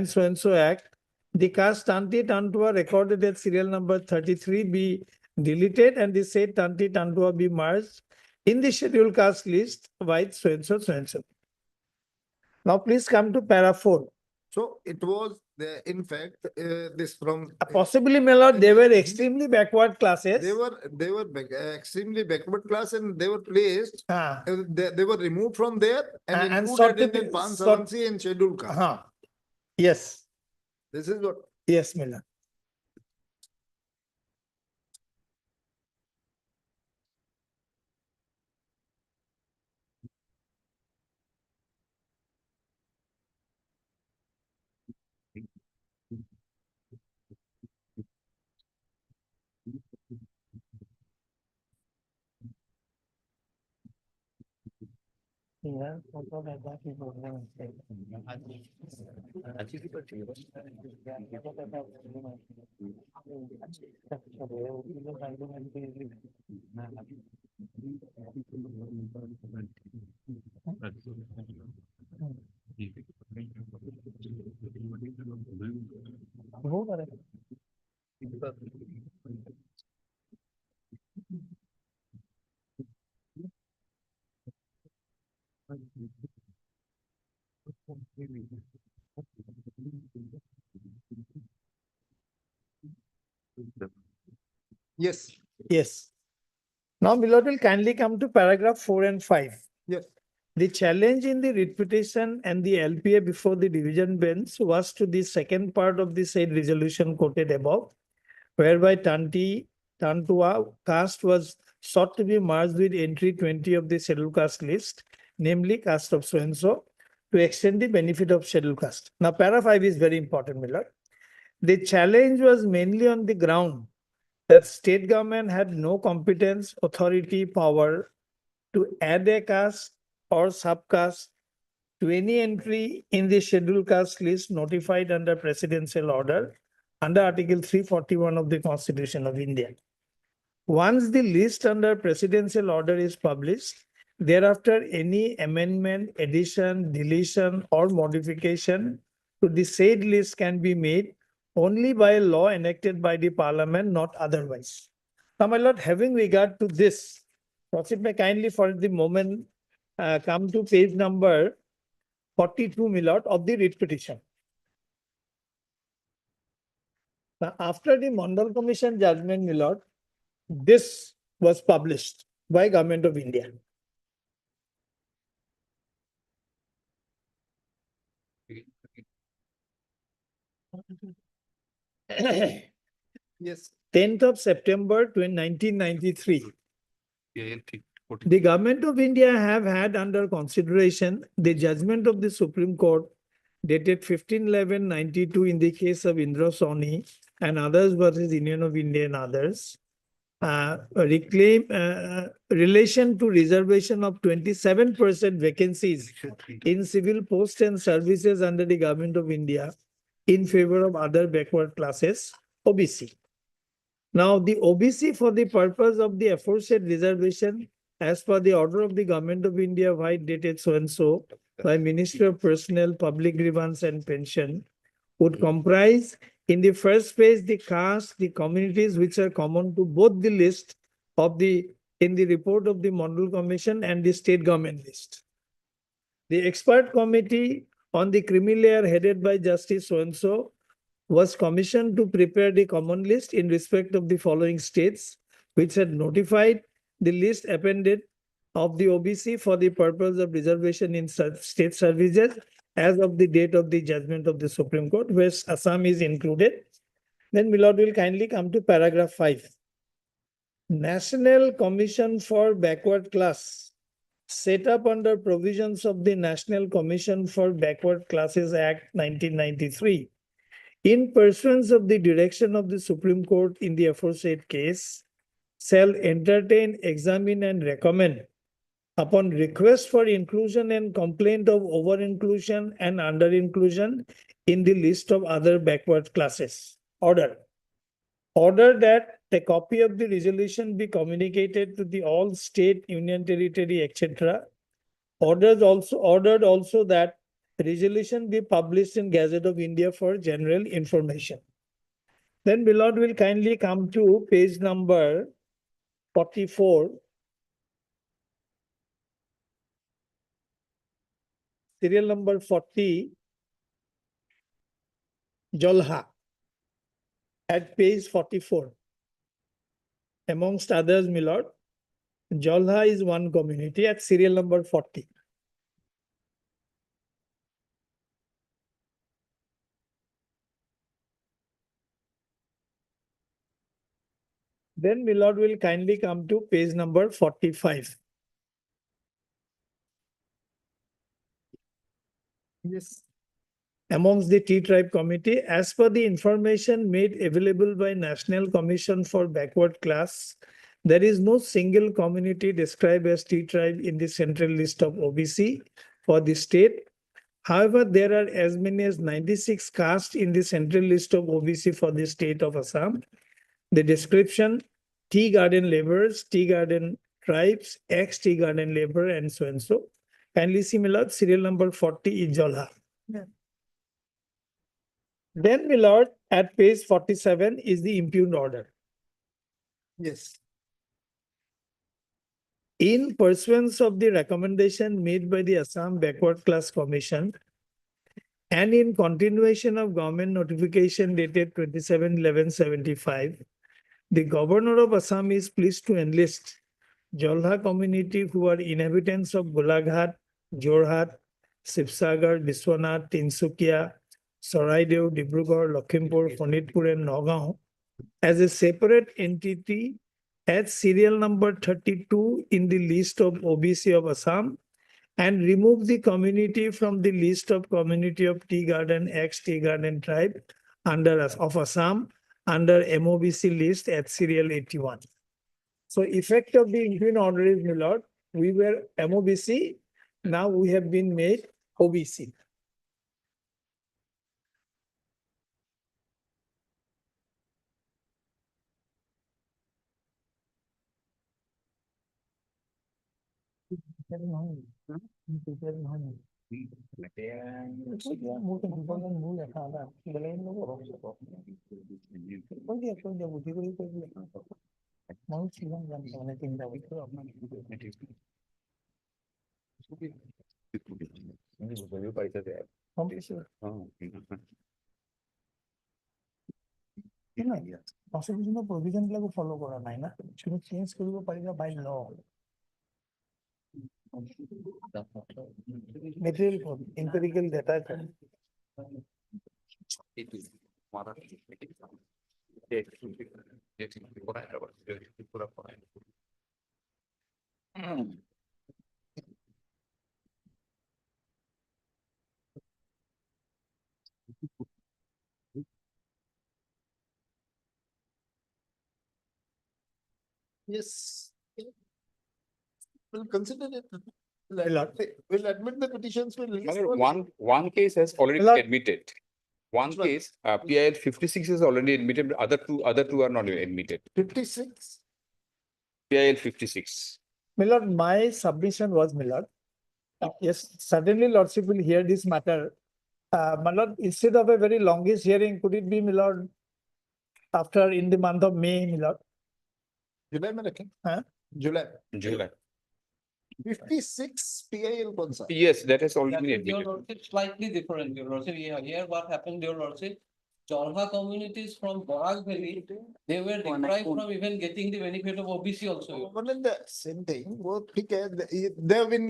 so Act, the caste Tanti Tantua recorded at serial number 33 be deleted and the said Tanti Tantua be merged in the scheduled caste list by so and so. Now please come to para 4. So it was in fact this from Possibly, my lord, they were extremely backward classes. they were extremely backward class and they were placed. They were removed from there and included in the Pan Savansi and scheduled caste. Yes. This is what. Yes, my lord. Yes. Yes. Now, my lord will kindly come to paragraph 4 and 5. Yes. The challenge in the writ petition and the LPA before the division bench was to the second part of the said resolution quoted above, whereby Tanti Tantua caste was sought to be merged with entry 20 of the scheduled caste list, namely caste of so and so, to extend the benefit of scheduled caste. Now, para 5 is very important, my lord. The challenge was mainly on the ground that state government had no competence, authority, power to add a caste or subcaste to any entry in the scheduled caste list notified under presidential order under Article 341 of the Constitution of India. Once the list under presidential order is published, thereafter any amendment, addition, deletion or modification to the said list can be made only by a law enacted by the parliament, not otherwise. Now, my lord, having regard to this, Lordship may kindly for the moment come to page number 42, my lord, of the writ petition. Now, after the Mandal Commission judgment, my lord, this was published by Government of India. Yes. 10th of September 1993. The Government of India have had under consideration the judgment of the Supreme Court dated 15/11/92 in the case of Indra Sawhney and others versus Union of India and others. Relation to reservation of 27% vacancies in civil posts and services under the Government of India in favor of other backward classes, OBC. Now, the OBC for the purpose of the aforesaid reservation as per the order of the Government of India, white dated so and so by Ministry of Personnel, Public Grievance and Pension, would comprise in the first phase the caste, the communities which are common to both the list of the in the report of the Mandal Commission and the state government list. The expert committee on the creamy layer headed by Justice so and so was commissioned to prepare the common list in respect of the following states, which had notified the list appended of the OBC for the purpose of reservation in state services as of the date of the judgment of the Supreme Court, where Assam is included. Then Milord will kindly come to paragraph 5. National Commission for Backward Class, set up under provisions of the National Commission for Backward Classes Act 1993. In pursuance of the direction of the Supreme Court in the aforesaid case, shall entertain, examine and recommend upon request for inclusion and complaint of over-inclusion and under-inclusion in the list of other backward classes. Order. Order that a copy of the resolution be communicated to the all state, union territory, etc. Ordered also that resolution be published in Gazette of India for general information. Then Milord will kindly come to page number 44. Serial number 40, Jolha, at page 44. Amongst others, Milord, Jolha is one community at serial number 40. Then Milord will kindly come to page number 45. Yes. Amongst the T tribe committee, as per the information made available by National Commission for Backward Class, there is no single community described as T tribe in the central list of OBC for the state. However, there are as many as 96 castes in the central list of OBC for the state of Assam. The description: tea garden laborers, tea garden tribes, ex-tea garden laborer, and so and so. Kindly see, Milord, serial number 40 is Jolha. Yeah. Then, Milord, at page 47 is the impugned order. Yes. In pursuance of the recommendation made by the Assam Backward Class Commission and in continuation of government notification dated 27/11/75, the governor of Assam is pleased to enlist Jolha community who are inhabitants of Golaghat, Jorhat, Sibsagar, Biswanath, Tinsukia, Saraideo, Dibrugarh, Lakhimpur, Phonitpur and Nagaon as a separate entity at serial number 32 in the list of OBC of Assam and remove the community from the list of community of tea garden, ex-tea garden tribe of Assam under MOBC list at serial 81. So effect of the impugned order is, my lord, we were MOBC, now we have been made OBC. Constitutional provision বিলাকো follow কৰা নাই না তুমি change কৰিব পাৰিবা by law material empirical data Yes. We'll consider it. We'll admit the petitions. We'll list One case has already been admitted. One Which one? case, PIL 56 is already admitted, but other two are not admitted. 56. PIL 56. Milord, my submission was, Milord. Yes, certainly Lordship will hear this matter. My Lord, instead of a very longish hearing, could it be, Milord, after in the month of May, Milord? July में रखें? Huh? July. July. 56 PIL कौन सा? Yes, that has already been Your admitted. Lordship, slightly different, Your Lordship. Here what happened, Your Lordship, Jolha communities from Borag Valley, they were deprived from even getting the benefit of OBC also. One and the same thing. वो ठीक है. They have been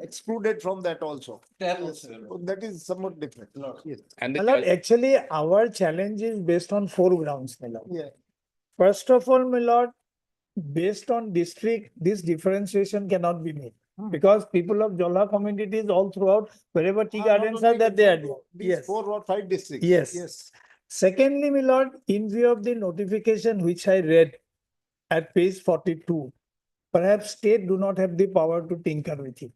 excluded from that also. That Yes. also. That is somewhat different. Yes. And My Lord, actually, our challenge is based on 4 grounds, my Lord. Yeah. First of all, my Lord, based on district, this differentiation cannot be made. Because people of Jolha communities all throughout, wherever tea gardens are, that they are there. These 4 or 5 districts. Yes. Yes. Secondly, my Lord, in view of the notification which I read at page 42, perhaps state do not have the power to tinker with it.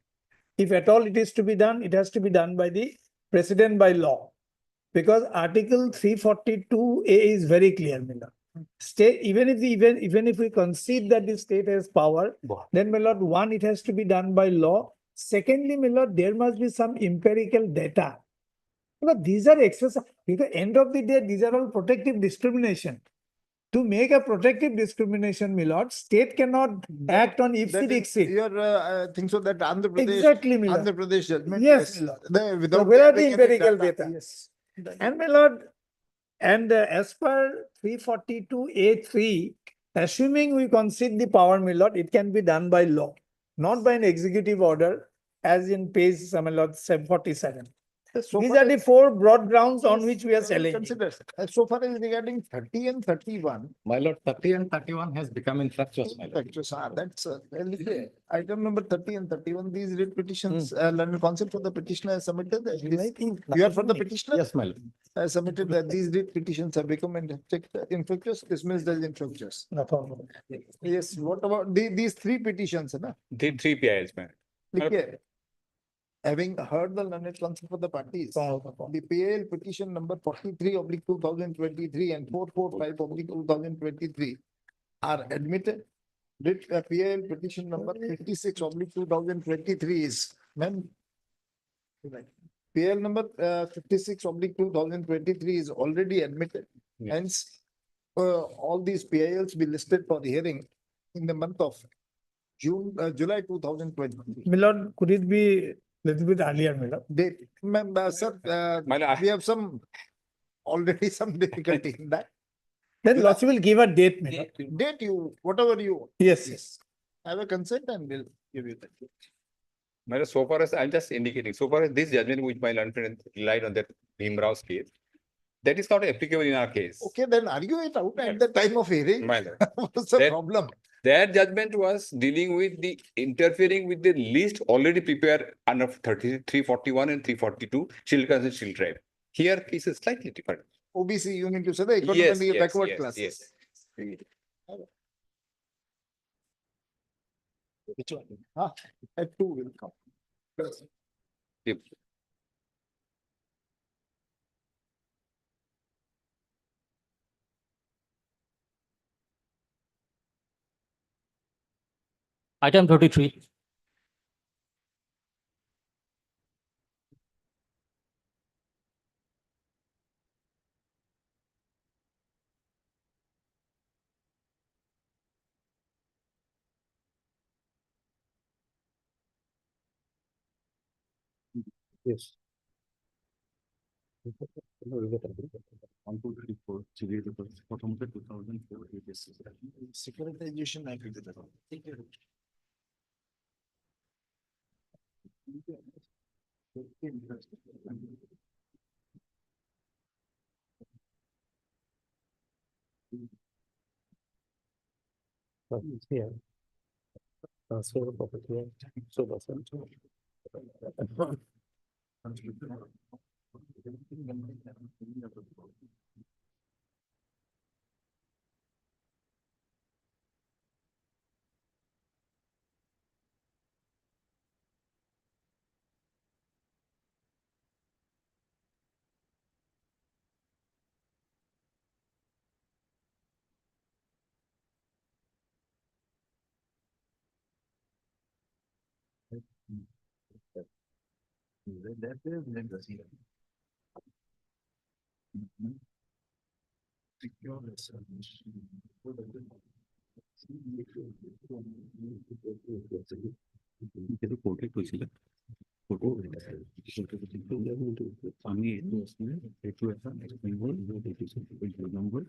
If at all it is to be done, it has to be done by the president by law. Because Article 342A is very clear, my Lord. State, even if we concede that the state has power, then, my Lord, one, it has to be done by law. Secondly, my Lord, there must be some empirical data. But these are exercise. At the end of the day, these are all protective discrimination. To make a protective discrimination, my Lord, state cannot act on That is ipsi your think so that Andhra Pradesh, Exactly, my Lord. Andhra Pradesh judgment. Yes, my Lord. The, without So where are the having any empirical data? Yes. And my Lord, and as per 342A3, assuming we concede the power, my Lord, it can be done by law, not by an executive order, as in page, my Lord, 47. So These far are the as- 4 broad grounds on Yes, which we are will challenging. consider. So far as regarding 30 and 31. My lord, 30 and 31 has become infractuous, my lord. Infractuous, that's item number 30 and 31. These writ petitions, learned concept for the petitioner has submitted. You are for the petitioner? Yes, my lord. Submitted that these writ petitions have become infractuous, dismissed as infractuous. No problem. Yes, what about these 3 petitions, na? The 3 PILs, man. लिखिए, having heard the learned counsel for the parties, the PIL petition number 43/2023 and 445/2023 are admitted. Writ PIL petition number 56/2023 is PIL number 56/2023 is already admitted. Hence, all these PILs be listed for hearing in the month of July 2020. My Lord, could it be little bit earlier, my Lord? Date, sir, we have already some difficulty in that. Then Lordship will give a date, my Lord. Date you, whatever you. Yes. Have a consent and we'll give you that. My lord, so far as I'm just indicating, so far as this judgment which my learned friend relied on that Bhimrao's case, that is not applicable in our case. Okay, then argue it out at the time of hearing. My lord. What's the problem? That judgment was dealing with the interfering with the list already prepared under 341 and 342 Shield Class and Shield Tribe. Here case is slightly different. OBC, you mean to say the Yes, economically yes, backward yes, classes. yes. Which one? At 2 will come. Yep. Item 33. Yes. 1, 2, 3, 4, প্রথমত 2004 Securitization act. Here. Transfer of property. So percent. কিন্তু কোর্টে কইছিল কোর্টে আমি একটু আসলে একটু একটা এক্সপ্লেইন করে দিতেছি ওই নম্বর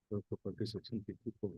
Property section 54.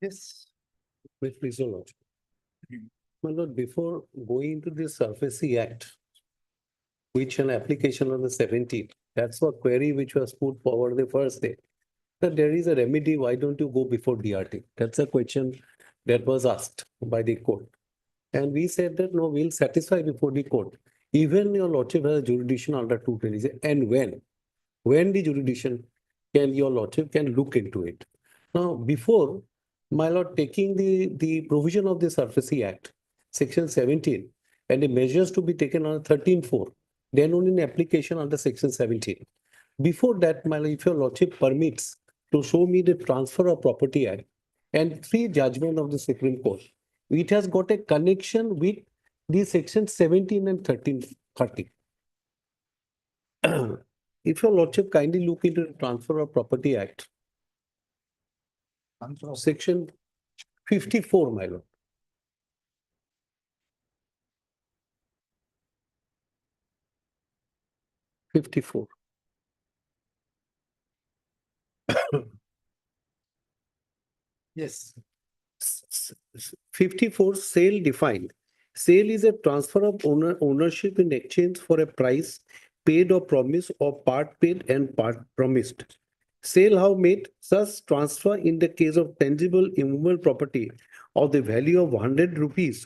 Yes. Please, your lordship. My lord, before going into the Surface Act, which an application on the 17th, that's what query which was put forward the first day. That there is a remedy, why don't you go before DRT? That's a question that was asked by the court. And we said that no, we'll satisfy before the court. Even your lordship has a jurisdiction under 220. And when the jurisdiction can, your lordship can look into it. Now, before, my lord, taking the provision of the Surface Act, section 17, and the measures to be taken on 13.4, then only an application under section 17. Before that, my lord, if your lordship permits to show me the Transfer of Property Act and three judgment of the Supreme Court, it has got a connection with the section 17 and 1330. If your lordship kindly look into the Transfer of Property Act, section 54, my lord. '54. Yes. 54 sale defined. Sale is a transfer of ownership in exchange for a price paid or promised or part paid and part promised. Sale how made? Such transfer in the case of tangible immovable property of the value of 100 rupees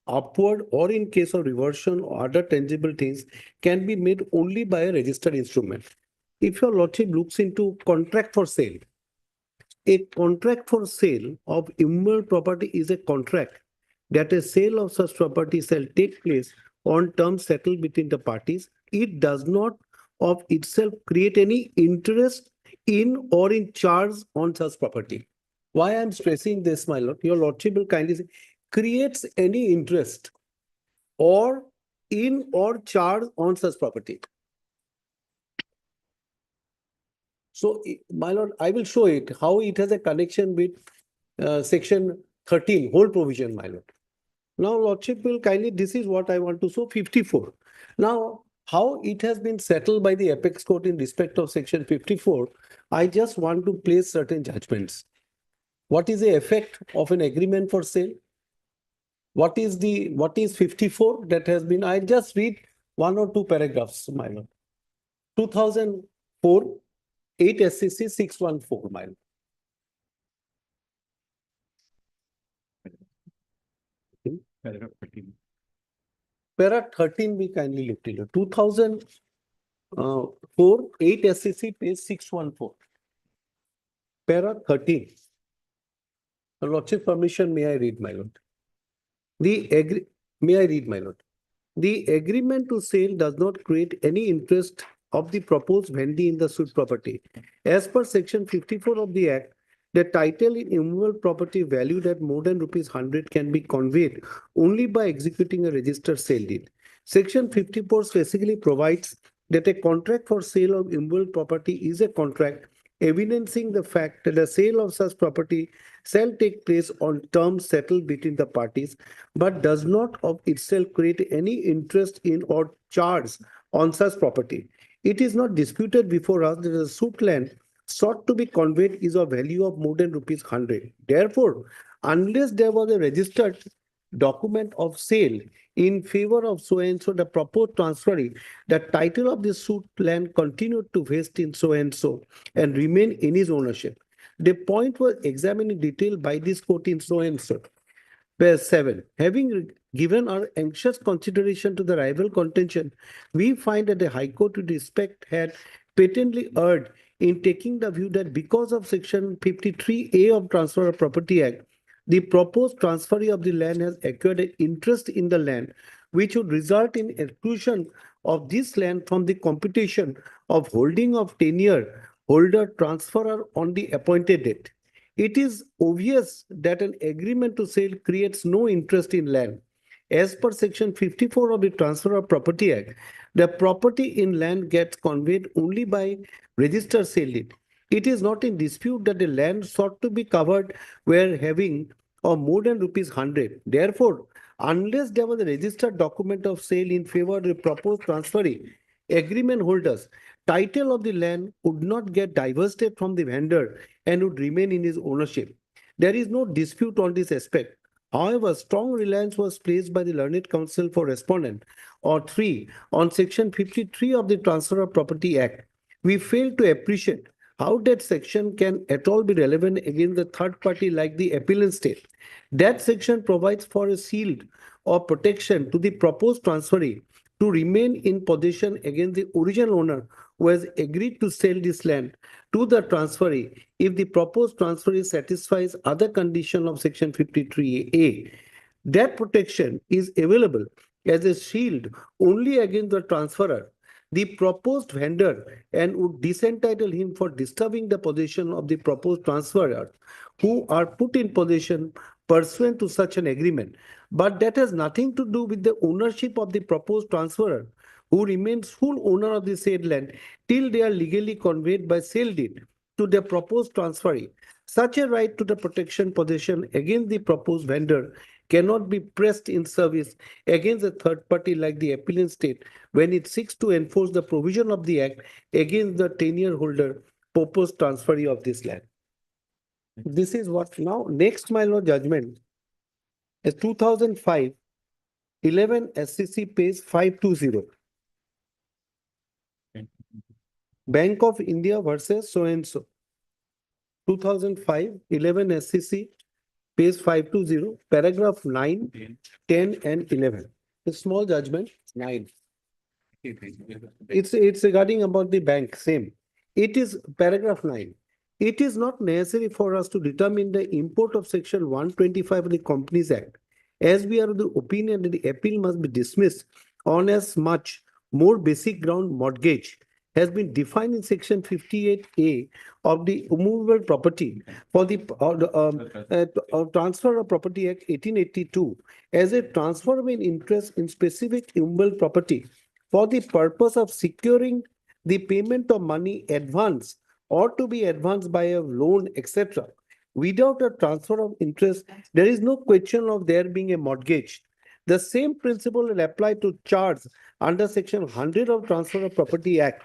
upward, or in case of reversion or other tangible things, can be made only by a registered instrument. If your lordship looks into contract for sale, a contract for sale of immovable property is a contract that a sale of such property shall take place on terms settled between the parties. It does not of itself create any interest in or in charge on such property. Why I'm stressing this, my lord? Your lordship will kindly say, creates any interest or in or charge on such property. So, my lord, I will show it, how it has a connection with section 13, whole provision, my lord. Now, lordship will kindly, this is what I want to show, 54. Now, how it has been settled by the apex court in respect of section 54, I just want to place certain judgments. What is the effect of an agreement for sale? What is 54 that has been, I just read one or two paragraphs, my lord. 2004, 8 SCC 614, my lord. Paragraph 13. Para 13 we kindly looked into. 2004, 8 SCC page 614. Para 13. Your lordship permission, may I read, my lord? May I read, my lord? The agreement to sale does not create any interest of the proposed vendee in the suit property. As per section 54 of the Act, the title in immovable property valued at more than ₹100 can be conveyed only by executing a registered sale deed. Section 54 specifically provides that a contract for sale of immovable property is a contract evidencing the fact that the sale of such property shall take place on terms settled between the parties, but does not of itself create any interest in or charge on such property. It is not disputed before us that the suit land sought to be conveyed is of value of more than ₹100. Therefore, unless there was a registered document of sale in favor of so and so, the proposed transferee, the title of the suit land continued to vest in so and remain in his ownership. The point was examined in detail by this court in so and so. Verse 7. Having given our anxious consideration to the rival contention, we find that the High Court with respect had patently erred in taking the view that because of Section 53A of Transfer of Property Act, the proposed transferee of the land has acquired an interest in the land, which would result in exclusion of this land from the computation of holding of tenure holder transferor on the appointed date. It is obvious that an agreement to sale creates no interest in land. As per Section 54 of the Transfer of Property Act, the property in land gets conveyed only by registered sale deed. It is not in dispute that the land sought to be covered were having or more than ₹100. Therefore, unless there was a registered document of sale in favor of the proposed transferee, agreement holders, title of the land would not get divested from the vendor and would remain in his ownership. There is no dispute on this aspect. However, strong reliance was placed by the learned counsel for respondent or 3 on Section 53 of the Transfer of Property Act. We fail to appreciate how that section can at all be relevant against the third party like the appellant state. That section provides for a shield or protection to the proposed transferee to remain in possession against the original owner who has agreed to sell this land to the transferee if the proposed transferee satisfies other conditions of Section 53A. That protection is available as a shield only against the transferor, the proposed vendor, and would disentitle him for disturbing the possession of the proposed transferor who are put in possession pursuant to such an agreement. But that has nothing to do with the ownership of the proposed transferor, who remains full owner of the said land till they are legally conveyed by sale deed to the proposed transferee. Such a right to the protection possession against the proposed vendor cannot be pressed in service against a third party like the appellant state when it seeks to enforce the provision of the act against the tenure holder proposed transferee of this land. This is what now next my lord judgment is 2005 11 SCC page 520. Bank of India versus so and so. 2005 11 SCC page 520 paragraph 9, 10 and 11. A small judgment 9. It's regarding about the bank same. It is paragraph 9. It is not necessary for us to determine the import of section 125 of the Companies Act, as we are of the opinion that the appeal must be dismissed on as much more basic ground mortgage has been defined in section 58A of the Immovable Property for the Transfer of Property Act 1882 as a transfer of an interest in specific immovable property for the purpose of securing the payment of money advance or to be advanced by a loan, etc. Without a transfer of interest, there is no question of there being a mortgage. The same principle will apply to charge under Section 100 of Transfer of Property Act.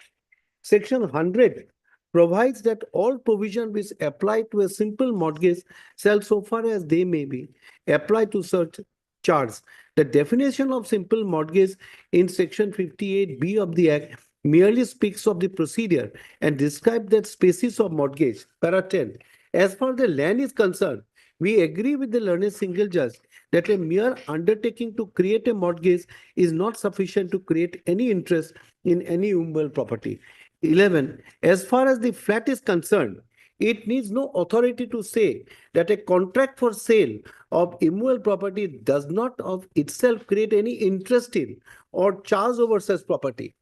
Section 100 provides that all provision which apply to a simple mortgage shall, so far as they may be, apply to such charge. The definition of simple mortgage in Section 58B of the Act merely speaks of the procedure and describes that species of mortgage. Para 10. As far as the land is concerned, we agree with the learned single judge that a mere undertaking to create a mortgage is not sufficient to create any interest in any immovable property. 11. As far as the flat is concerned, it needs no authority to say that a contract for sale of immovable property does not of itself create any interest in or charge over such property.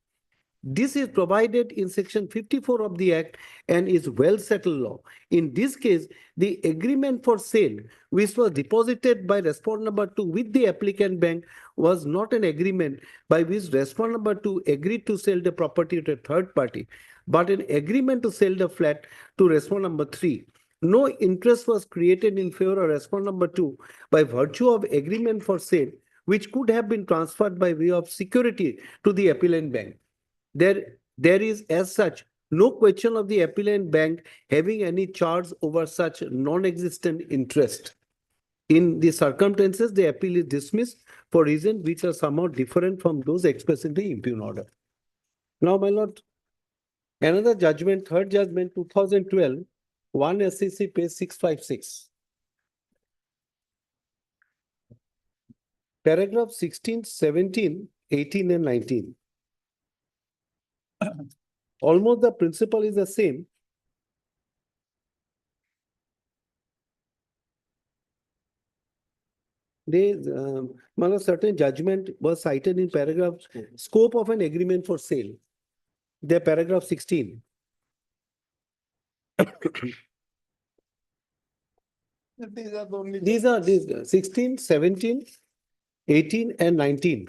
This is provided in section 54 of the Act and is well settled law. In this case, the agreement for sale, which was deposited by respondent number 2 with the applicant bank, was not an agreement by which respondent number 2 agreed to sell the property to a third party, but an agreement to sell the flat to respondent number 3. No interest was created in favor of respondent number 2 by virtue of agreement for sale, which could have been transferred by way of security to the appellant bank. There is as such no question of the appellant bank having any charge over such non-existent interest. In the circumstances, the appeal is dismissed for reasons which are somewhat different from those expressed in the impugn order. Now, my lord, another judgment, third judgment, 2012, 1 SCC page 656. Paragraph 16, 17, 18 and 19. Almost the principle is the same. A certain judgment was cited in paragraph scope of an agreement for sale. The paragraph 16. These are the only. These 16, 17, 18 and 19.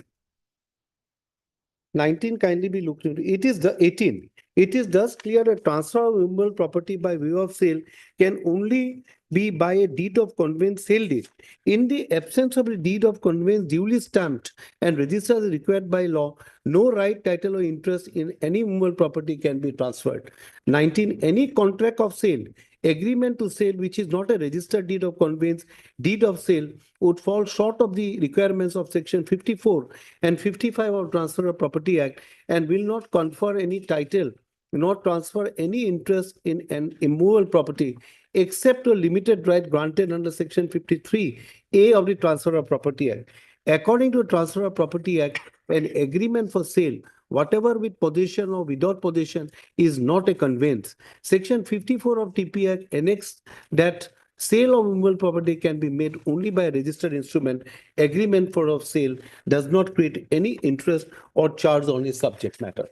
19 kindly be looked into. It is the 18. It is thus clear that transfer of movable property by way of sale can only be by a deed of conveyance sale deed. In the absence of a deed of conveyance duly stamped and registered as required by law, no right, title or interest in any movable property can be transferred. 19. Any contract of sale, agreement to sale which is not a registered deed of conveyance, deed of sale would fall short of the requirements of section 54 and 55 of Transfer of Property Act and will not confer any title, nor transfer any interest in an immovable property except a limited right granted under section 53A of the Transfer of Property Act. According to Transfer of Property Act, an agreement for sale, whatever with possession or without possession, is not a conveyance. Section 54 of TP Act annexed that sale of movable property can be made only by a registered instrument. Agreement for of sale does not create any interest or charge on its subject matter.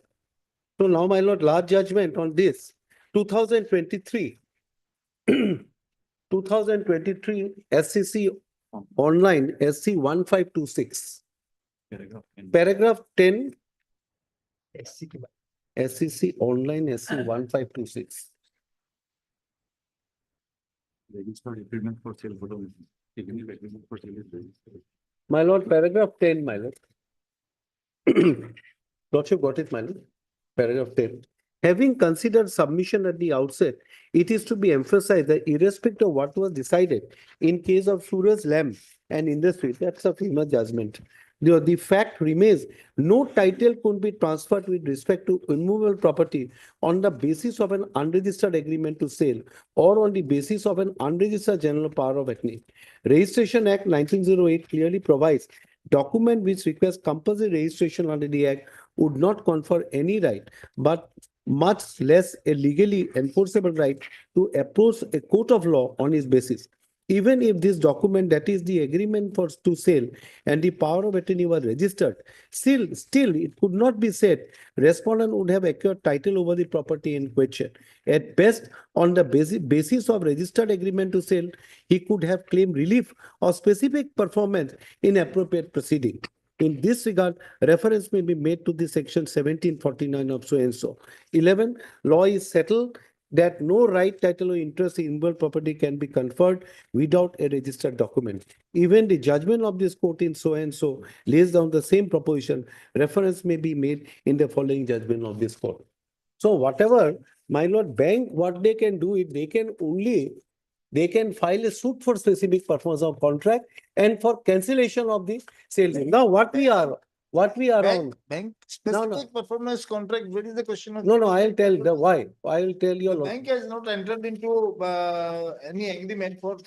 So now, my lord, last judgment on this, 2023. 2023 SCC online SC 1526. Paragraph 10. SCC online SC 1526. Registered agreement for sale. Agreement for sale is registered. My lord, paragraph 10, my lord. Lordship got it, my lord. Paragraph 10. Having considered submission at the outset, it is to be emphasized that irrespective of what was decided in case of Suraj Lamb and industry, that's a famous judgment. The fact remains no title could be transferred with respect to immovable property on the basis of an unregistered agreement to sale or on the basis of an unregistered general power of attorney. Registration Act 1908 clearly provides document which requires compulsory registration under the Act would not confer any right, but much less a legally enforceable right to approach a court of law on its basis. Even if this document, that is the agreement for to sale and the power of attorney were registered, still it could not be said respondent would have acquired title over the property in question. At best, on the basis of registered agreement to sale, he could have claimed relief or specific performance in appropriate proceeding. In this regard, reference may be made to the section 1749 of so and so. 11, law is settled that no right, title or interest in immovable property can be conferred without a registered document. Even the judgment of this court in so and so lays down the same proposition. Reference may be made in the following judgment of this court. So whatever, my lord, bank, what they can do is they can file a suit for specific performance of contract and for cancellation of the sales. Now what we are on. Bank No, specific performance contract, where is the question of? No, I'll tell the why. I'll tell you. The bank has not entered into any agreement for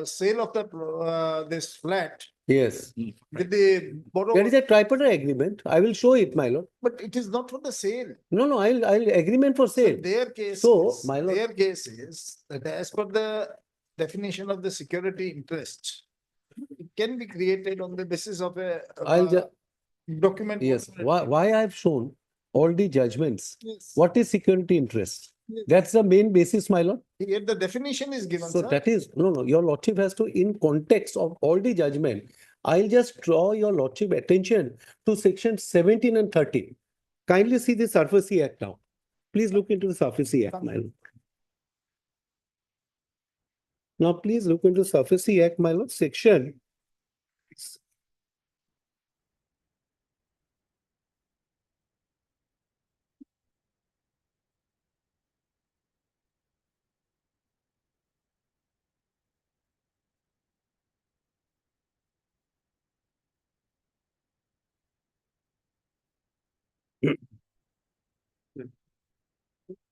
sale of the this flat Yes. with the borrower. There is a tripartite agreement. I will show it, my lord. But it is not for the sale. No, I'll agreement for So sale. their case So, is, my lord. their case is that as per the definition of the security interest, it can be created on the basis of a I'll just, document. yes, why I've shown all the judgments. Yes. What is security interest? Yes. That's the main basis, my lord. Here the definition is given, So sir. that is, no, your lordship has to, in context of all the judgment, I'll just draw your lordship attention to section 17 and 13. Kindly see the SurfaceC Act now. Please look into the SurfaceC Act, my lord. Now, please look into SurfaceC Act, my lord, section.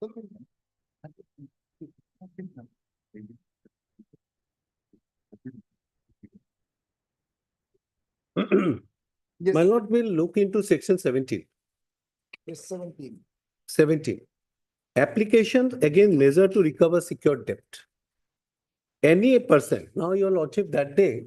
My lord will look into section 17. Yes, 17. 17. Applications again measure to recover secured debt. Any person, now your lordship that day,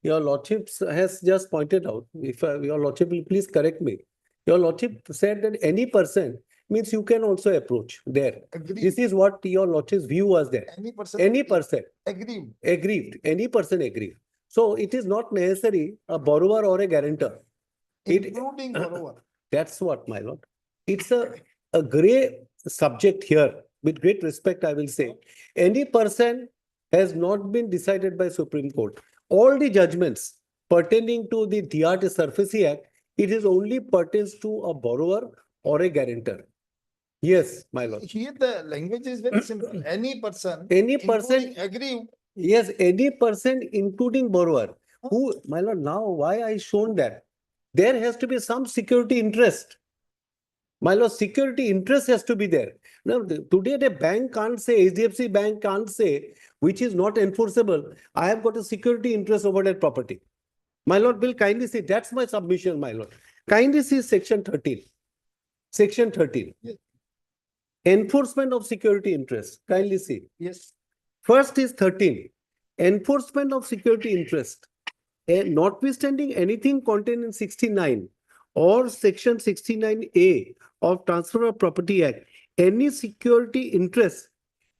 your lordship has just pointed out, if your lordship will please correct me. Your lordship said that any person means you can also approach there. Agreed. This is what your lordship's view was there. Any person. Any person. Agreed. Aggrieved, any person aggrieved. So it is not necessary a borrower or a guarantor. Including borrower. That's what, my lord. It's a gray subject here. With great respect, I will say. Any person has not been decided by Supreme Court. All the judgments pertaining to the DRT Surface Act, it is only pertains to a borrower or a guarantor. Yes, my lord. Here the language is very simple. Any person. Any person. including Aggrieved. Yes, any person including borrower. Who, my lord, now why I shown that? There has to be some security interest. My lord, security interest has to be there. Now, today the bank can't say, HDFC Bank can't say, which is not enforceable, I have got a security interest over that property. My lord, will kindly see, that's my submission, my lord. Kindly see section 13. Section 13. Yes. Enforcement of security interest. Kindly see. Yes. First is 13. Enforcement of security interest. Notwithstanding anything contained in 69 or section 69A of Transfer of Property Act, any security interest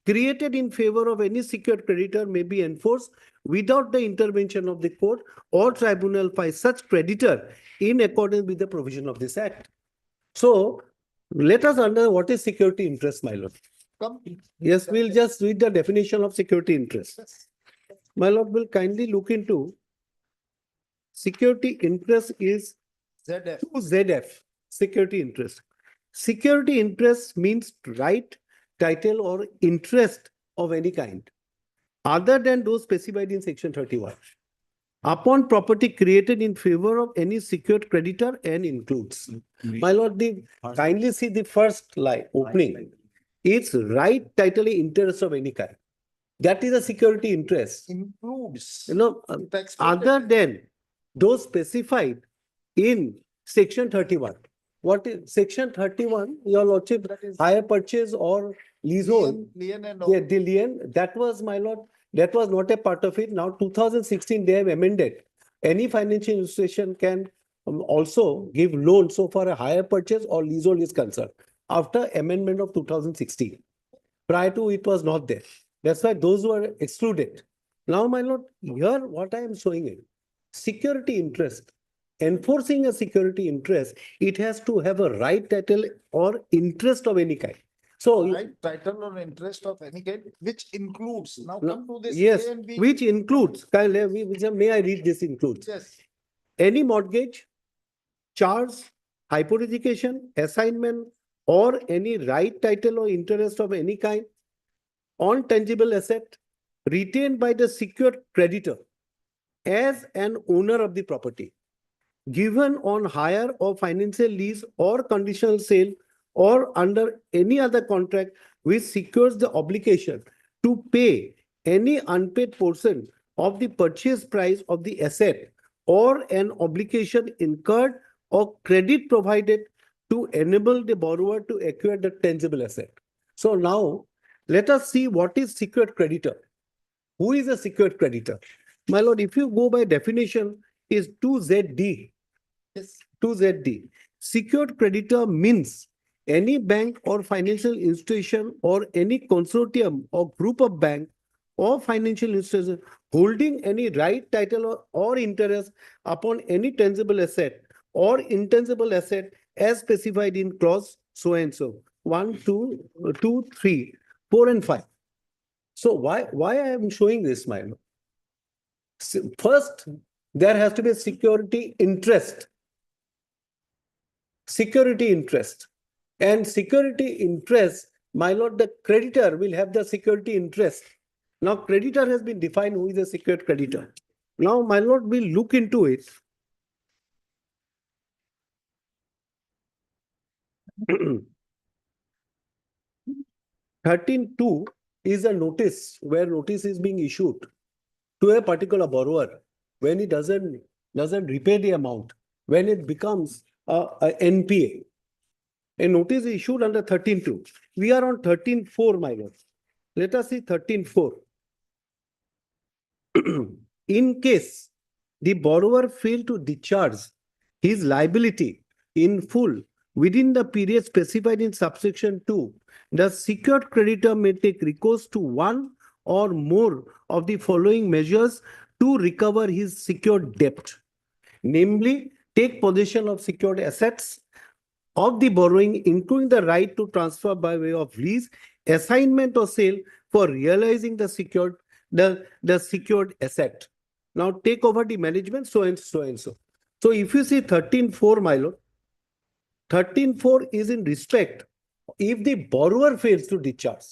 created in favor of any secured creditor may be enforced without the intervention of the court or tribunal by such creditor in accordance with the provision of this act. So let us understand what is security interest, my lord. Come. Yes, we'll just read the definition of security interest. My lord will kindly look into security interest is ZF. ZF, security interest. Security interest means right, title or interest of any kind other than those specified in section 31 upon property created in favor of any secured creditor and includes. My lord, kindly see the first line opening. It's right, title, interest of any kind. That is a security interest. Includes. Other than those specified in section 31. What is section 31? Your lordship, hire purchase or leasehold. Lien and Yeah, the lien, that was, my lord, that was not a part of it. Now 2016, they have amended. Any financial institution can also give loan so far a hire purchase or leasehold is concerned after amendment of 2016. Prior to it was not there. That's why those were excluded. Now, my lord, here what I am showing is security interest. Enforcing a security interest, it has to have a right, title or interest of any kind. So, right, title or interest of any kind, which includes. Now come to this. yes, A and B. which includes, may I read this includes? Yes. Any mortgage, charge, hypothecation, assignment, or any right, title or interest of any kind on tangible asset retained by the secured creditor as an owner of the property, given on hire or financial lease or conditional sale or under any other contract which secures the obligation to pay any unpaid portion of the purchase price of the asset or an obligation incurred or credit provided to enable the borrower to acquire the tangible asset. So now let us see what is secured creditor. Who is a secured creditor? My lord, if you go by definition, is 2ZD. Yes. 2ZD. Secured creditor means any bank or financial institution or any consortium or group of bank or financial institution holding any right, title or interest upon any tangible asset or intangible asset as specified in clause so and so 1, 2, 2, 3, 4 and 5. So why I am showing this, my lord? First, there has to be a security interest. Security interest. And security interest, my lord, the creditor will have the security interest. Now, creditor has been defined who is a secured creditor. Now, my lord, will look into it. 13.2 is a notice where notice is being issued to a particular borrower when he doesn't repay the amount, when it becomes a NPA. A notice is issued under 13.2. We are on 13.4, my lord. Let us see 13.4. In case the borrower failed to discharge his liability in full within the period specified in subsection 2, the secured creditor may take recourse to one or more of the following measures to recover his secured debt. Namely, take possession of secured assets of the borrowing, including the right to transfer by way of lease, assignment or sale for realizing the secured asset. Now take over the management, so and so and so. So if you see 13.4, my lord, 13.4 is in respect if the borrower fails to discharge.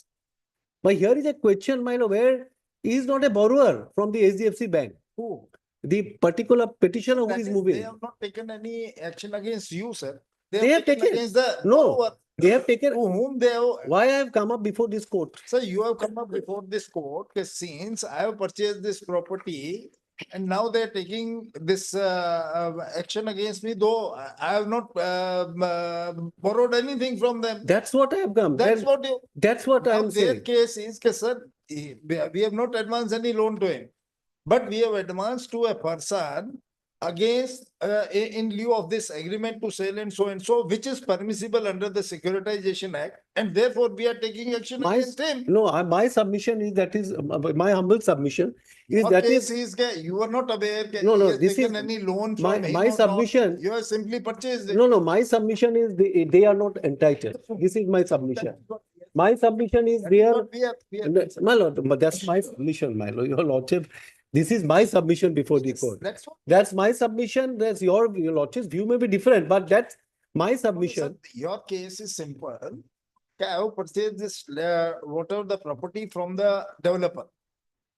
But here is a question, my lord, where he is not a borrower from the HDFC bank. Who? The particular petitioner who That is is, moving. They have not taken any action against you, sir. They have taken against the no. borrower. They have taken. To whom they have. Why I have come up before this court? Sir, you have come up before this court since I have purchased this property and now they are taking this action against me, though I have not borrowed anything from them. That's what I have come. That's what you. That's what I Now am their saying. case is, sir, we have not advanced any loan to him, but we have advanced to a person against in lieu of this agreement to sell and so, which is permissible under the Securitization Act, and therefore we are taking action against him. No, my submission is that is my humble submission is Your that case is you are not aware that no, he no. has This taken is any loan my from him my or submission. not. You have simply purchased it. No, no. My submission is they are not entitled. This is my submission. My submission is they are. My lord, but that's my submission, my lord. Your lordship, this is my submission before the court. That's my submission. That's your lordship's view may be different, but that's my submission. Your case is simple. I have purchased this whatever the property from the developer.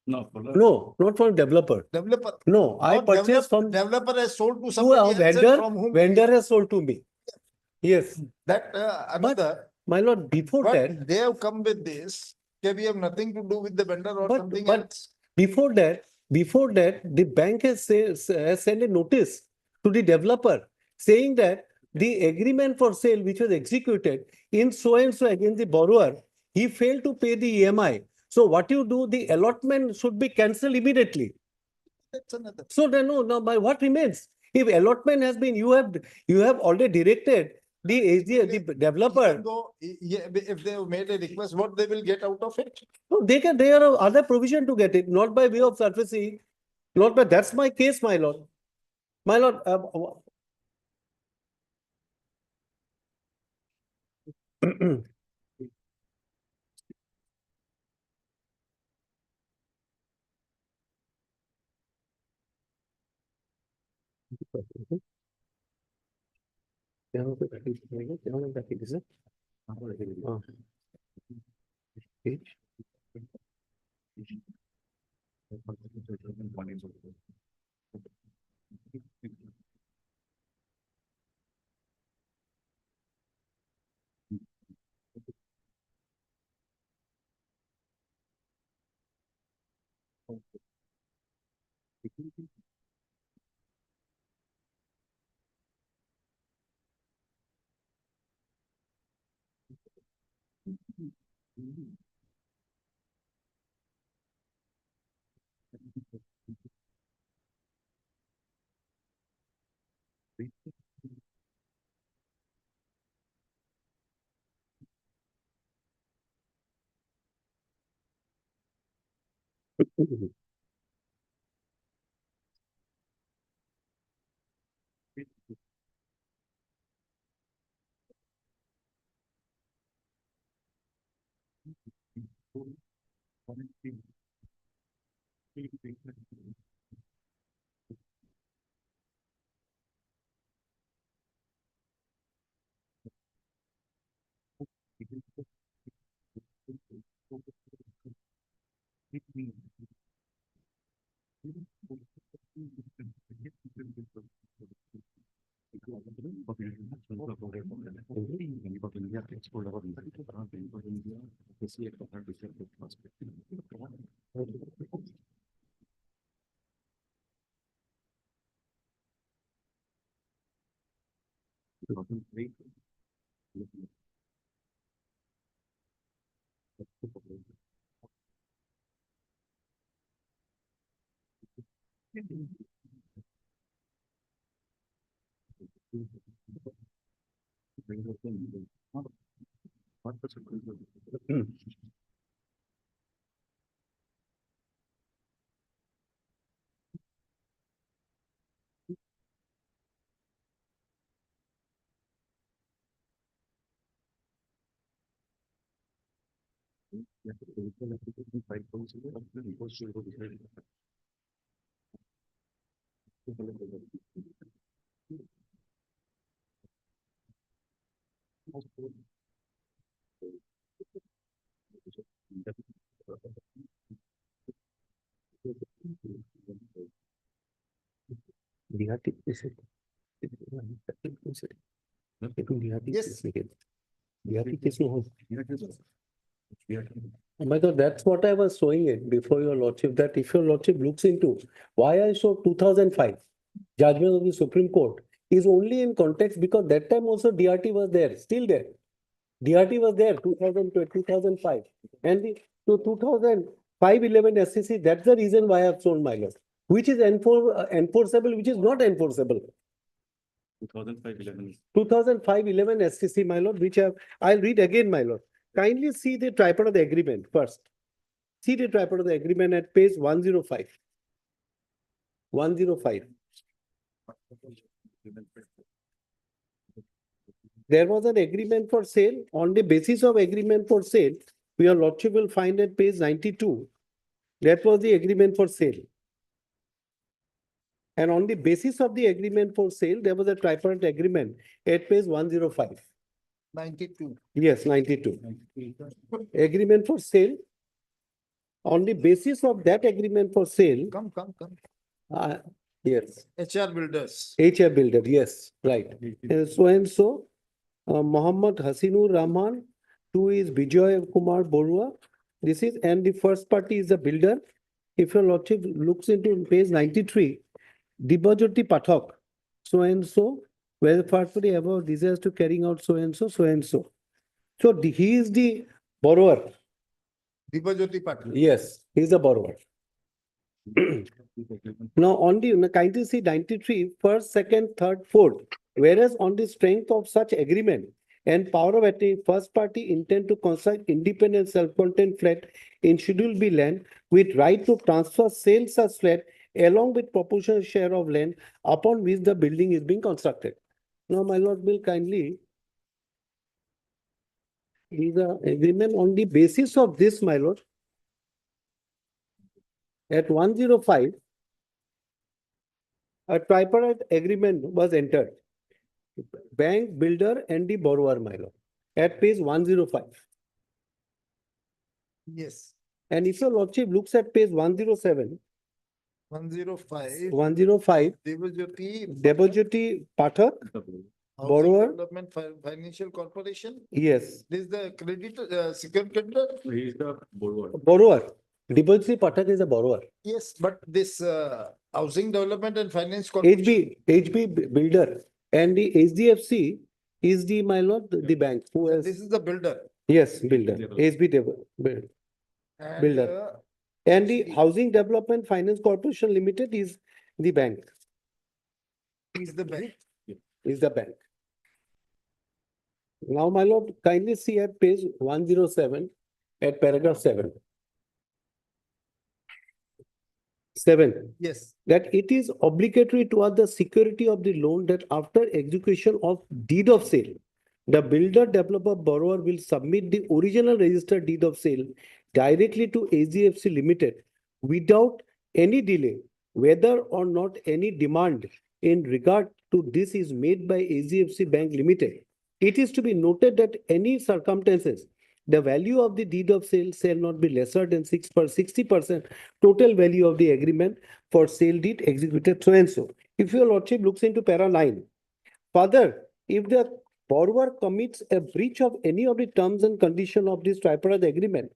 No, not from developer. Developer. No, I purchased from developer has sold to a somebody else and vendor. from whom Vendor has sold to me. Yes. that another. My lord, before But that, they have come with this. Okay, we have nothing to do with the vendor or something but else. before that, the bank has sent a notice to the developer saying that the agreement for sale which was executed in so and so against the borrower, he failed to pay the EMI. So what you do, the allotment should be cancelled immediately. That's another. So then no, by what remains? If allotment has been, you have already directed the developer. Even though, if they have made a request, what they will get out of it? No, there are other provision to get it, not by way of surfacing, not by, that's my case, my lord. My lord, Yes. Oh my God, that's what I was showing it before your lordship, that if your lordship looks into why I showed 2005 judgment of the Supreme Court is only in context because that time also DRT was there, still there. DRT was there 2005 and the 2005-11 SCC, that's the reason why I have shown my lord, which is enforceable, which is not enforceable. 2005-11. 2005-11 SCC, my lord, which I'll read again, my lord. Kindly see the tripod of the agreement first. See the tripod of the agreement at page 105. 105. There was an agreement for sale. On the basis of agreement for sale, your lordship will find at page 92. That was the agreement for sale. And on the basis of the agreement for sale, there was a tripartite agreement at page 105. 92. Yes, 92. Agreement for sale. On the basis of that agreement for sale. Come. Yes. HR builders. HR builder, yes, right. And so, Mohammed Hasinur Rahman, two is Bijoy Kumar Borua. This is, and the first party is the builder. If your lordship looks into page 93, Dibajoti Pathak, so and so, where party above desires to carrying out so and so, so and so. So he is the borrower. Dibajoti Pathak. Yes, he is the borrower. Now, on the kindly see 93, first, second, third, fourth. Whereas on the strength of such agreement and power of attorney, first party intend to construct independent self-contained flat in Schedule B land with right to transfer sale such flat along with proportional share of land upon which the building is being constructed. Now, my lord will kindly is the agreement on the basis of this, my lord. At 105, a tripartite agreement was entered. Bank, builder, and the borrower, my lord, at page 105. Yes. And if your lordship looks at page 107, 105. 105, Debojyoti Pathak, borrower. Development Financial Corporation. Yes. This is the creditor, secured creditor. He is the borrower. Borrower. Debojyoti Pathak is a borrower. Yes, but this Housing Development and Finance Corporation. HB builder. And the HDFC is the, my lord, the bank who has. This is the builder. Yes, builder. HB builder. And the Housing Development Finance Corporation Limited is the bank. Is the bank. Is the bank. Now, my lord, kindly see at page 107 at paragraph 7. 7. Yes. That it is obligatory toward the security of the loan that after execution of deed of sale, the builder, developer, borrower will submit the original registered deed of sale directly to HDFC Limited without any delay, whether or not any demand in regard to this is made by HDFC Bank Limited. It is to be noted that any circumstances, the value of the deed of sale shall not be lesser than 60% total value of the agreement for sale deed executed so and so. If your lordship looks into para 9, further, if the borrower commits a breach of any of the terms and conditions of this tripartite agreement,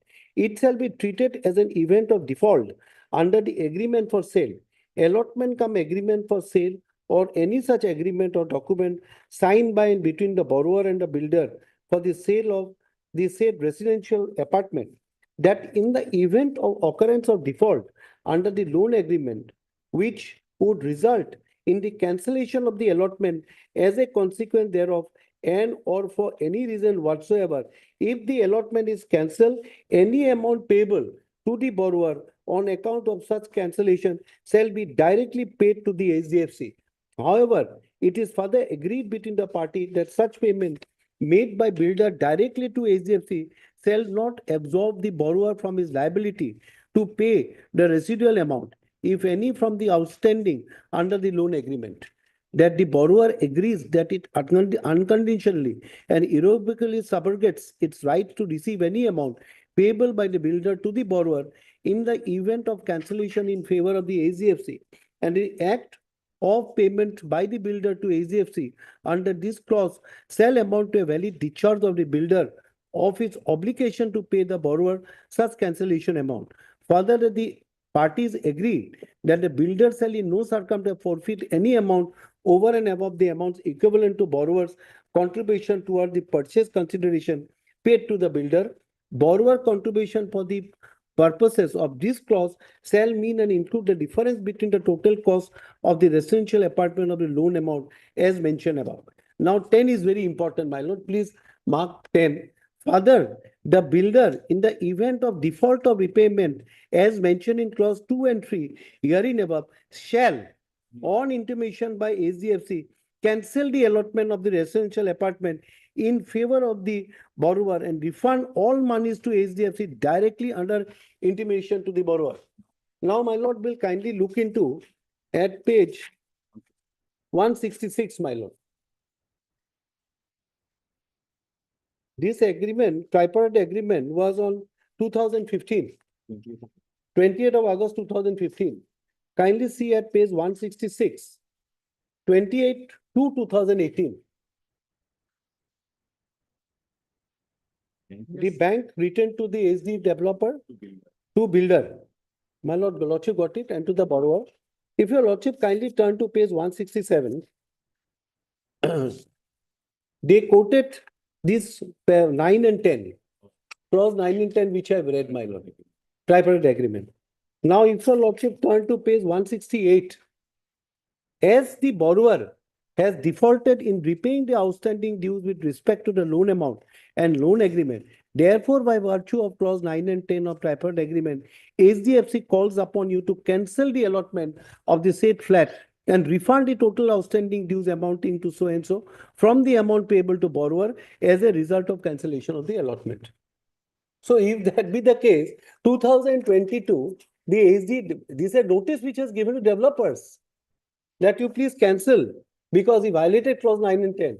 it shall be treated as an event of default under the agreement for sale, allotment cum agreement for sale, or any such agreement or document signed by and between the borrower and the builder for the sale of the said residential apartment, that in the event of occurrence of default under the loan agreement, which would result in the cancellation of the allotment as a consequence thereof, and or for any reason whatsoever, if the allotment is cancelled, any amount payable to the borrower on account of such cancellation shall be directly paid to the HDFC. However, it is further agreed between the party that such payment made by builder directly to HDFC shall not absolve the borrower from his liability to pay the residual amount, if any, from the outstanding under the loan agreement. That the borrower agrees that it unconditionally and irrevocably subrogates its right to receive any amount payable by the builder to the borrower in the event of cancellation in favor of the HDFC, and the act of payment by the builder to HDFC under this clause shall amount to a valid discharge of the builder of its obligation to pay the borrower such cancellation amount. Further, that the parties agree that the builder shall in no circumstance forfeit any amount over and above the amounts equivalent to borrower's contribution toward the purchase consideration paid to the builder. Borrower contribution for the purposes of this clause shall mean and include the difference between the total cost of the residential apartment of the loan amount as mentioned above. Now 10 is very important, my lord. Please mark 10. Further, the builder, in the event of default of repayment, as mentioned in clause 2 and 3, herein above, shall, on intimation by HDFC, cancel the allotment of the residential apartment in favor of the borrower and refund all monies to HDFC directly under intimation to the borrower. Now, my lord will kindly look into at page 166, my lord. This agreement, tripartite agreement, was on 2015, 20th of August 2015. Kindly see at page 166, 28 to 2018. The bank returned to the HD developer to builder. My lord, lordship got it, and to the borrower. If your lordship kindly turn to page 167, they quoted this 9 and 10, clause 9 and 10, which I have read, my lord, tripartite agreement. Now, if your lordship turn to page 168, as the borrower has defaulted in repaying the outstanding dues with respect to the loan amount and loan agreement, therefore, by virtue of clause 9 and 10 of tripartite agreement, HDFC calls upon you to cancel the allotment of the said flat and refund the total outstanding dues amounting to so and so from the amount payable to borrower as a result of cancellation of the allotment. So if that be the case, 2022, the HD, this is a notice which is given to developers that you please cancel because he violated clause 9 and 10.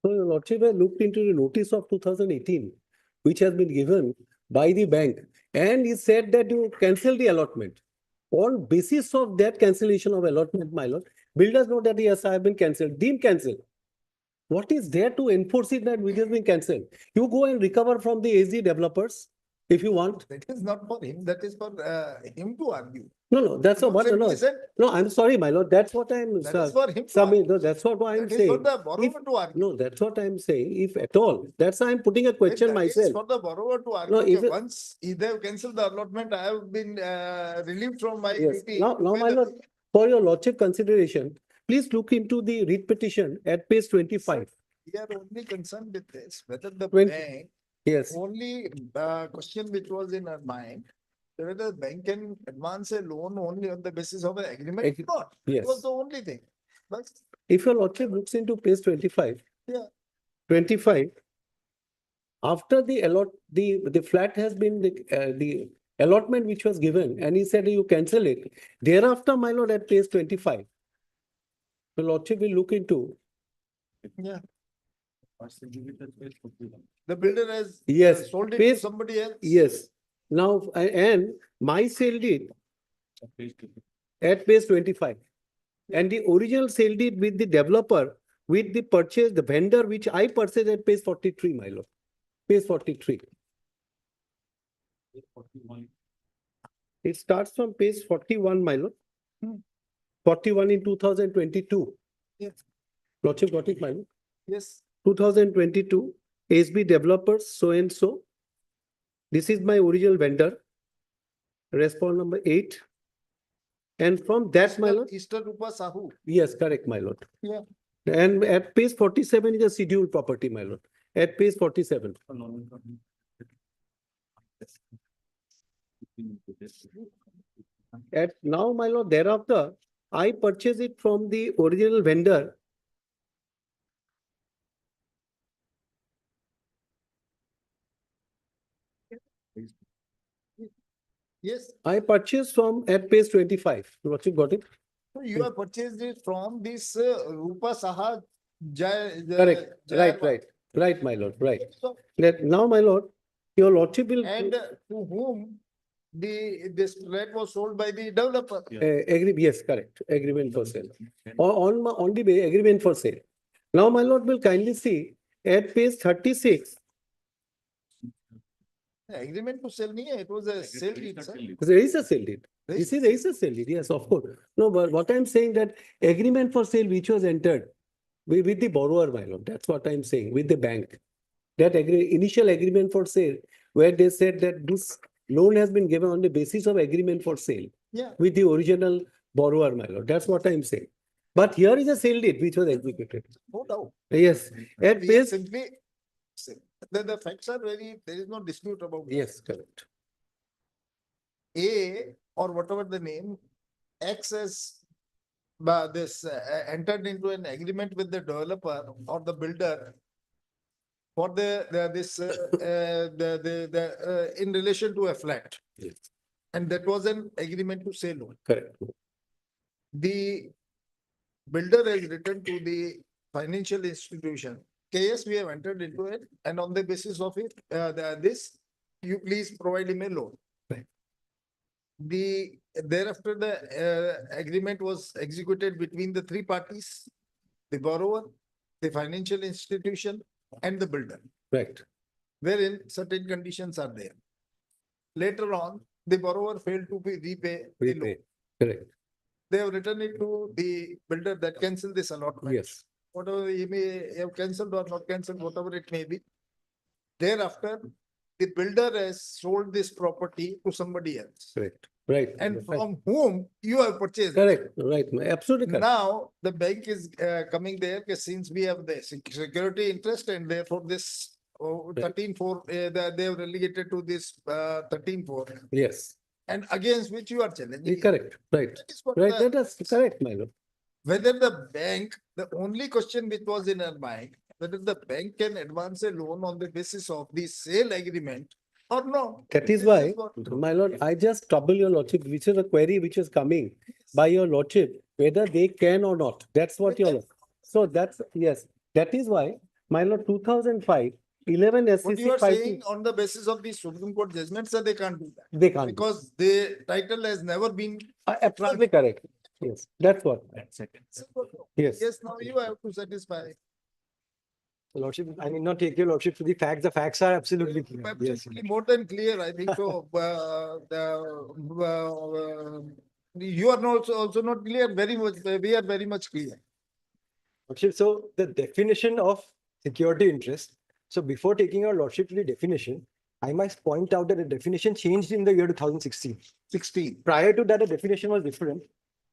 So, your lordship has looked into the notice of 2018, which has been given by the bank, and he said that you cancel the allotment. On basis of that cancellation of allotment, my lord, builders know that yes, I have been cancelled, deemed cancelled. What is there to enforce it that it has been cancelled? You go and recover from the AZ developers if you want. That is not for him, that is for him to argue. No, that's You what, no, simply said no, I'm sorry, my lord, that's what I'm. that is for him to Submit, argue. no, that's what I'm That is for saying. the borrower If- to argue. No, that's what I'm saying, if at all, that's why I'm putting a question That is myself. for the borrower to argue. No, if Okay, it- once they have cancelled the allotment, I have been relieved from my Yes, duty. now, to pay my the lord, for your lordship consideration, please look into the writ petition at page 25. We are only concerned with this, whether the 20 bank, Yes, only question which was in our mind, whether the bank can advance a loan only on the basis of an agreement or not. yes. It was the only thing. But If your lordship looks into page 25, yeah, 25, after the flat has been, the allotment which was given, and he said you cancel it. Thereafter, my lord, at page 25, the lordship will look into. yeah. The builder has Yes, sold it to page- somebody else. Yes. Now, and my sale deed at page 25. And the original sale deed with the developer, with the purchase, the vendor which I purchased at page 43, my lord. Page 43. It starts from page 41, my lord. 41 in 2022. Yes. Lordship got it, my lord. Yes. 2022, SB developers, so and so. This is my original vendor. Response number 8. And from that, my lord, Easter Rupa Sahu. yes, correct, my lord. Yeah. And at page 47 is a scheduled property, my lord. At page 47. At now, my lord, thereafter, I purchase it from the original vendor. Yes. I purchased from at page 25. What you got it? So you have purchased it from this Rupa Saha Jai. Correct. Jai- Right, my lord, right. So, That now, my lord, your lordship will and to whom this flat was sold by the developer. agree. Yes, correct. Agreement for sale. On the agreement for sale. Now, my lord will kindly see at page 36. Agreement to sell, nahi hai, it was a sale deed, sir. There is a sale deed. There is a sale deed. Yes, of course. No, but what I'm saying that agreement for sale which was entered with the borrower, my lord. That's what I'm saying, with the bank. That initial agreement for sale, where they said that this loan has been given on the basis of agreement for sale. Yeah. With the original borrower, my lord. That's what I'm saying. But here is a sale deed which was executed. No doubt. Yes. At We are page, simply, the facts are very, there is no dispute about it. yes, correct. A or whatever the name, X has this entered into an agreement with the developer or the builder for in relation to a flat. Yes. And that was an agreement to sell loan. Correct. The builder has written to the financial institution, KS, we have entered into it, and on the basis of it, you please provide him a loan. Right. Thereafter, the agreement was executed between the three parties, the borrower, the financial institution, and the builder, Right. wherein certain conditions are there. Later on, the borrower failed to repay the loan. Correct. They have written it to the builder that cancel this allotment. Yes. Whatever he may have cancelled or not cancelled, whatever it may be. Thereafter, the builder has sold this property to somebody else. Correct. Right. And from whom you have purchased. Correct. Right. Absolutely correct. Now, the bank is coming there, since we have the security interest and therefore this 13-4, they have relegated to this 13-4. Yes. And against which you are challenging. Correct. Right. Right. That is correct, my lord. Whether the bank, the only question which was in our mind, whether the bank can advance a loan on the basis of the sale agreement or not. That is why, my lord, I just trouble your lordship, which is a query which is coming by your lordship, whether they can or not. That's what your, so that's, yes, that is why, my lord, 2005, 11 What SCC you are 5. saying on the basis of the Supreme Court judgment, sir, they can't do that. They can't. Because the title has never been. Absolutely correct. Yes, that's what. Yes. Yes, now you have to satisfy. Lordship, I mean, not take your lordship to the facts. The facts are absolutely clear. Yes. Absolutely more than clear, I think so. You are not also not clear, very much, we are very much clear. Lordship, so the definition of security interest. So before taking our lordship to the definition, I must point out that the definition changed in the year 2016. 16. Prior to that, the definition was different.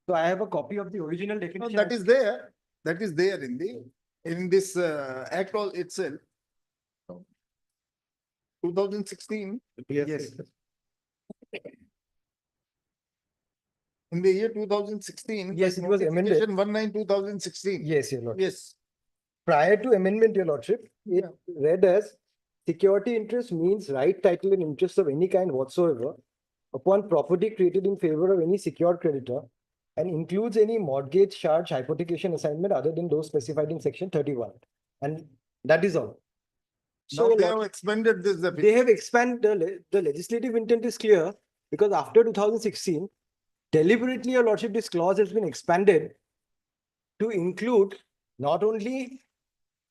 So I have a copy of the original No, definition. that is there. That is there in this act all itself. 2016. Yes. In the year 2016. Yes, it was amended. Notification 19/2016. Yes, your lordship. Yes. Prior to amendment, your lordship, it read as security interest means right, title, and interest of any kind whatsoever upon property created in favor of any secured creditor and includes any mortgage, charge, hypothecation, assignment other than those specified in section 31. And that is all. So they have expanded this. They have expanded, the legislative intent is clear because after 2016, deliberately, your lordship, this clause has been expanded to include not only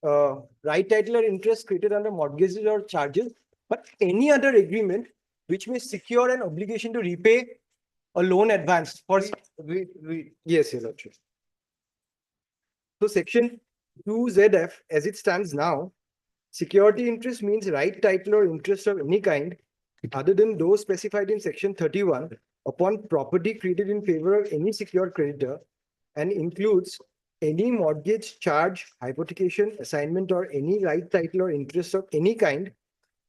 right, title, or interest created under mortgages or charges, but any other agreement which may secure an obligation to repay a loan advanced for. Yes, your lordship. So section 2ZF, as it stands now, security interest means right, title, or interest of any kind other than those specified in section 31 upon property created in favor of any secured creditor and includes any mortgage, charge, hypothecation, assignment, or any right, title, or interest of any kind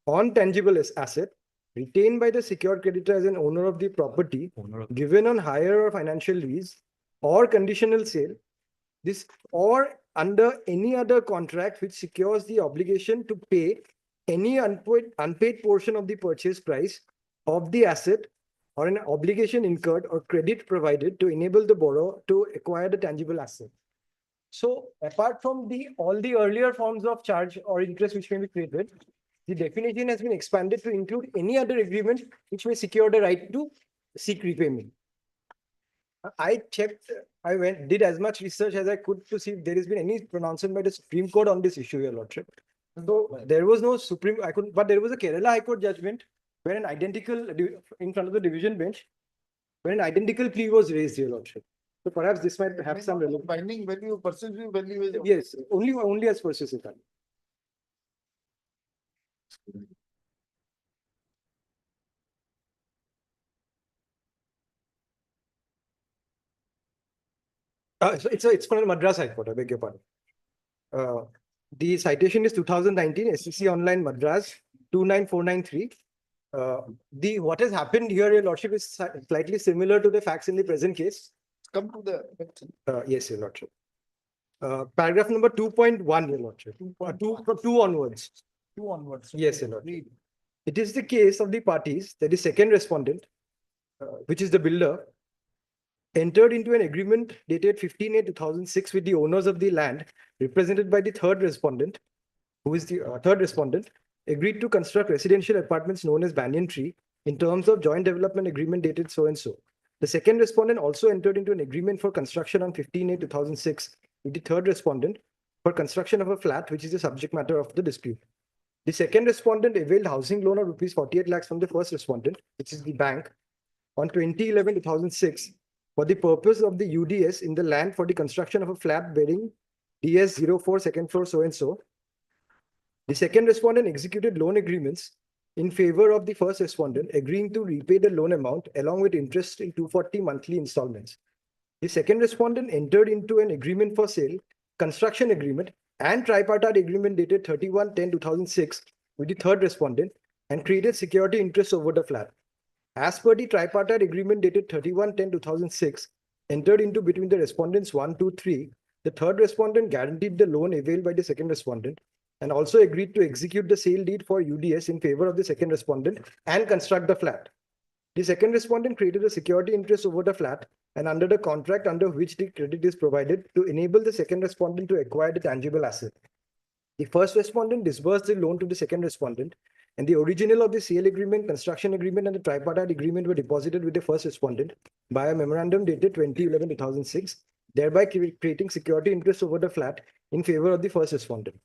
on tangible asset retained by the secured creditor as an owner of the property given on hire or financial lease or conditional sale, this or under any other contract which secures the obligation to pay any unpaid portion of the purchase price of the asset or an obligation incurred or credit provided to enable the borrower to acquire the tangible asset. So apart from all the earlier forms of charge or interest which may be created, the definition has been expanded to include any other agreement which may secure the right to seek repayment. I checked, did as much research as I could to see if there has been any pronouncement by the Supreme Court on this issue, your lordship. So there was no but there was a Kerala High Court judgment where an identical, in front of the division bench, where an identical plea was raised, your lordship. So perhaps this might have some relevance. Binding value, percentage value is. Yes, only as persuasive value. So it's from the Madras High Court, I beg your pardon. The citation is 2019 SEC Online Madras 29493. What has happened here, your lordship, is slightly similar to the facts in the present case. Come to the. Yes, your lordship. Paragraph number 2.1, your lordship. Two onwards. 2 onwards. Yes, your lordship. It is the case of the parties, that is second respondent, which is the builder, entered into an agreement dated 15/8/2006 with the owners of the land represented by the third respondent, who is the third respondent, agreed to construct residential apartments known as Banyan Tree in terms of joint development agreement dated so and so. The second respondent also entered into an agreement for construction on 15/8/2006 with the third respondent for construction of a flat, which is the subject matter of the dispute. The second respondent availed housing loan of rupees 48 lakhs from the first respondent, which is the bank, on 2011/2006 for the purpose of the UDS in the land for the construction of a flat bearing DS04 second floor so and so. The second respondent executed loan agreements in favor of the first respondent, agreeing to repay the loan amount along with interest in 240 monthly installments. The second respondent entered into an agreement for sale, construction agreement, and tripartite agreement dated 31/10/2006 with the third respondent and created security interest over the flat. As per the tripartite agreement dated 31/10/2006, entered into between the respondents 1, 2, 3, the third respondent guaranteed the loan availed by the second respondent and also agreed to execute the sale deed for UDS in favor of the second respondent and construct the flat. The second respondent created a security interest over the flat and under the contract under which the credit is provided to enable the second respondent to acquire the tangible asset. The first respondent disbursed the loan to the second respondent, and the original of the sale agreement, construction agreement, and the tripartite agreement were deposited with the first respondent by a memorandum dated 2011-2006, thereby creating security interest over the flat in favor of the first respondent.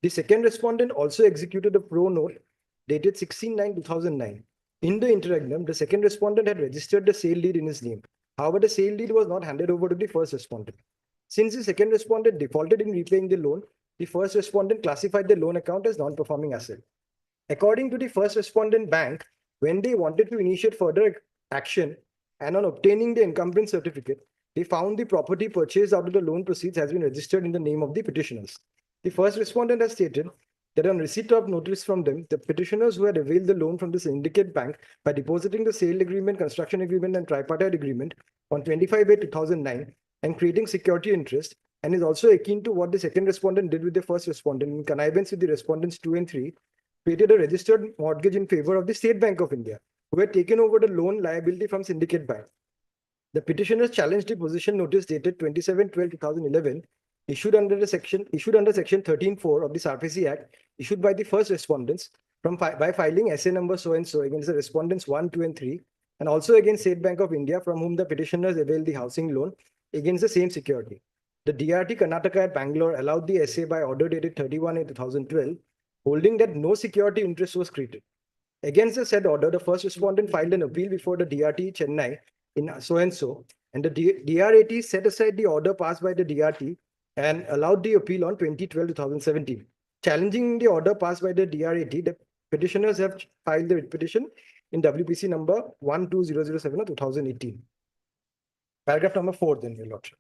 The second respondent also executed a pro note dated 16/9/2009. In the interregnum, the second respondent had registered the sale deed in his name. However, the sale deed was not handed over to the first respondent. Since the second respondent defaulted in repaying the loan, the first respondent classified the loan account as non-performing asset. According to the first respondent bank, when they wanted to initiate further action and on obtaining the encumbrance certificate, they found the property purchased out of the loan proceeds has been registered in the name of the petitioners. The first respondent has stated that on receipt of notice from them, the petitioners who had availed the loan from the syndicate bank by depositing the sale agreement, construction agreement, and tripartite agreement on 25/8/2009 and creating security interest, and is also akin to what the second respondent did with the first respondent in connivance with the respondents 2 and 3, created a registered mortgage in favor of the State Bank of India, who had taken over the loan liability from syndicate bank. The petitioners challenged the possession notice dated 27/12/2011, issued under section 13(4) of the SARFAESI Act, issued by the first respondents by filing SA number so and so against the respondents 1, 2, and 3, and also against State Bank of India, from whom the petitioners availed the housing loan against the same security. The DRT Karnataka at Bangalore allowed the SA by order dated 31/8/2012, holding that no security interest was created. Against the said order, the first respondent filed an appeal before the DRT Chennai in so and so, and the DRAT set aside the order passed by the DRT and allowed the appeal on 2012-2017. Challenging the order passed by the DRAT, the petitioners have filed the petition in WPC number 12007 of 2018. Paragraph number 4, then, Your Lordship.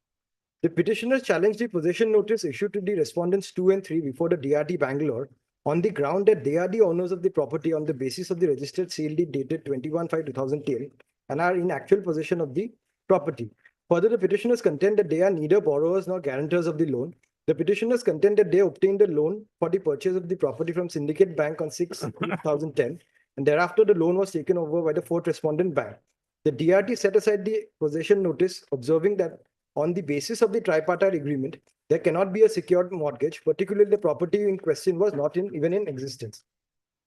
The petitioners challenged the possession notice issued to the respondents 2 and 3 before the DRT Bangalore on the ground that they are the owners of the property on the basis of the registered sale deed dated 21/5/2010 and are in actual possession of the property. Further, the petitioners contend that they are neither borrowers nor guarantors of the loan. The petitioners contend that they obtained a loan for the purchase of the property from Syndicate Bank on 6/2010, and thereafter the loan was taken over by the fourth respondent bank. The DRT set aside the possession notice, observing that on the basis of the tripartite agreement, there cannot be a secured mortgage, particularly the property in question was not even in existence.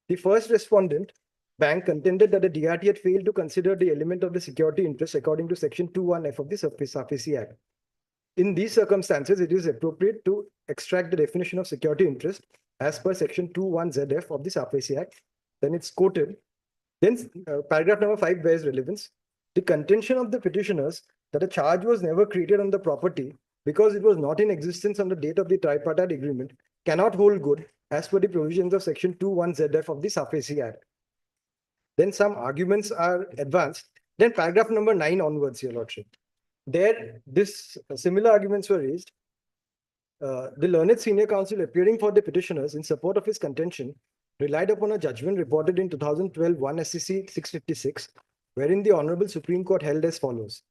The first respondent bank contended that the DRT had failed to consider the element of the security interest according to section 2(1)(f) of the SARFAESI Act. In these circumstances, it is appropriate to extract the definition of security interest as per section 2(1)(zf) of the SARFAESI Act. Then it's quoted. Then paragraph number 5 bears relevance. The contention of the petitioners that a charge was never created on the property because it was not in existence on the date of the tripartite agreement cannot hold good as per the provisions of section 2(1)(zf) of the SARFAESI Act. Then some arguments are advanced. Then paragraph number 9 onwards, Your Lordship. There, similar arguments were raised. The learned senior counsel appearing for the petitioners in support of his contention relied upon a judgment reported in 2012 1 SCC 656, wherein the Honorable Supreme Court held as follows.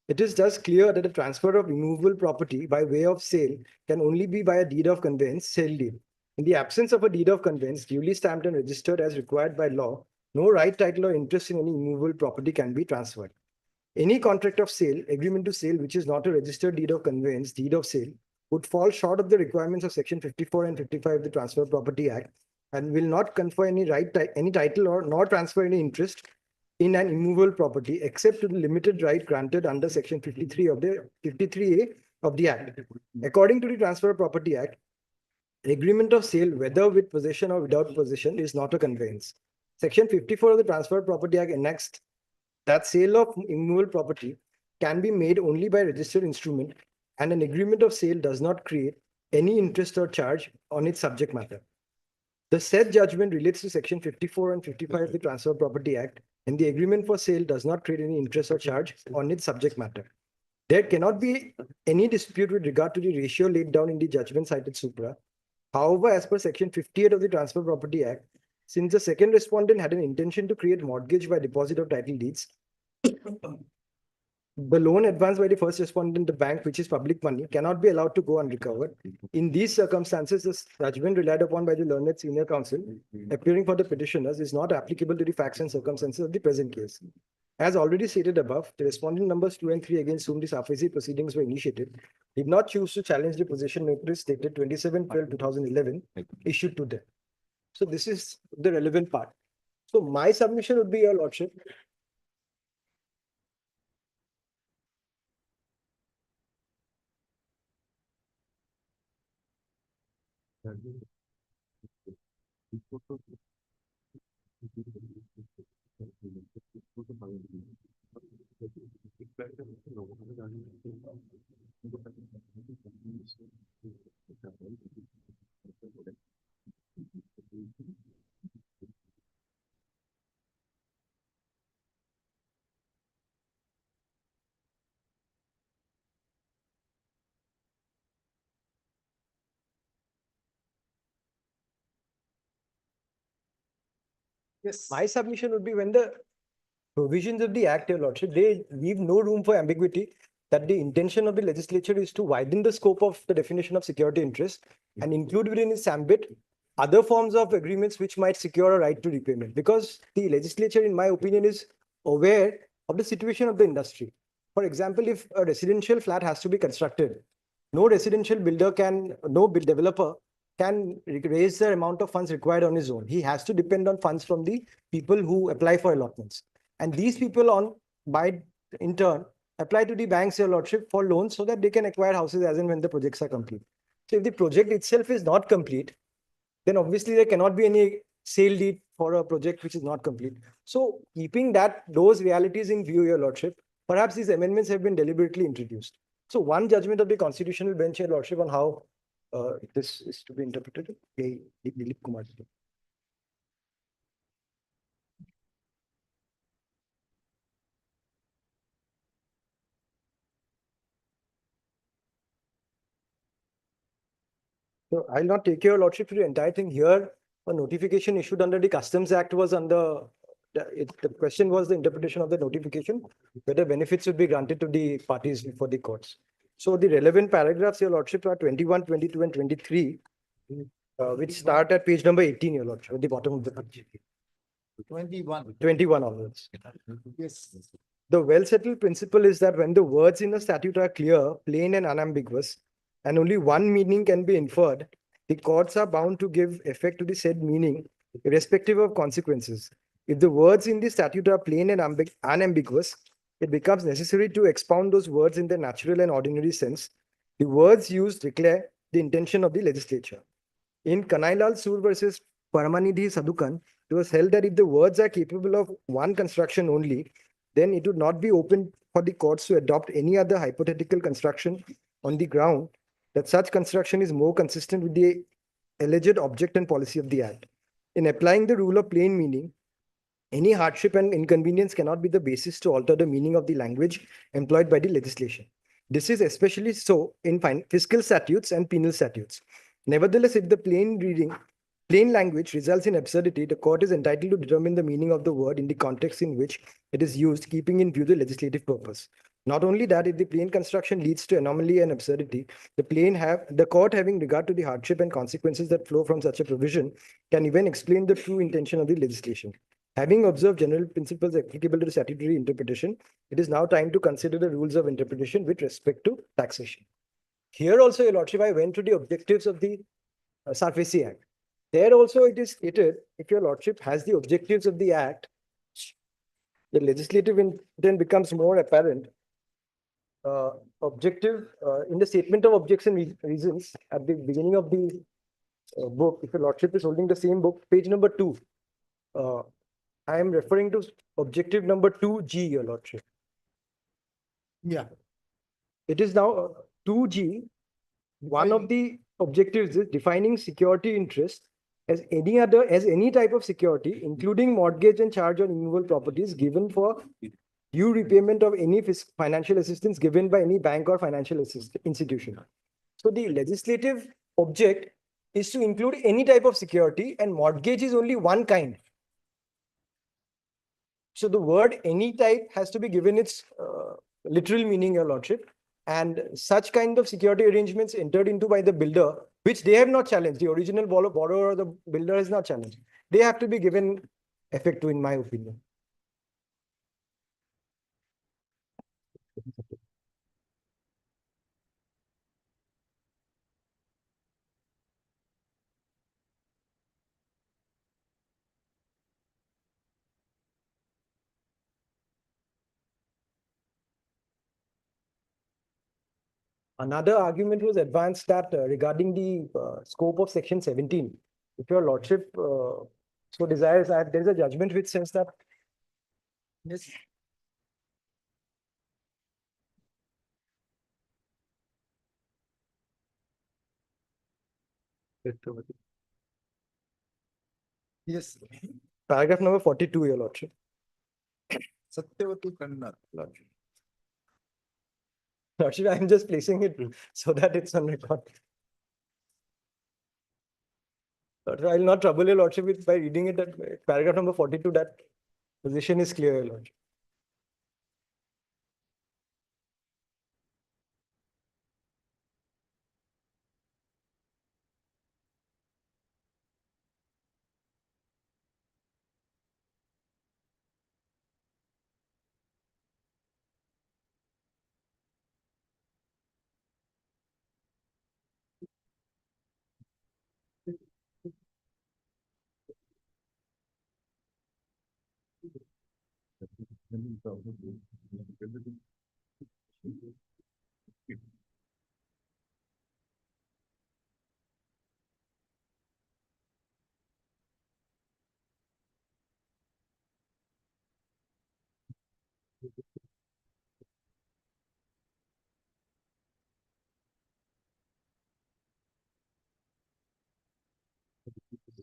It is thus clear that the transfer of immovable property by way of sale can only be by a deed of conveyance, sale deed. In the absence of a deed of conveyance duly stamped and registered as required by law, no right, title, or interest in any immovable property can be transferred. Any contract of sale, agreement to sale, which is not a registered deed of conveyance, deed of sale, would fall short of the requirements of section 54 and 55 of the Transfer Property Act and will not confer any right, any title, or nor transfer any interest in an immovable property except to the limited right granted under section 53A of the Act. According to the Transfer Property Act, agreement of sale, whether with possession or without possession, is not a conveyance. Section 54 of the Transfer Property Act enacts that sale of immovable property can be made only by registered instrument, and an agreement of sale does not create any interest or charge on its subject matter. The said judgment relates to section 54 and 55 of the Transfer Property Act, and the agreement for sale does not create any interest or charge on its subject matter. There cannot be any dispute with regard to the ratio laid down in the judgment cited supra. However, as per section 58 of the Transfer Property Act, since the second respondent had an intention to create mortgage by deposit of title deeds, the loan advanced by the first respondent, the bank, which is public money, cannot be allowed to go unrecovered. In these circumstances, the judgment relied upon by the learned senior counsel appearing for the petitioners is not applicable to the facts and circumstances of the present case. As already stated above, the respondent numbers 2 and 3 against whom the SAFESI proceedings were initiated did not choose to challenge the position notice dated 27/12/2011 issued to them. So this is the relevant part. So my submission would be, Your Lordship, yes, my submission would be when the provisions of the Act, Your Lordship, they leave no room for ambiguity that the intention of the legislature is to widen the scope of the definition of security interest and include within its ambit other forms of agreements which might secure a right to repayment. Because the legislature, in my opinion, is aware of the situation of the industry. For example, if a residential flat has to be constructed, no residential builder can, no developer can raise the amount of funds required on his own. He has to depend on funds from the people who apply for allotments. And these people in turn, apply to the banks, Your Lordship, for loans so that they can acquire houses as and when the projects are complete. So if the project itself is not complete, then obviously there cannot be any sale deed for a project which is not complete. So keeping those realities in view, Your Lordship, perhaps these amendments have been deliberately introduced. So one judgment of the Constitutional Bench, Your Lordship, on how this is to be interpreted. Dilip Kumar. So I'll not take your lordship to the entire thing here. A notification issued under the Customs Act was under, the question was the interpretation of the notification, whether benefits would be granted to the parties before the courts. So the relevant paragraphs, your lordship, are 21, 22, and 23, which start at page number 18, your lordship, at the bottom of the page. 21 onwards. Yes. The well-settled principle is that when the words in a statute are clear, plain, and unambiguous, and only one meaning can be inferred, the courts are bound to give effect to the said meaning, irrespective of consequences. If the words in the statute are plain and unambiguous, it becomes necessary to expound those words in their natural and ordinary sense. The words used declare the intention of the legislature. In Kanailal Sur versus Paramanidhi Sadukan, it was held that if the words are capable of one construction only, then it would not be open for the courts to adopt any other hypothetical construction on the ground that such construction is more consistent with the alleged object and policy of the Act. In applying the rule of plain meaning, any hardship and inconvenience cannot be the basis to alter the meaning of the language employed by the legislation. This is especially so in fiscal statutes and penal statutes. Nevertheless, if the plain language results in absurdity, the court is entitled to determine the meaning of the word in the context in which it is used, keeping in view the legislative purpose. Not only that, if the plain construction leads to anomaly and absurdity, the court, having regard to the hardship and consequences that flow from such a provision, can even explain the true intention of the legislation. Having observed general principles applicable to the statutory interpretation, it is now time to consider the rules of interpretation with respect to taxation. Here also, Your Lordship, I went to the objectives of the SAFESI Act. There also it is stated, if Your Lordship has the objectives of the Act, the legislative intent becomes more apparent. In the statement of objections and reasons at the beginning of the book, if Your Lordship is holding the same book, page number 2, I am referring to objective number 2G, Your Lordship. Yeah. It is now 2G. One of the objectives is defining security interest as any type of security, including mortgage and charge on immovable properties given for due repayment of any financial assistance given by any bank or financial institution. So the legislative object is to include any type of security, and mortgage is only one kind. So the word any type has to be given its literal meaning, Your Lordship. And such kind of security arrangements entered into by the builder, which they have not challenged, the original borrower or the builder has not challenged, they have to be given effect to, in my opinion. Another argument was advanced that regarding the scope of section 17, if your lordship so desires, that there is a judgment which says that yes, yes, paragraph number 42, your lordship. Satyavati Kanna, lordship. Lordship, I'm just placing it so that it's on record. Lordship, I will not trouble your lordship with by reading it at paragraph number 42, that position is clear, your lordship.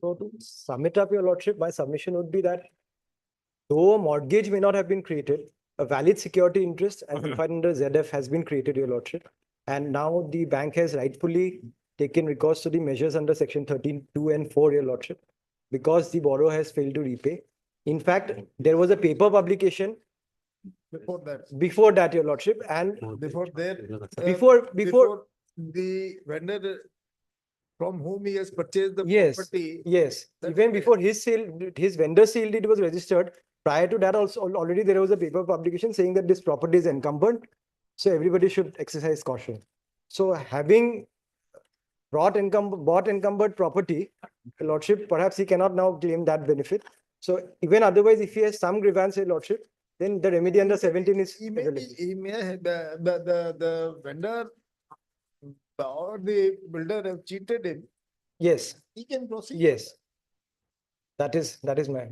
So to sum it up, your lordship, my submission would be that though a mortgage may not have been created, a valid security interest as defined under ZF has been created, your lordship. And now the bank has rightfully taken recourse to the measures under section 13(2) and 4, your lordship, because the borrower has failed to repay. In fact, there was a paper publication before that, your lordship, and Before that. before The vendor from whom he has purchased the yes, property. yes, even before his sale, his vendor sale deed was registered. Prior to that also, already there was a paper publication saying that this property is encumbered. So everybody should exercise caution. So having bought encumbered property, your lordship, perhaps he cannot now claim that benefit. So even otherwise, if he has some grievance, your lordship, then the remedy under 17 is available. He may have, the vendor or the builder have cheated him. Yes, He can proceed. yes. That is my.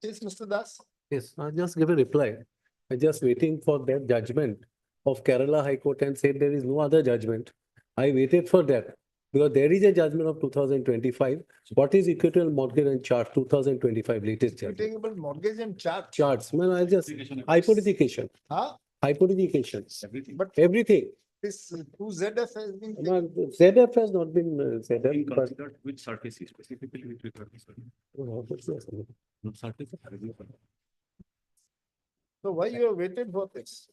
Yes, Mr. Das. Yes, I'll just give a reply. I'm just waiting for that judgment of Kerala High Court and said there is no other judgment. I waited for that because there is a judgment of 2025. What is equitable mortgage and charge 2025 latest judgment? Equitable mortgage and charge. Charts, man, I just hypothecation. Huh? Hypothetications. But Everything. this 2ZF has been. No, ZF has not been ZF, but Considered which surface is specifically which surface? no, but yes, no. No surface. So why you have waited for this?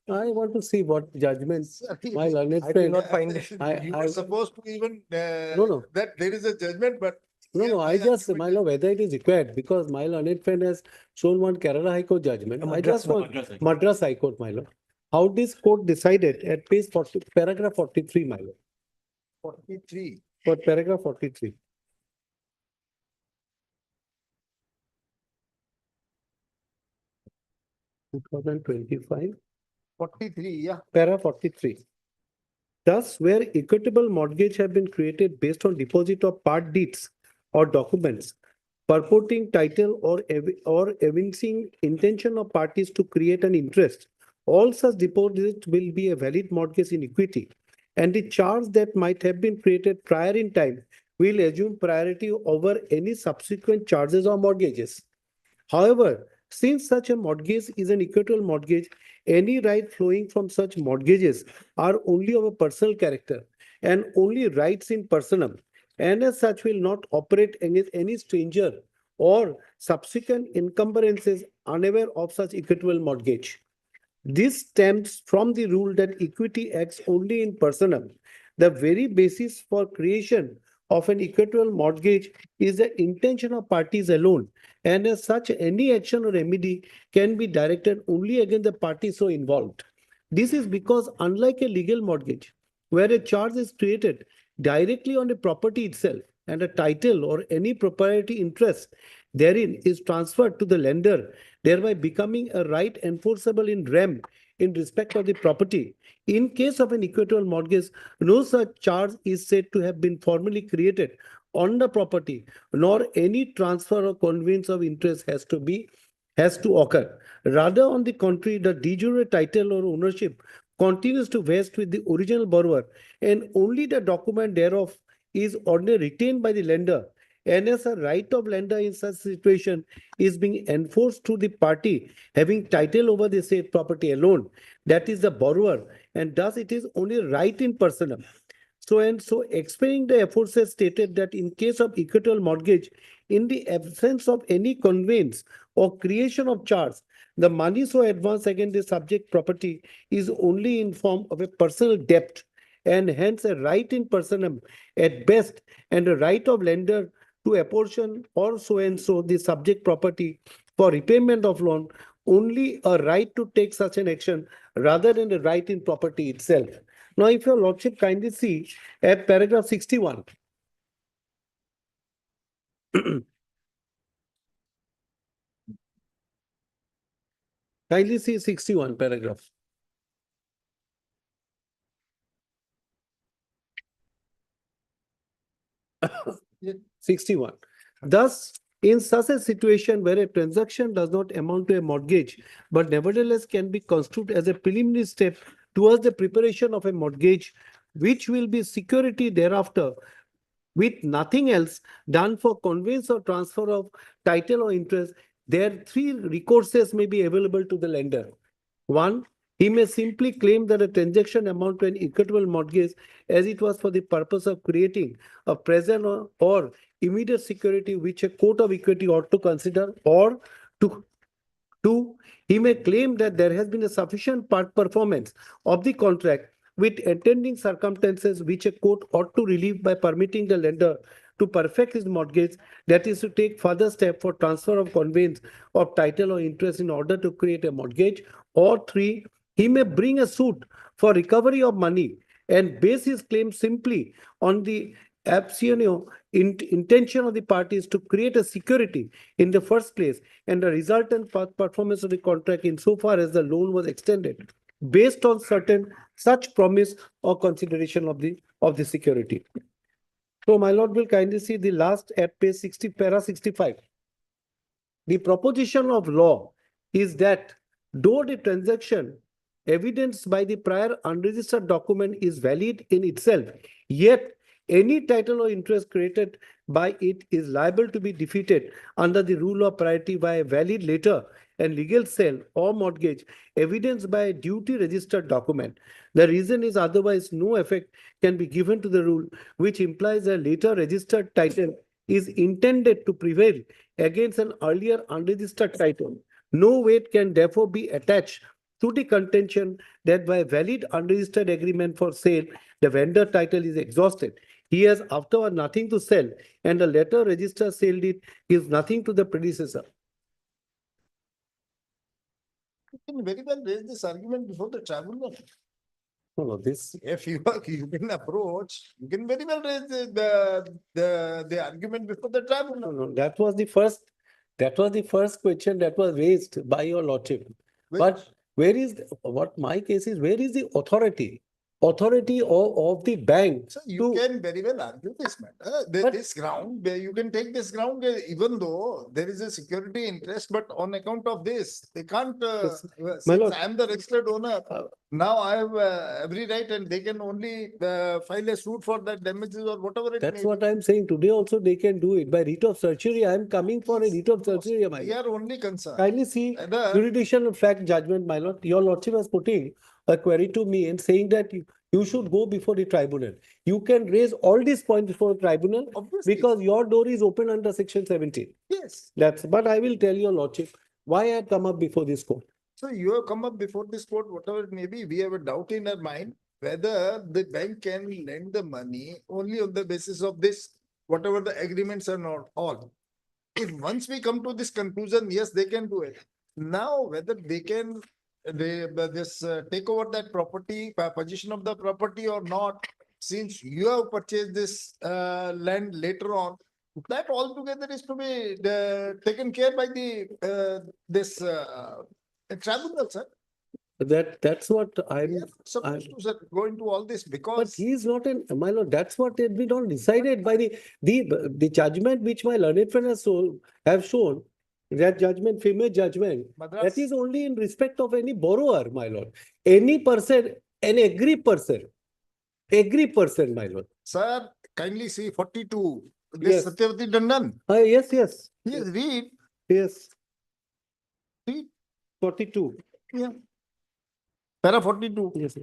I want to see what judgments my learned I friend. cannot find it. You were supposed to even, No. that there is a judgment, but. No, I just, my lord, whether it is required, because my learned friend has shown one Kerala High Court judgment. I just want Madras High Court, my lord. How this court decided at page 40, paragraph 43, my lord. 43. For paragraph 43. Two 2025. 43, yeah. Para 43. Thus, where equitable mortgage have been created based on deposit of part deeds or documents purporting title or evincing intention of parties to create an interest, all such deposits will be a valid mortgage in equity, and the charge that might have been created prior in time will assume priority over any subsequent charges or mortgages. However, since such a mortgage is an equitable mortgage, any right flowing from such mortgages are only of a personal character and only rights in personam, and as such will not operate against any stranger or subsequent encumbrances unaware of such equitable mortgage. This stems from the rule that equity acts only in personam. The very basis for creation of an equitable mortgage is the intention of parties alone, and as such, any action or remedy can be directed only against the party so involved. This is because, unlike a legal mortgage, where a charge is created directly on the property itself and a title or any proprietary interest therein is transferred to the lender, thereby becoming a right enforceable in rem, in respect of the property. In case of an equitable mortgage, no such charge is said to have been formally created on the property, nor any transfer or conveyance of interest has to occur. Rather, on the contrary, the de jure title or ownership continues to vest with the original borrower, and only the document thereof is ordinarily retained by the lender. And as a right of lender in such situation is being enforced through the party having title over the said property alone, that is the borrower, and thus it is only right in personam. So explaining the aforesaid stated that in case of equitable mortgage, in the absence of any conveyance or creation of charge, the money so advanced against the subject property is only in form of a personal debt, and hence a right in personam at best, and a right of lender to apportion or so and so the subject property for repayment of loan, only a right to take such an action rather than a right in property itself. Now, if your lordship kindly see at paragraph 61. Kindly see 61 paragraph. Yeah, 61. Thus, in such a situation where a transaction does not amount to a mortgage, but nevertheless can be construed as a preliminary step towards the preparation of a mortgage, which will be security thereafter, with nothing else done for conveyance or transfer of title or interest, there three recourses may be available to the lender. One, he may simply claim that a transaction amount to an equitable mortgage as it was for the purpose of creating a present or immediate security which a court of equity ought to consider, or two, he may claim that there has been a sufficient part performance of the contract with attending circumstances which a court ought to relieve by permitting the lender to perfect his mortgage, that is to take further step for transfer of conveyance of title or interest in order to create a mortgage. Or three, he may bring a suit for recovery of money and base his claim simply on the intention of the parties to create a security in the first place and the resultant performance of the contract insofar as the loan was extended based on certain such promise or consideration of the security. So my lord will kindly see the last at page 60, para 65. The proposition of law is that though the transaction evidenced by the prior unregistered document is valid in itself, yet any title or interest created by it is liable to be defeated under the rule of priority by a valid letter and legal sale or mortgage evidenced by a duty registered document. The reason is otherwise no effect can be given to the rule, which implies a later registered title is intended to prevail against an earlier unregistered title. No weight can therefore be attached to the contention that by valid unregistered agreement for sale, the vendor title is exhausted. He has afterward nothing to sell, and the later registered sale deed gives nothing to the predecessor. You can very well raise this argument before the tribunal. No, this. If you can approach, you can very well raise the argument before the tribunal. No, that was the first question that was raised by your lordship. But where is, what my case is, where is the authority of the bank? So you can very well argue this matter. This ground, you can take this ground, even though there is a security interest, but on account of this, they can't, since I am the registered owner, now I have every right, and they can only file a suit for that damages or whatever it That's may what be. I'm saying. Today also they can do it by writ of certiorari. I am coming for a writ of certiorari, my lord. We are only concerned. Kindly see jurisdictional fact judgment, my lord. Your lordship was putting a query to me and saying that you should go before the tribunal. You can raise all these points before the tribunal because your door is open under section 17. Yes. But I will tell your lordship why I had come up before this court. So you have come up before this court, whatever it may be, we have a doubt in our mind whether the bank can lend the money only on the basis of this, whatever the agreements are not all. If once we come to this conclusion, yes, they can do it. Now, whether they can take over that property, position of the property or not, since you have purchased this land later on, that altogether is to be taken care by the tribunal, sir. That's what We are supposed to sir, go into all this but because he is not in, my lord, that's what had been all decided by the judgment which my learned friend has have shown. That judgment, famous judgment, Madras. that is only in respect of any borrower, my lord. Any person, an aggrieved person, my lord. Sir, kindly see 42. This Yes. Satyavati Dandan. Yes, yes. Yes, read. Yes. Read. 42. Yeah. Para 42. Yes.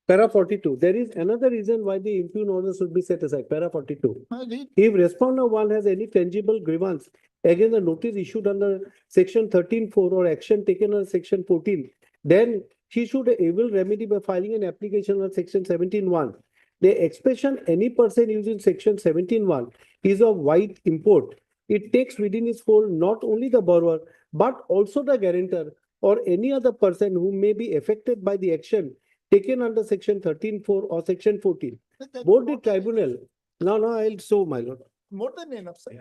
Para 42. There is another reason why the impugn order should be set aside. Para 42. Read. If respondent one has any tangible grievance against the notice issued under section 13(4) or action taken under section 14, then he should able remedy by filing an application on section 17(1). The expression any person using section 17(1) is of wide import. It takes within its fold not only the borrower but also the guarantor or any other person who may be affected by the action taken under section 13(4) or section 14. Both the tribunal. No, I'll show, my lord. More than enough, sir.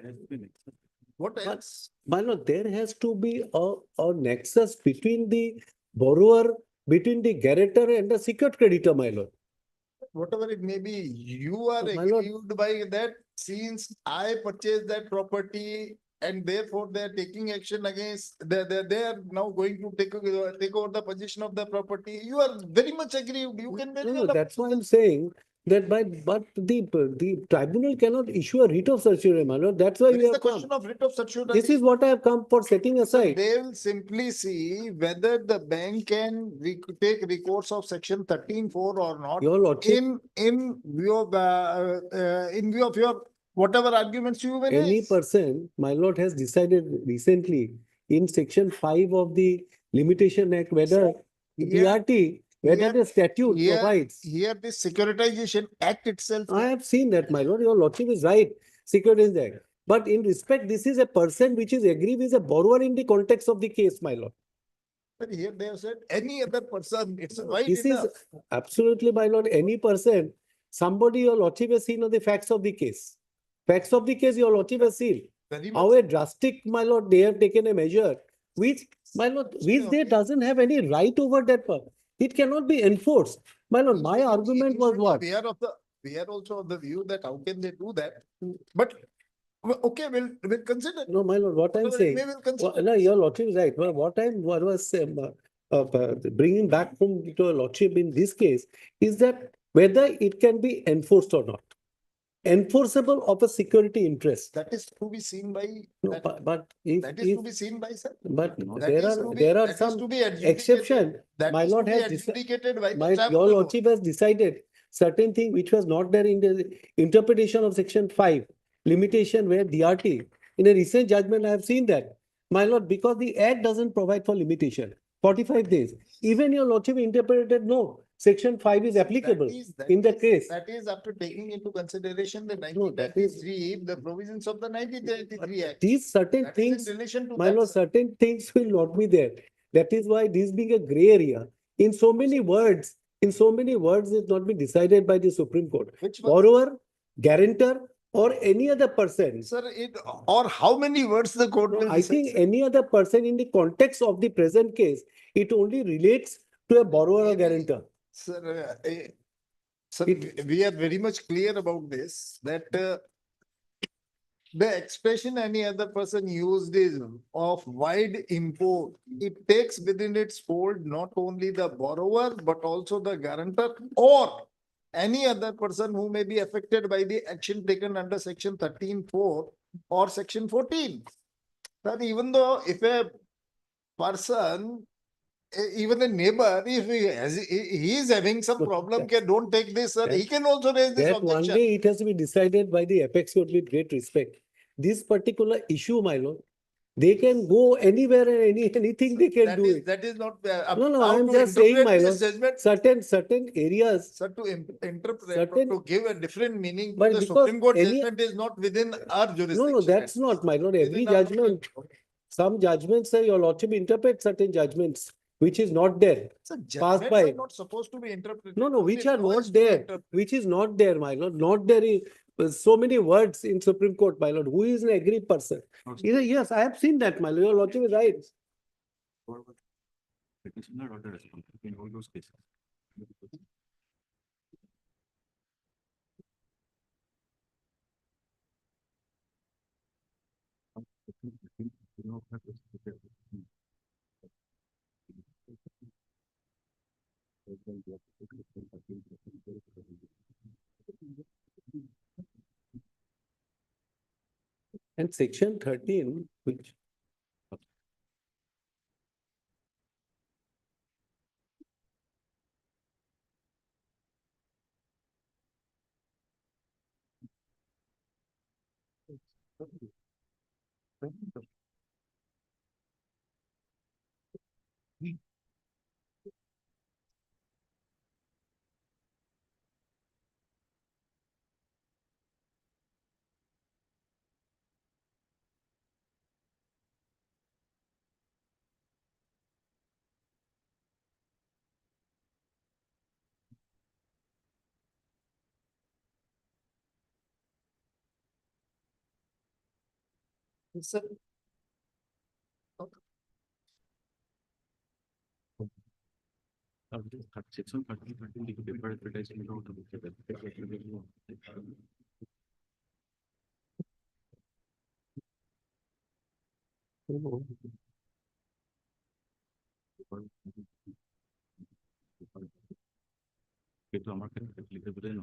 What else? My lord, there has to be a nexus between the borrower, between the guarantor and the secured creditor, my lord. Whatever it may be, you are My lord. aggrieved by that since I purchased that property and therefore they are taking action against, they are now going to take over the possession of the property. You are very much aggrieved. You can very well. That's why I'm saying that but the tribunal cannot issue a writ of certiorari, my lord. That's why There we is the have come. question of writ of certiorari. This is what I have come for setting So aside. they will simply see whether the bank can take recourse of section 13(4) or not. Your lordship. In view of your whatever arguments you will Any raise. person, my lord, has decided recently in section 5 of the Limitation Act whether DRT, whether the statute provides. Here the Securitization Act itself. I have seen that, my lord. Your lordship is right. Securities Act. But in respect, this is a person which is aggrieved is a borrower in the context of the case, my lord. But here they have said any other person. It's right This enough. is absolutely, my lord, any person, somebody your lordship has seen on the facts of the case. Facts of the case your lordship has seen. Very much. How a drastic, my lord, they have taken a measure which, my lord, which they doesn't have any right over that part. It cannot be enforced. My lord, my argument was what? We are also of the view that how can they do that? But okay, we'll consider. No, my lord, what I'm Whatever it saying, may, we'll consider. no, your lordship is right. Well, what was bringing back from to a lordship in this case is that whether it can be enforced or not. Enforceable of a security interest. That is to be seen by. No, but if, That is to be seen by, sir. but That there are is some to be adjudicated. exception. That My is to lord be has adjudicated by the your tribunal. lordship has decided certain thing which was not there in the interpretation of section 5 limitation where DRT in a recent judgment I have seen that, my lord, because the act doesn't provide for limitation 45 days. Even your lordship interpreted no, section 5 is applicable in the case. That is after taking into consideration the 1993, the provisions of the 1993 Act. These certain That is in things, relation to my that, lord, sir. certain things will not be there. That is why this being a gray area, in so many words, it's not been decided by the Supreme Court. Which one? Borrower, guarantor, or any other person. Sir, or how many words the court will I decide, think sir? any other person in the context of the present case, it only relates to a borrower or guarantor. Sir, sir, we are very much clear about this, that the expression any other person used is of wide import. It takes within its fold not only the borrower, but also the guarantor or any other person who may be affected by the action taken under section 13(4) or section 14. That even though if a person, even a neighbor, if he is having some problem, don't take this, sir, he can also raise this That one objection. day it has to be decided by the apex court with great respect. This particular issue, my lord, they can go anywhere and anything they can do it. That is not. No, how I'm to just saying, interpret my this lord, judgment. certain areas. Sir, to interpret, Certain- to give a different meaning to But the because Supreme Court any- judgment is not within our jurisdiction. No, that's not, my lord. Every Within our- judgment, some judgments say your lordship interpret certain judgments, which is not there. Sir, Passed judgments by. are not supposed to be interpreted. No, which are Only law is not to be there, interpreted. which is not there, my lord, not there in so many words in Supreme Court, my lord. Who is an aggrieved person? He said, yes, I have seen that, my lord. Your lordship is right. petitioner or the respondent in all those cases. And section 13, which Sir, Section 13, the paper advertisement of the কিন্তু আমার ক্ষেত্রে লিখে বোঝাই না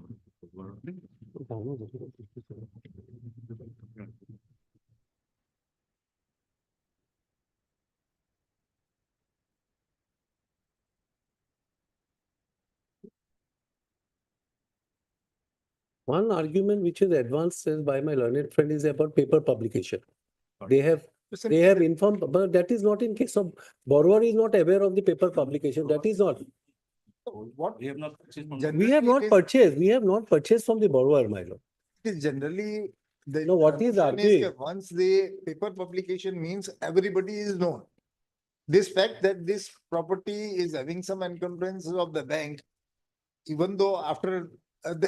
one argument which is advanced by my learned friend is about paper publication. They have informed, but that is not in case of borrower is not aware of the paper publication. That is not. what we have not purchased from We have not purchased. We have not purchased from the borrower, my lord. it is generally the. No, what is assumption arguing? that once the paper publication means everybody is known. This fact that this property is having some encumbrances of the bank, even though after,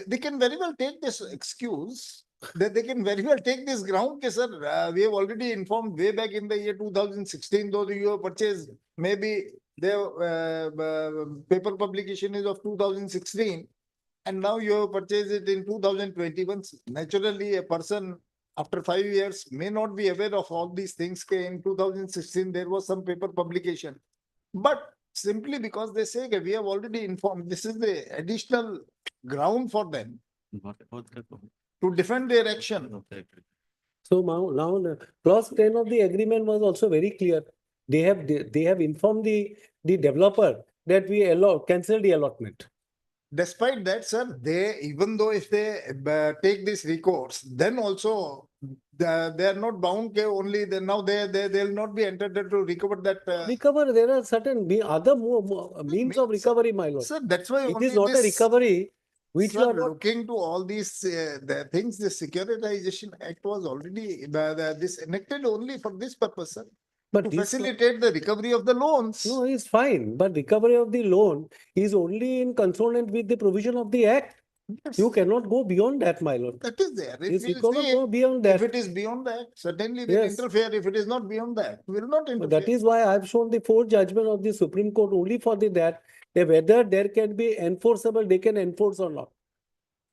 they can very well take this excuse, that they can very well take this ground, okay, sir, we have already informed way back in the year 2016, though you have purchased, maybe the paper publication is of 2016, and now you have purchased it in 2021. Naturally, a person after 5 years may not be aware of all these things. In 2016, there was some paper publication. But simply because they say we have already informed, this is the additional ground for them to defend their action. So now the clause 10 of the agreement was also very clear. They have informed the developer that we cancel the allotment. Despite that, sir, they, even though if they take this recourse, then also they are not bound only, then now they'll not be entitled to recover that. Recover, there are certain other means of recovery, my lord. Sir, that's why It only is not a this- recovery which you Sir, are not. looking to all these the things, the Securitization Act was already this enacted only for this purpose, sir. But To this- facilitate the recovery of the loans. No, it's fine, but recovery of the loan is only in consonant with the provision of the act. You cannot go beyond that, my lord. That is there. If Yes, you we'll cannot say go beyond that. If it is beyond that, certainly we'll Yes. interfere. If it is not beyond that, we will not But interfere. that is why I've shown the 4 judgment of the Supreme Court only for that whether there can be enforceable, they can enforce or not.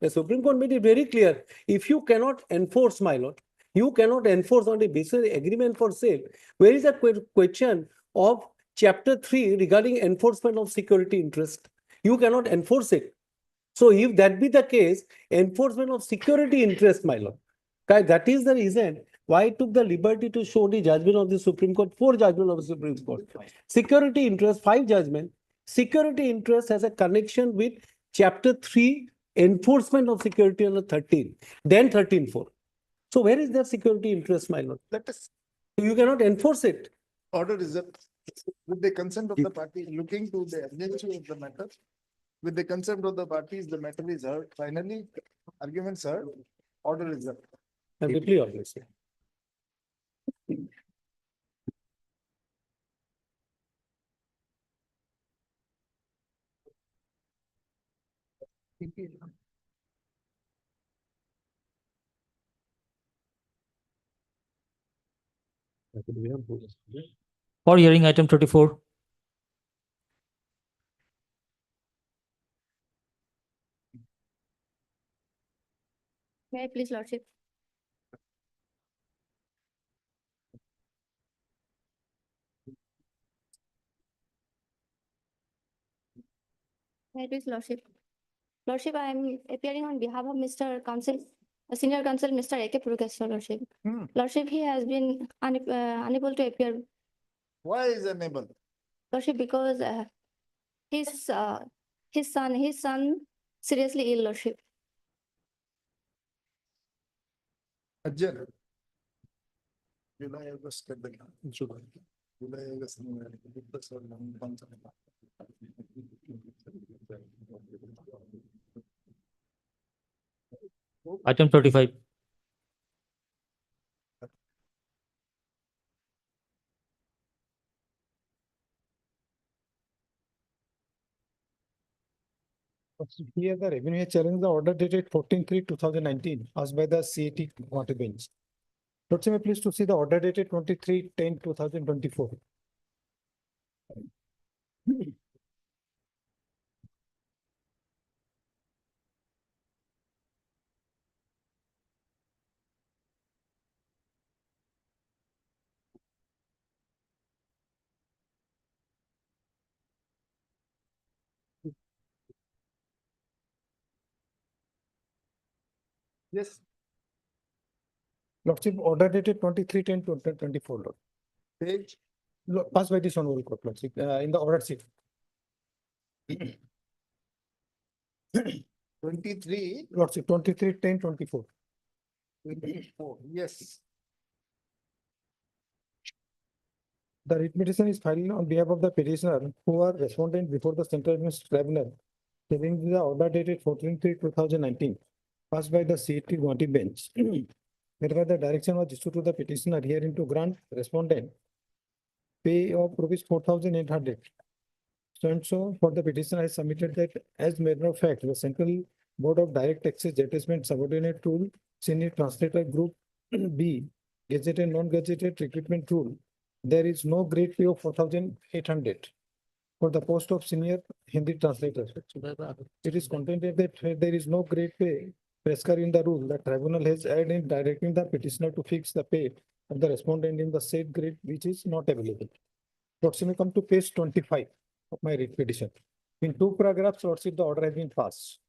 The Supreme Court made it very clear. If you cannot enforce, my lord, you cannot enforce on the basis of the agreement for sale. Where is that question of chapter 3 regarding enforcement of security interest? You cannot enforce it. So if that be the case, enforcement of security interest, my lord, that is the reason why I took the liberty to show the judgment of the Supreme Court, 4 judgment of the Supreme Court. Security interest, 5 judgment. Security interest has a connection with chapter 3, enforcement of security under 13, then 13.4. So where is that security interest, my lord? Let us. You cannot enforce it. Order is with the consent of the party looking to the evidence of the matter. With the consent of the parties, the matter is heard. Finally, arguments heard. Order is up. And deeply obviously. For hearing item 34. May I please, Lordship? May I please, Lordship? Lordship, I am appearing on behalf of Mr. Counsel, Senior Counsel, Mr. A.K. Purukeshwar, Lordship. Lordship, he has been unable to appear. Why is unable? Lordship, because his son seriously ill, Lordship. Ajay. July, August, July, August. Item 35. Here the revenue has challenged the order dated 14/3/2019 as by the CAT Court bench. Lordship, may please to see the order dated 23/10/2024. Yes. Lordship, order dated 23/10/2024. Lord. Page. Passed by this honorable court, Lordship, in the order sheet. 23. Lordship, 23/10/24. 24, yes. The writ petition is filed on behalf of the petitioner who are respondent before the Central Administrative Tribunal, having the order dated 14/3/2019, passed by the CAT Guwahati bench. Whereby the direction was issued to the petitioner herein to grant respondent pay of rupees 4,800. So and so for the petitioner has submitted that as matter of fact, the Central Board of Direct Taxes Adjustment Subordinate Rule, Senior Translator Group B, Gazetted Non-Gazetted Recruitment Rule, there is no grade pay of 4,800 for the post of Senior Hindi Translator. It is contended that there is no grade pay prescribed in the rule. The tribunal has erred in directing the petitioner to fix the pay of the respondent in the said grade which is not available. Lordship, may come to page 25 of my writ petition. In 2 paragraphs, Lordship, the order has been passed.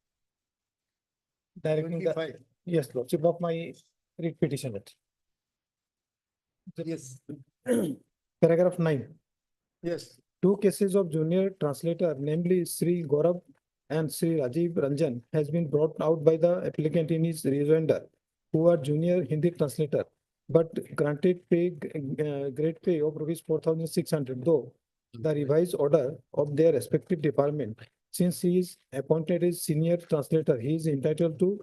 Directing the, 25. yes, Lordship, of my writ petition. Yes. Paragraph 9. Yes. 2 cases of junior translator, namely Sri Gaurav and Sri Rajiv Ranjan, has been brought out by the applicant in his rejoinder, who are junior Hindi translator, but granted pay grade pay of rupees 4,600, though the revised order of their respective department, since he is appointed as senior translator, he is entitled to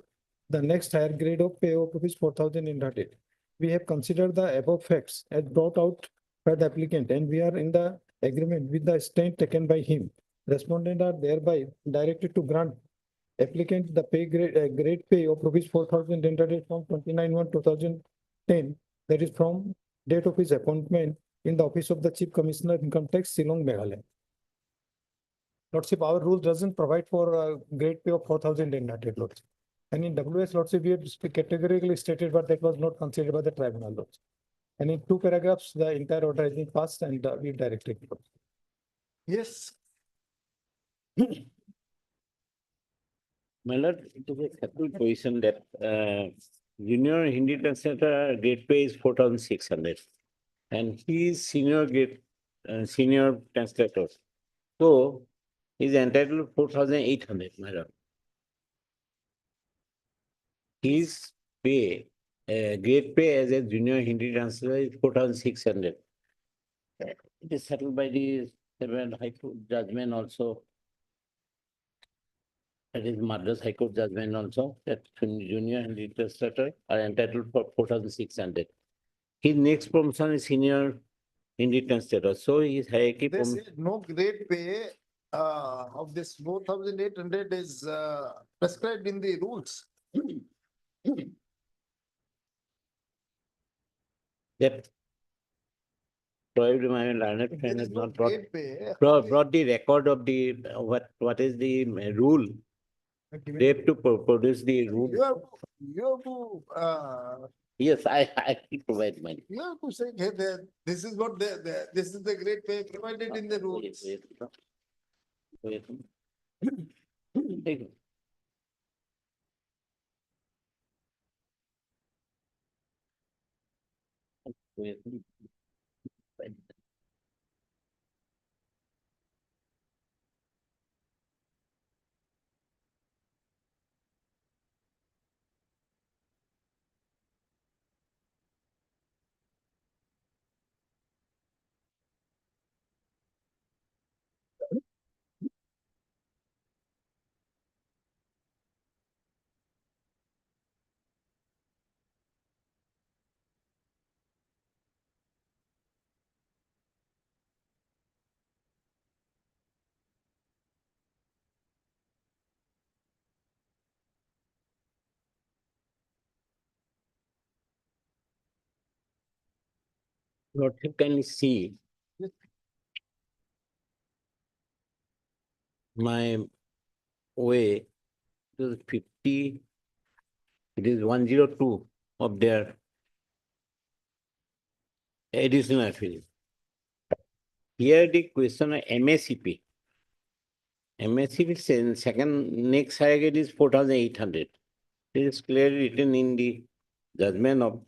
the next higher grade of pay of rupees 4,800. We have considered the above facts as brought out by the applicant, and we are in the agreement with the stand taken by him. Respondent are thereby directed to grant applicant the pay grade pay of rupees 4,800 from 29/1/2010, that is from date of his appointment in the office of the Chief Commissioner Income Tax, Shillong, Meghalaya. Lordship, our rule doesn't provide for a grade pay of 4,800, Lordship. And in WS, Lordship, we have categorically stated, but that was not considered by the tribunal, Lordship. And in 2 paragraphs, the entire order has been passed and we directed. Yes. My lord, it is a settled position that junior Hindi translator grade pay is 4,600 and he is senior grade senior translator. So he is entitled to 4,800, my lord. His pay, grade pay as a junior Hindi translator is 4,600. It is settled by the 7th High Court judgment also. That is Madras High Court judgment also, that junior Hindi translator are entitled for 4,600. His next promotion is senior Hindi translator. So his hierarchy. They say no grade pay of this 4,800 is prescribed in the rules. That probably my learned friend has not brought, grade pay. brought the record of the what is the rule. They have to produce the rule. You have You have to, Yes, I will provide mine. you have to say, hey, this is what this is the great way provided in the rules. Wait. Take it. Wait. Lordship, can you see my way to 50, it is 102 of their additional fee. Here the question of MACP. MACP second next higher is 4,800. It is clearly written in the judgment of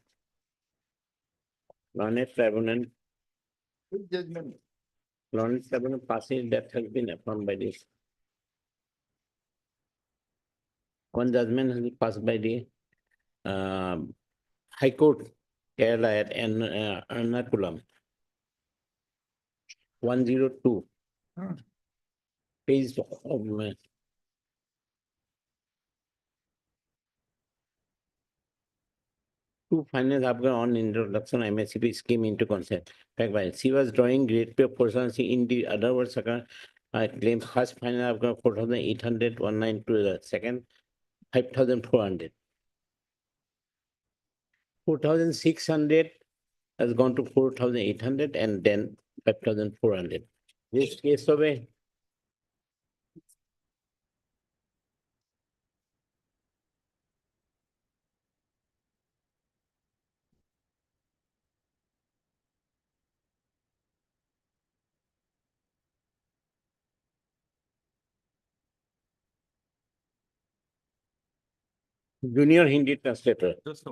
Learned Tribunal. Which judgment? Learned Tribunal passage that has been affirmed by this. One judgment has been passed by the High Court, Kerala at Ernakulam. 102. Page of two finals after on introduction MSCP scheme into concept. Fact by she was drawing great pay portions in the other words. I claim first final after 4,800, 19 to the second 5,400. 4,600 has gone to 4,800 and then 5,400. This case of a junior Hindi translator. Next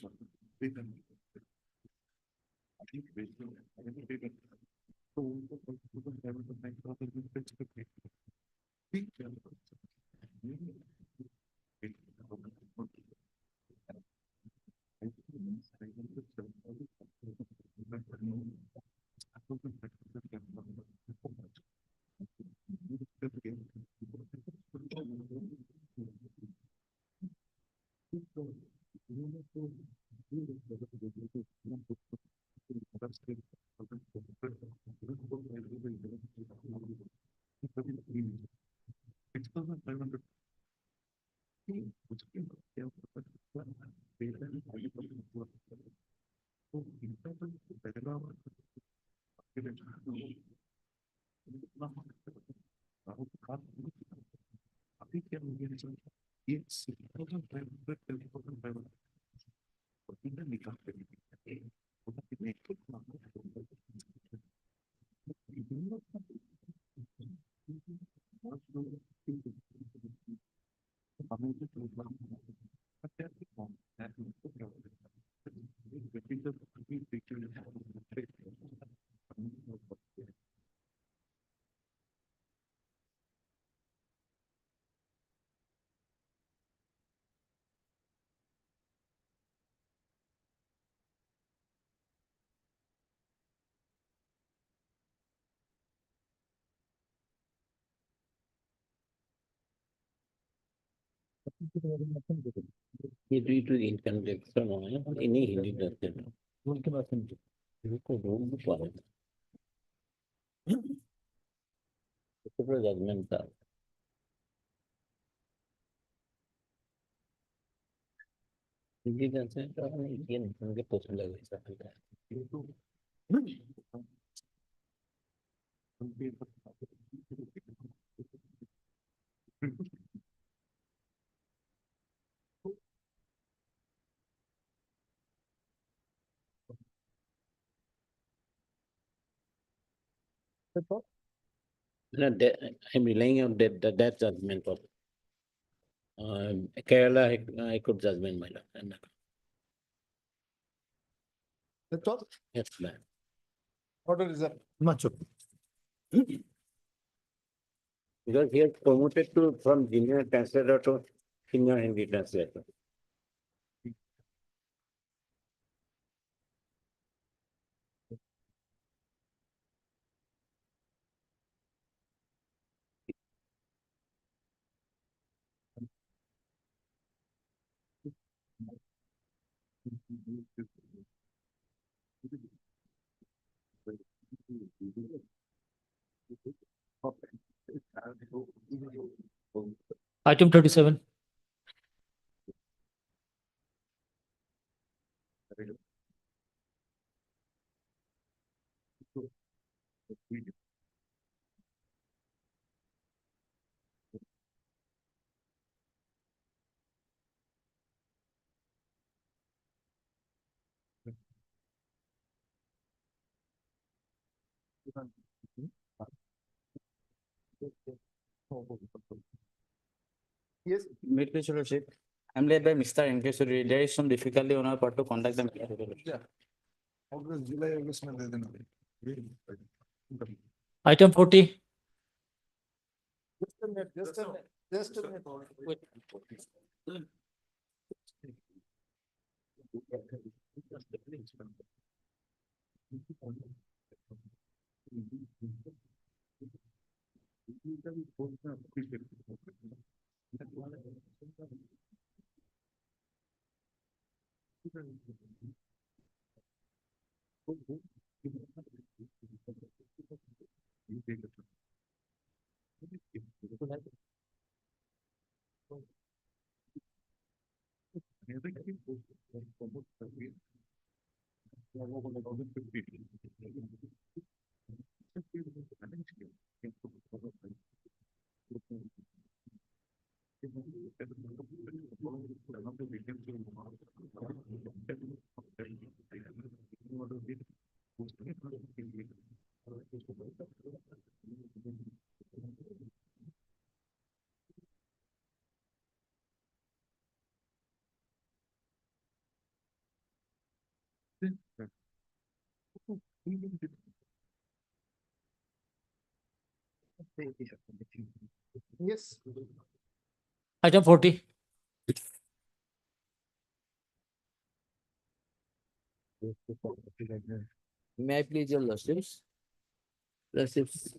one. I think ये तो income tax any Hindi translator. उनके पास इनको role भी पा रहे हैं. Judgment. No, I'm relying on that judgment of Kerala High Court judgment, my lord. That's all. Yes, ma'am. Order is Much. Because he has promoted to from junior translator to senior Hindi translator. Item 37. Yes. Meet Your Lordship. I'm led by Mr. Enkeshwari. There is some difficulty on our part to conduct the meeting. Yeah. August, July, August में दे देना. Item 40. Just a minute, just a minute. Wait. Yes. Item 40. May I please your Lordships? Lordships.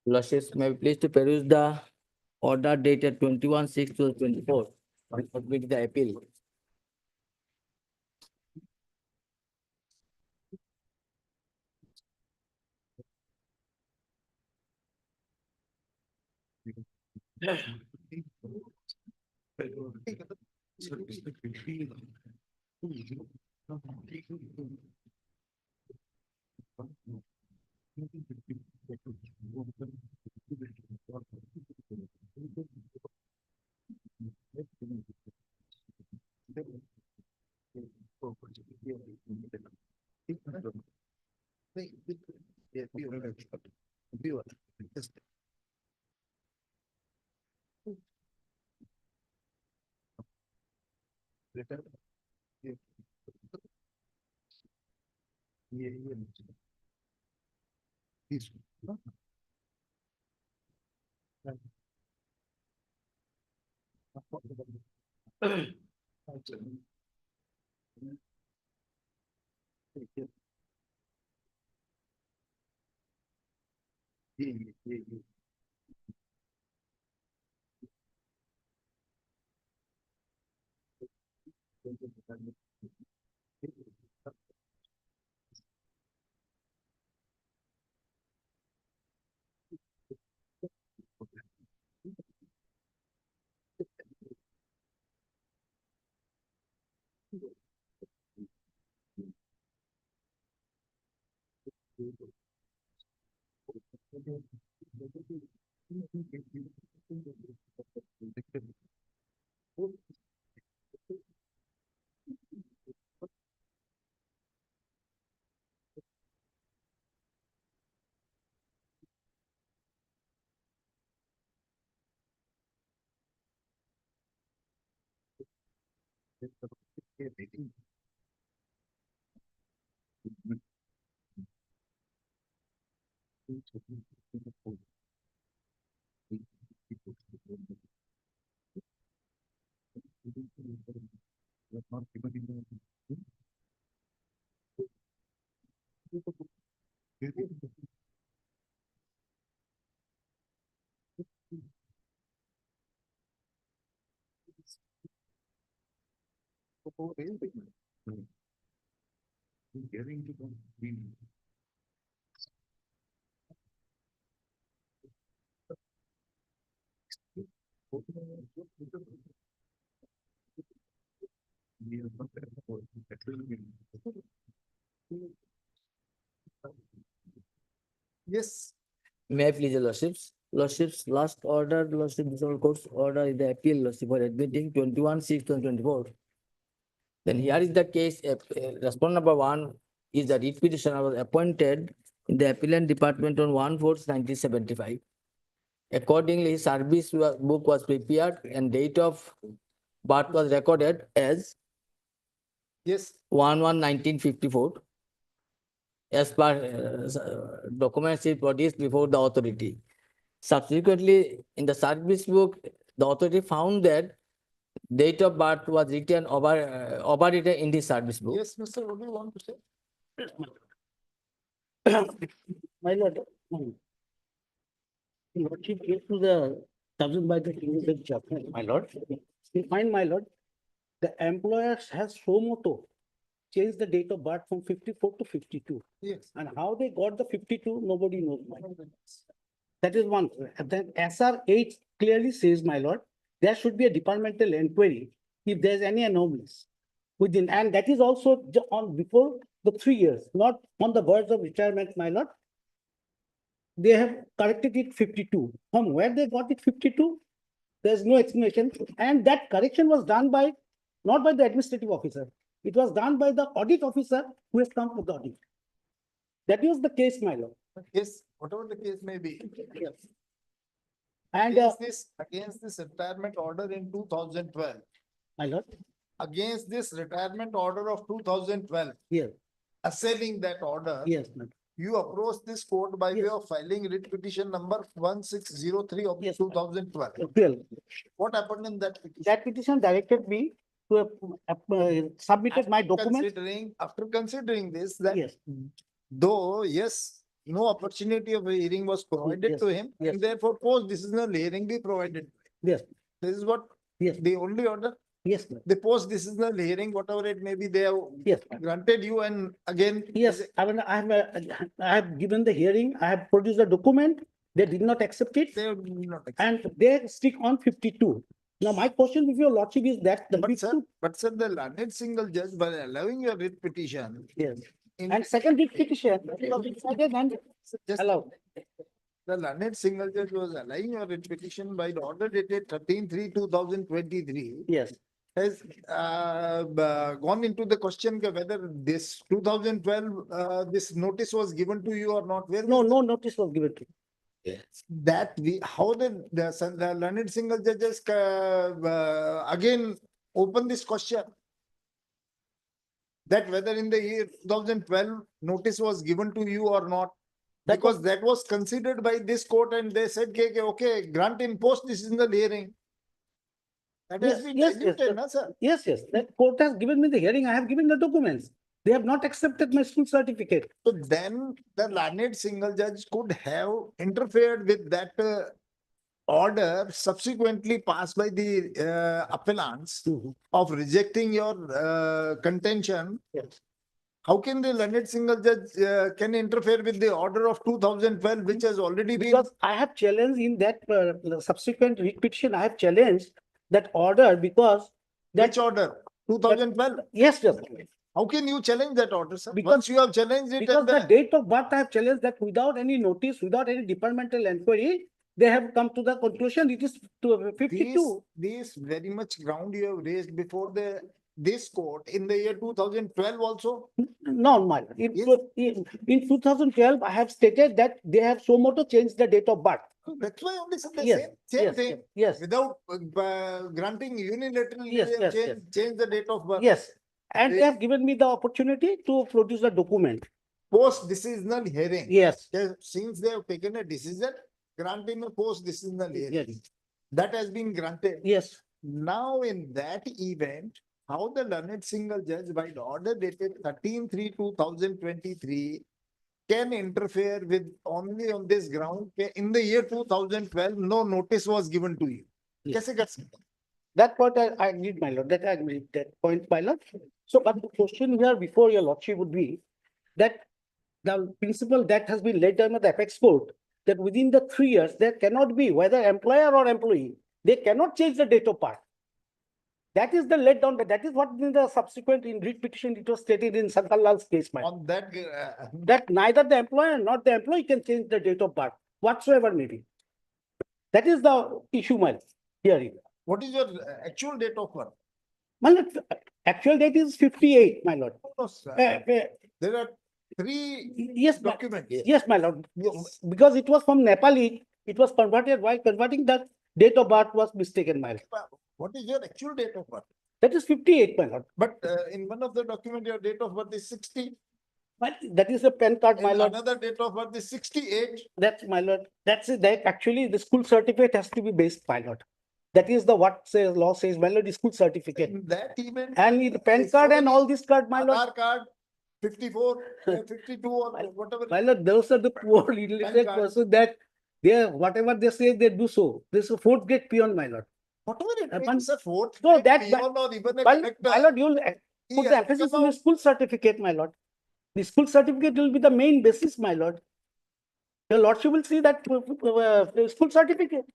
Lordships, may I please to peruse the order dated 21/6/2024 with the appeal. Yes. May I please, your lordships? Lordships, last order, lordship, Divisional Court's order is the appeal, lordship, for admitting 21/6/2024. Then here is the case, response number 1 is the writ petitioner was appointed in the appellant department on 1/4/1975. Accordingly, his service book was prepared and date of birth was recorded as Yes. 1/1/1954. As per documents he produced before the authority. Subsequently, in the service book, the authority found that date of birth was written overwritten in the service book. Yes, Mr. What do you want to say? My lord, lordship gave to the thousand by the English chapter, my lord. You find, my lord, the employers has so moto changed the date of birth from 54 to 52. Yes. And how they got the 52, nobody knows. My lord. That is one. And then SR 8 clearly says, my lord, there should be a departmental inquiry if there's any anomalies within, and that is also on before the 3 years, not on the verge of retirement, my lord. They have corrected it 52. From where they got it 52, there's no explanation. And that correction was done by, not by the administrative officer. It was done by the audit officer who has come to the audit. That was the case, my lord. Yes, whatever the case may be. Yes. And Against this retirement order in 2012. My lord. Against this retirement order of 2012. Yes. Assailing that order. Yes, madam. You approached this court by way of filing writ petition number 1603 of 2012. What happened in that petition? That petition directed me to submitted my documents. After considering this, that though, yes, no opportunity of a hearing was provided to him, and therefore post-decisional hearing be provided. Yes. This is what the only order. Yes. The post-decisional hearing, whatever it may be, they have granted you, and again. Yes, I mean, I have given the hearing, I have produced a document, they did not accept it. They did not accept. And they stick on 52. Now, my question with your lordship is that the But sir, the learned single judge, by allowing your writ petition. Yes. And second writ petition was decided and allowed. The learned single judge was allowing your writ petition by the order dated 13/3/2023. Yes. Has gone into the question whether this 2012 this notice was given to you or not. Where no notice was given to you. Yes. That how the learned single judges again open this question, that whether in the year 2012 notice was given to you or not, because that was considered by this court and they said, okay, grant in post decisional hearing. That has been diluted, na, sir? Yes, that court has given me the hearing, I have given the documents. They have not accepted my school certificate. So then the learned single judge could have interfered with that order subsequently passed by the appellants of rejecting your contention, how can the learned single judge can interfere with the order of 2012, which has already been? Because I have challenged in that subsequent writ petition, I have challenged that order because. Which order? 2012? Yes, yes. How can you challenge that order, sir? Because Once you have challenged it. Because the date of birth I have challenged that without any notice, without any departmental inquiry, they have come to the conclusion it is to 52. This very much ground you have raised before this court in the year 2012 also? No, my lord. In 2012, I have stated that they have so moto changed the date of birth. That's why only said the Yes, same yes, thing. yes. Without granting unilaterally, Yes, they have yes, changed the date of birth. Yes, and they have given me the opportunity to produce the document. Post-decisional hearing. Yes. Since they have taken a decision, granting a post-decisional hearing. Yes. That has been granted. Yes. Now, in that event, how the learned single judge by the order dated 13/3/2023 can interfere with only on this ground in the year 2012, no notice was given to you. Yes. Kaise kar sakte? That point I agreed, my lord. That I agreed, that point, my lord. So, but the question here before your lordship would be that the principle that has been laid down by the apex court, that within the 3 years, there cannot be, whether employer or employee, they cannot change the date of birth. That is the laid down, that is what in the subsequent in writ petition, it was stated in Shankar Lal's case, my lord. On that, That neither the employer nor the employee can change the date of birth whatsoever may be. That is the issue, my lord, here. what is your actual date of birth? My lord, actual date is 58, my lord. No, sir. There are three Yes, documents. Yes, my lord. Because it was from Nepali, it was converted. While converting, the date of birth was mistaken, my lord. What is your actual date of birth? That is 58, my lord. But in one of the documents, your date of birth is 60. But that is a pen card, my And lord. another date of birth is 68. That's my lord. That's it. That actually the school certificate has to be based, my lord. That is the what says law says, my lord, the school certificate. In that event. And the pen card and all this card, my lord. Aadhaar card, 54, 52 or whatever. My lord, those are the poor illiterate card. person that they whatever they say, they do so. This is a fourth grade peon, my lord. Whatever it means, a fourth So grade that, peon or even a my collector. lord, you'll put the emphasis on the school certificate, my lord. The school certificate will be the main basis, my lord. Your lordship will see that school certificate.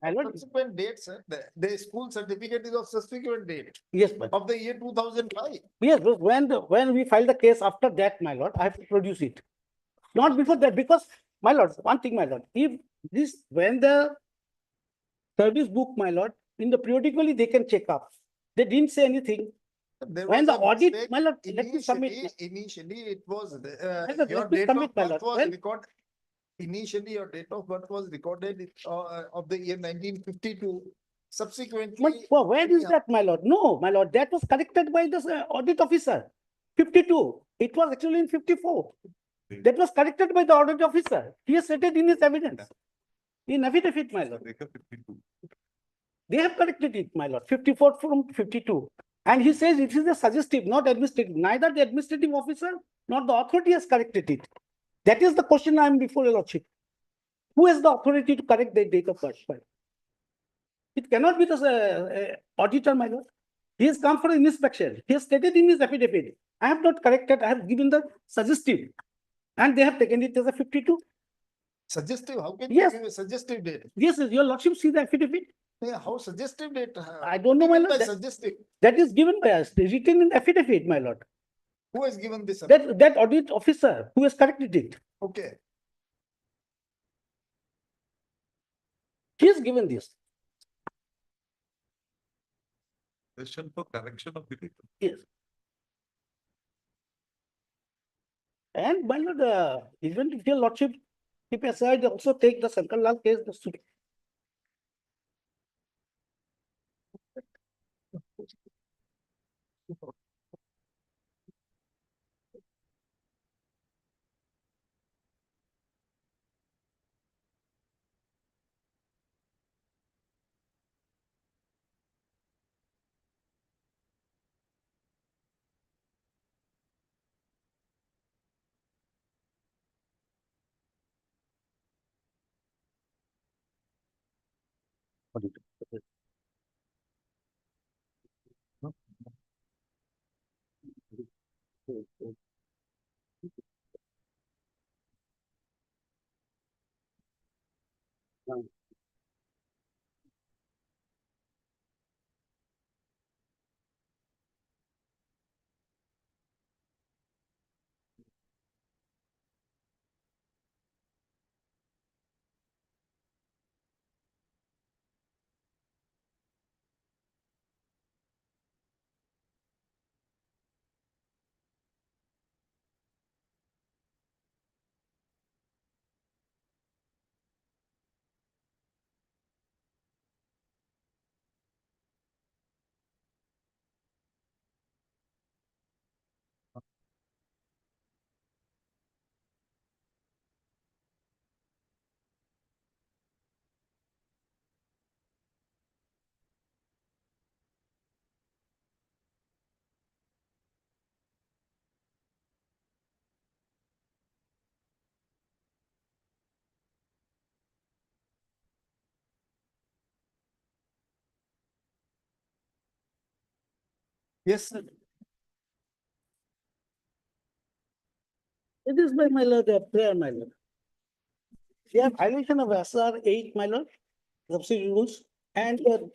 My lord, Subsequent dates, the school certificate is of subsequent date yes, my of the year 2005. yes, but when we file the case after that, my lord, I have to produce it. Not before that, because my lord, one thing, my lord, if this when the service book, my lord, in the periodically they can check up. They didn't say anything. There When was the a audit, mistake. my lord, let me submit. Initially, it was Let your me date submit, of my birth lord. was When- recorded. Initially, your date of birth was recorded of the year 1952. Subsequently, Well, where is that, my lord? No, my lord, that was corrected by the audit officer. 52. It was actually in 54. That was corrected by the audit officer. He has stated in his evidence. In affidavit, my lord. They have corrected it, my lord. 54 from 52. And he says it is a suggestive, not administrative. Neither the administrative officer nor the authority has corrected it. That is the question I am before your lordship. Who has the authority to correct the date of birth? It cannot be the auditor, my lord. He has come for an inspection. He has stated in his affidavit. I have not corrected. I have given the suggestive. And they have taken it as a 52. suggestive, how can Yes. you give a suggestive date? Yes, your lordship see the affidavit. Yeah, how suggestive date? I don't know, my Given lord. by That, suggestive. that is given by us, written in affidavit, my lord. Who has given this? That audit officer who has corrected it. Okay. He has given this. Question for correction of the date. Yes. And my lord, even if your lordship keep aside, also take the Shankar Lal case. Yes, sir. It is by my lord, a prayer, my lord. They have violation of SR 8, my lord, subsidy rules, and the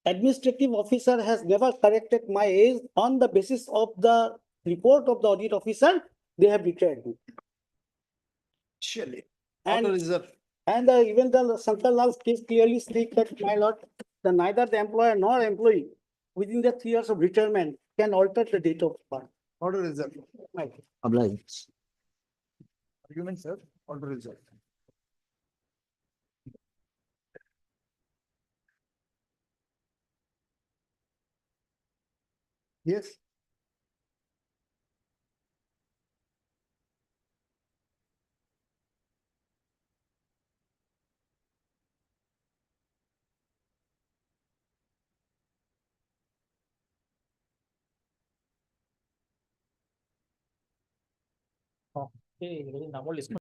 administrative officer has never corrected my age on the basis of the report of the audit officer. They have declared me. Surely. And, Order reserved. and even the Shankar Lal's case clearly states that, my lord, neither the employer nor employee within the 3 years of retirement can alter the date of birth. Order reserved. My lord. Obliged. Argument, sir. Order reserved. Yes. Okay, very normal.